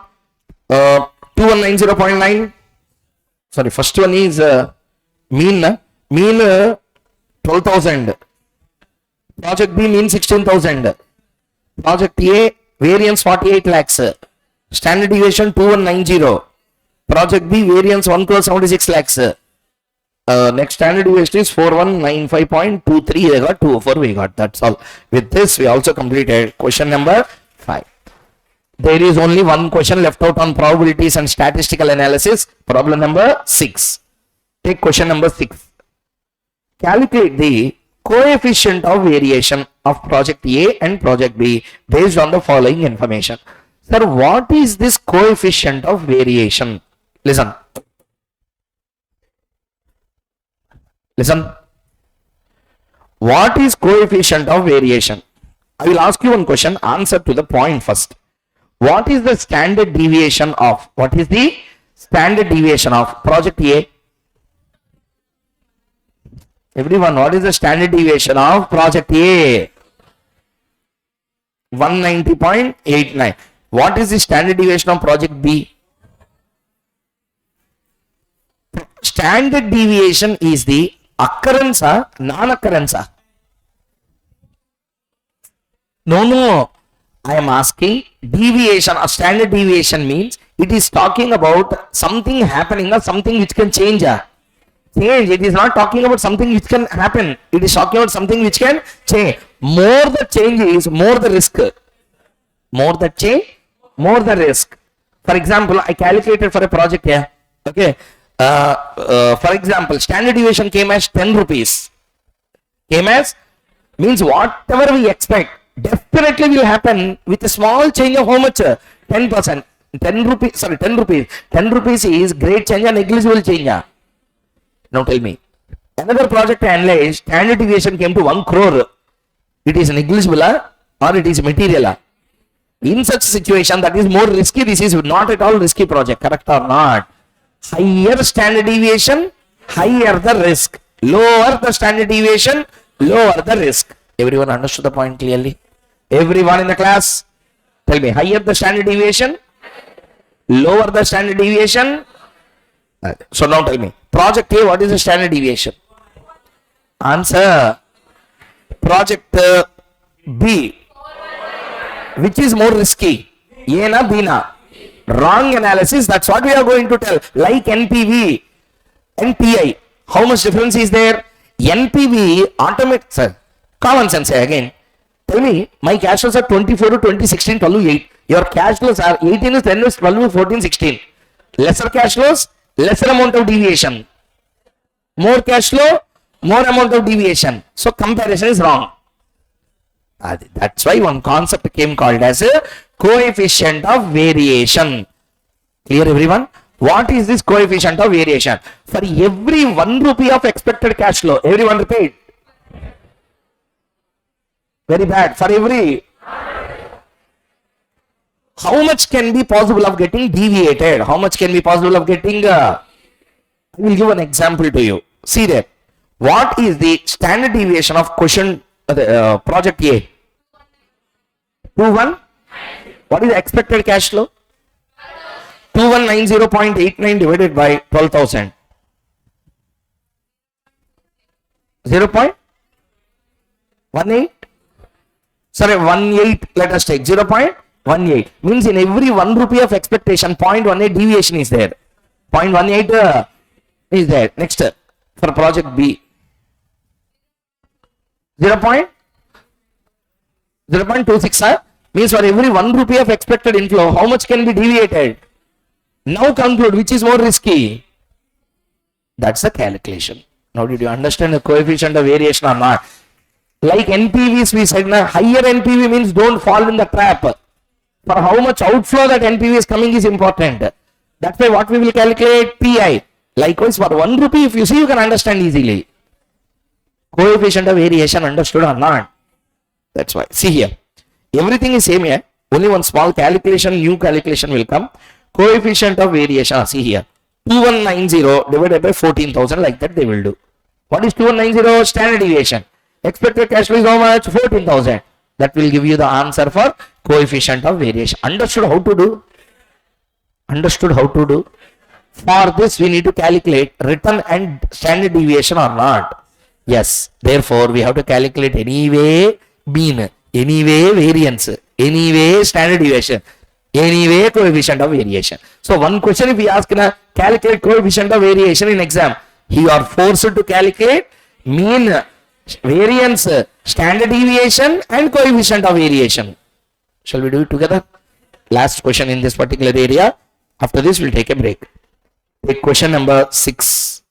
2190.9. Sorry, first one is mean. Mean 12,000. Project B mean 16,000. Project A variance 48 lakhs. Standard deviation 2190. Project B variance 1 crore 76 lakhs. Next standard deviation is 4195.23. They got 204. We got. That's all. With this, we also completed question number 5. There is only one question left out on probabilities and statistical analysis. Problem number 6. Take question number 6. Calculate the coefficient of variation of project A and project B based on the following information. Sir, what is this coefficient of variation? Listen. Listen. What is coefficient of variation? I will ask you one question. Answer to the point first. What is the standard deviation of? What is the standard deviation of project A? Everyone, what is the standard deviation of project A? 190.89. What is the standard deviation of project B? Standard deviation is the occurrence or non-occurrence? No. I am asking deviation or standard deviation means it is talking about something happening or something which can change. Change. It is not talking about something which can happen. It is talking about something which can change. More the change is, more the risk. More the change, more the risk. For example, I calculated for a project here. Okay. For example, standard deviation came as 10 rupees. Came as means whatever we expect definitely will happen with a small change of how much? 10%. 10 rupees. Sorry, 10 rupees. 10 rupees is great change and negligible change. Now tell me, another project analyzed, standard deviation came to 1 crore. It is negligible or it is material? In such situation, that is more risky. This is not at all risky project. Correct or not? Higher standard deviation, higher the risk. Lower the standard deviation, lower the risk. Everyone understood the point clearly? Everyone in the class? Tell me, higher the standard deviation, lower the standard deviation. So now tell me, project A, what is the standard deviation? Answer. Project B, which is more risky? A na B na? Wrong analysis. That's what we are going to tell. Like NPV, NPI. How much difference is there? NPV automatic. Sir, common sense again. Tell me, my cash flows are 24 to 2016, 12 to 8. Your cash flows are 18 is 10 is 12 to 14, 16. Lesser cash flows, lesser amount of deviation. More cash flow, more amount of deviation. So comparison is wrong. That's why one concept came called as a coefficient of variation. Clear everyone? What is this coefficient of variation? For every 1 rupee of expected cash flow, everyone repeat. Very bad. For every, how much can be possible of getting deviated? How much can be possible of getting? I will give an example to you. See there. What is the standard deviation of question project A? 21. What is the expected cash flow? 2190.89 divided by 12,000. 0.18. Sorry, 18. Let us take 0.18. Means in every 1 rupee of expectation, 0.18 deviation is there. 0.18 is there. Next, for project B, 0.26 means for every 1 rupee of expected inflow, how much can be deviated? Now conclude which is more risky. That's the calculation. Now did you understand the coefficient of variation or not? Like NPVs, we said na, higher NPV means don't fall in the trap. For how much outflow that NPV is coming is important. That's why what we will calculate? PI. Likewise for 1 rupee, if you see, you can understand easily. Coefficient of variation understood or not? That's why. See here. Everything is same here. Only one small calculation, new calculation will come. Coefficient of variation. See here. 2190 divided by 14,000, like that they will do. What is 2190? Standard deviation. Expected cash flow is how much? 14,000. That will give you the answer for coefficient of variation. Understood how to do? Understood how to do? For this, we need to calculate return and standard deviation or not. Yes. Therefore, we have to calculate anyway mean, anyway variance, anyway standard deviation, anyway coefficient of variation. So, one question if we ask na calculate coefficient of variation in exam, you are forced to calculate mean, variance, standard deviation and coefficient of variation. Shall we do it together? Last question in this particular area. After this, we'll take a break. Take question number 6.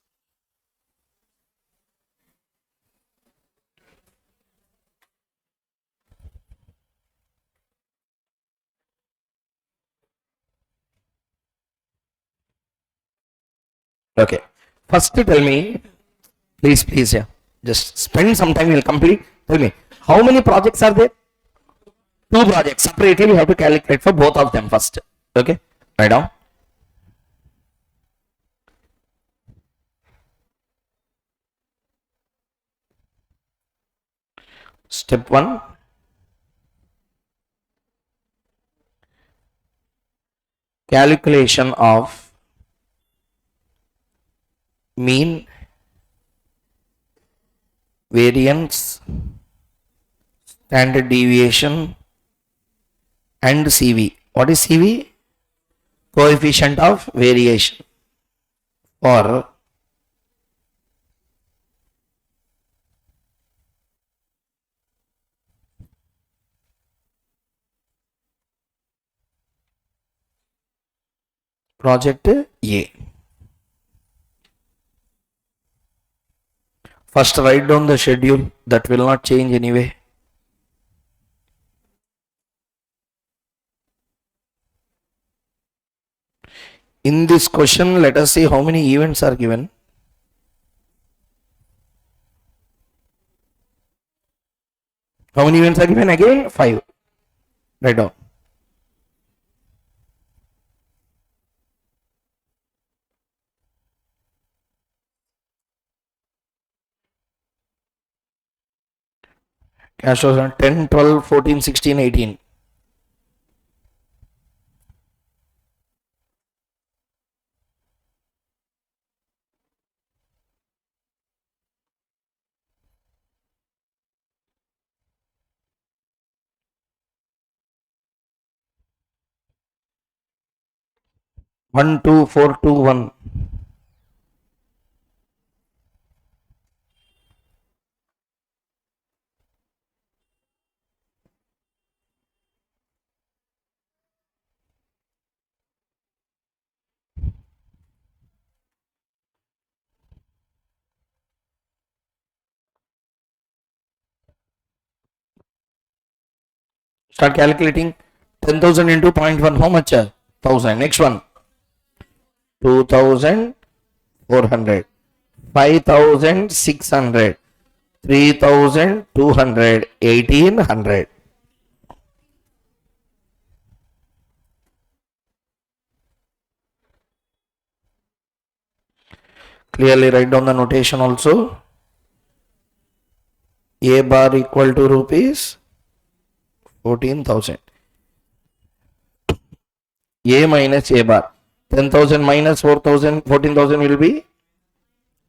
Okay. First, tell me, please, yeah. Just spend some time. You'll complete. Tell me, how many projects are there? 2 projects. Separately, we have to calculate for both of them first. Okay. Write down. Step 1. Calculation of mean, variance, standard deviation and CV. What is CV? Coefficient of variation for project A. First, write down the schedule. That will not change anyway. In this question, let us see how many events are given. How many events are given? Again, 5. Write down. Cash flows 10, 12, 14, 16, 18. One, two, 4, 2, 1. Start calculating. 10,000 into 0.1. How much? 1,000. Next one. 2,400. 5,600. 3,200. 1,800. Clearly write down the notation also. A bar equal to rupees 14,000. A minus A bar. 10,000 minus 4,000, 14,000 will be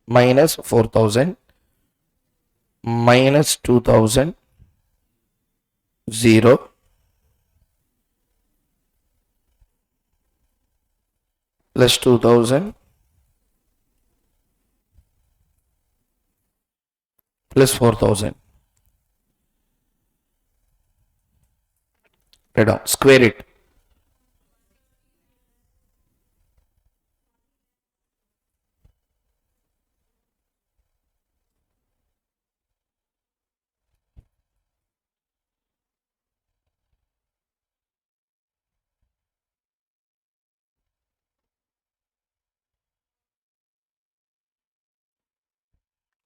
minus 4,000 minus 2,000 0 plus 2,000 plus 4,000. Write down. Square it.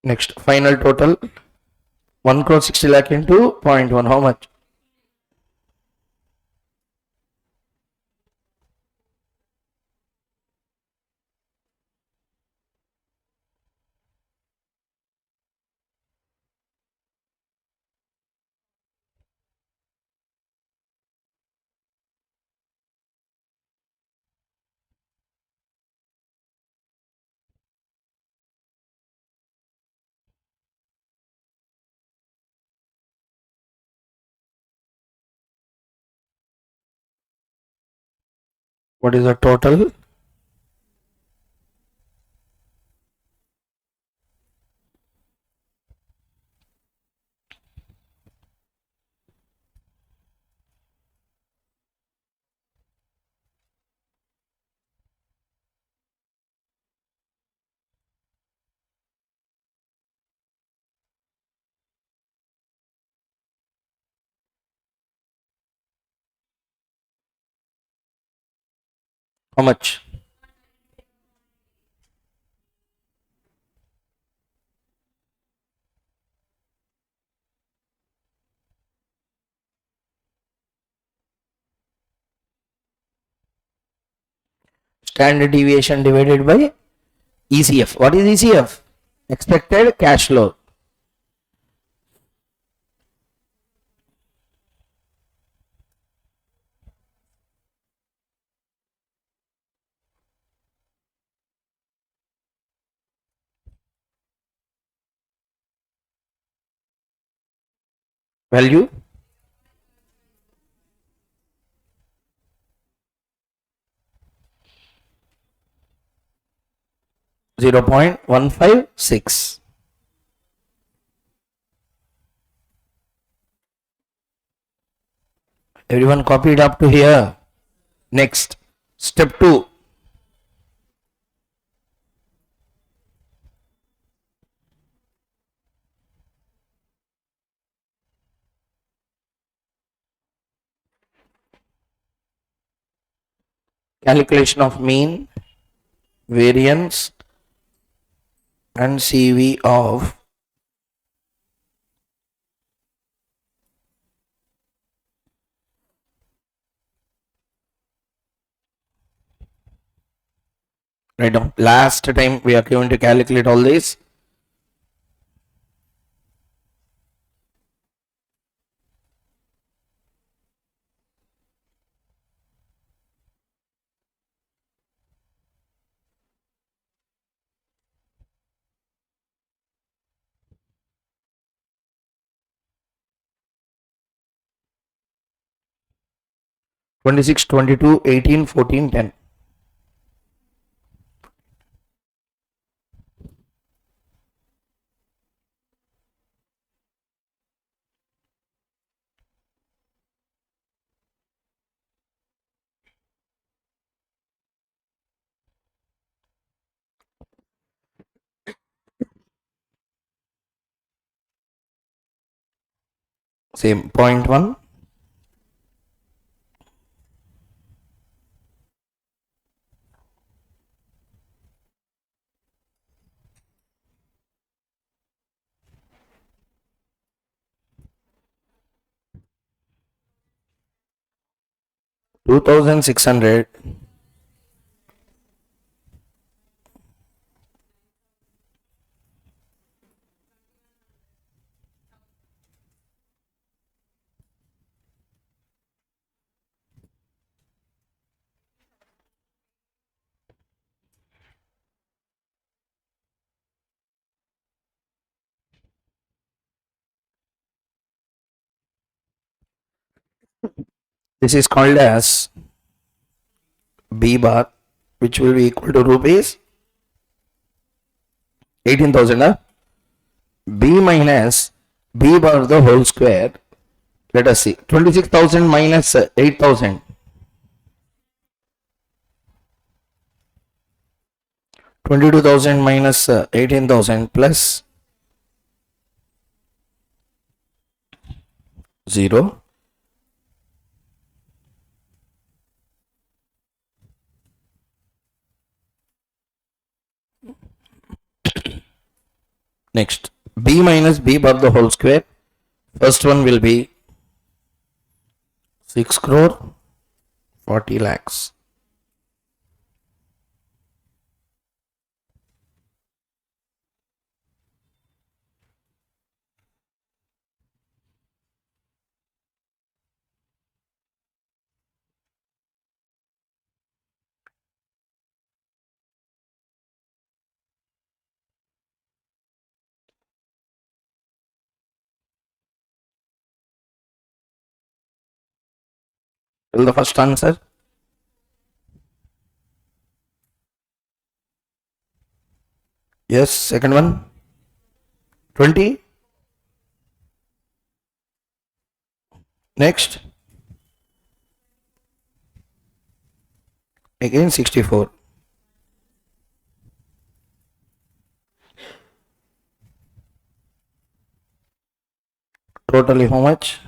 Next, final total 1 crore 60 lakh into 0.1. How much? What is the total? How much? Standard deviation divided by ECF. What is ECF? Expected cash flow. Value 0.156. Everyone copied up to here. Next, step 2. Calculation of mean, variance and CV of right now. Last time we are going to calculate all this. Twenty-six, 22, 18, 14, 10. Same point 1. $2,600. This is called as B bar, which will be equal to rupees 18,000. B minus B bar the whole square. Let us see. 26,000 minus 8,000. 22,000 minus 18,000 plus 0. Next, B minus B bar the whole square. First one will be 6 crore 40 lakhs. Will the first answer? Yes, second one. 20. Next. Again 64. Totally how much?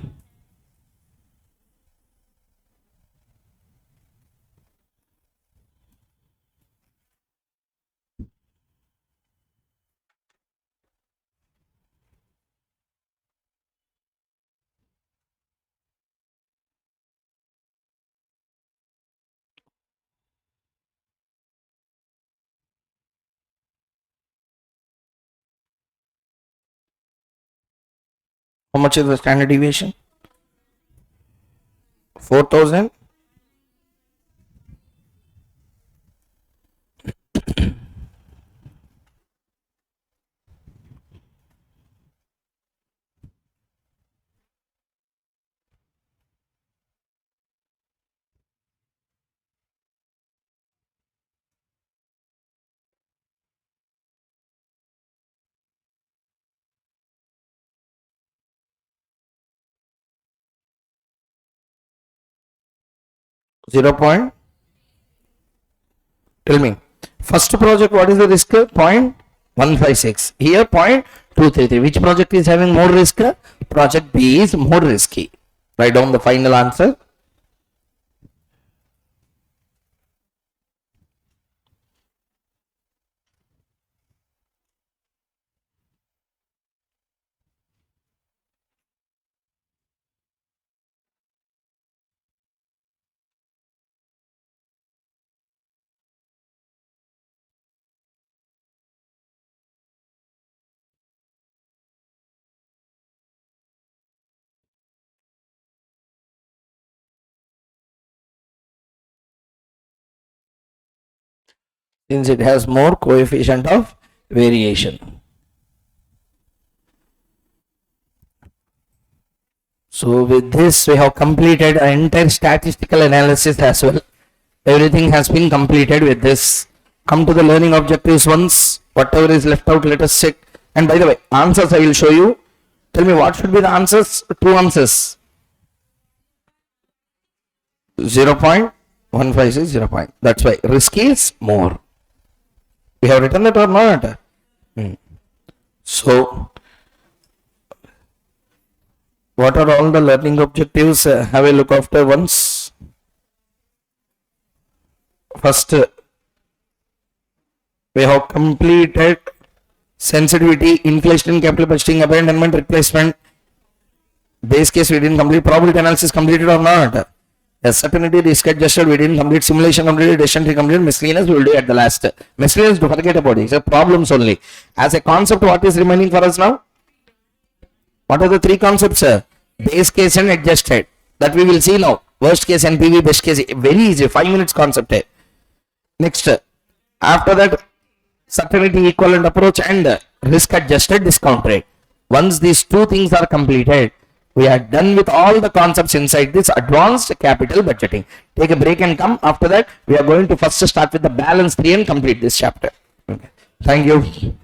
How much is the standard deviation? 4,000. Zero point. Tell me. First project, what is the risk? 0.156. Here 0.233. Which project is having more risk? Project B is more risky. Write down the final answer. Since it has more coefficient of variation. So with this, we have completed an entire statistical analysis as well. Everything has been completed with this. Come to the learning objectives once. Whatever is left out, let us check. And by the way, answers I will show you. Tell me what should be the answers? Two answers. 0.156, 0 point. That's why risk is more. We have written that or not? So, what are all the learning objectives? Have a look after once. First, we have completed sensitivity, inflation, capital budgeting, abandonment, replacement. Base case we didn't complete. Probability analysis completed or not? Yes, certainty, risk adjusted we didn't complete. Simulation completed. Decision tree completed. Miscellaneous we will do at the last. Miscellaneous, don't forget about it. It's a problems only. As a concept, what is remaining for us now? What are the three concepts? Base case and adjusted. That we will see now. Worst case NPV, best case. Very easy. 5 minutes concept. Next, after that, certainty equivalent approach and risk adjusted discount rate. Once these two things are completed, we are done with all the concepts inside this advanced capital budgeting. Take a break and come. After that, we are going to first start with the balance 3 and complete this chapter. Okay. Thank you.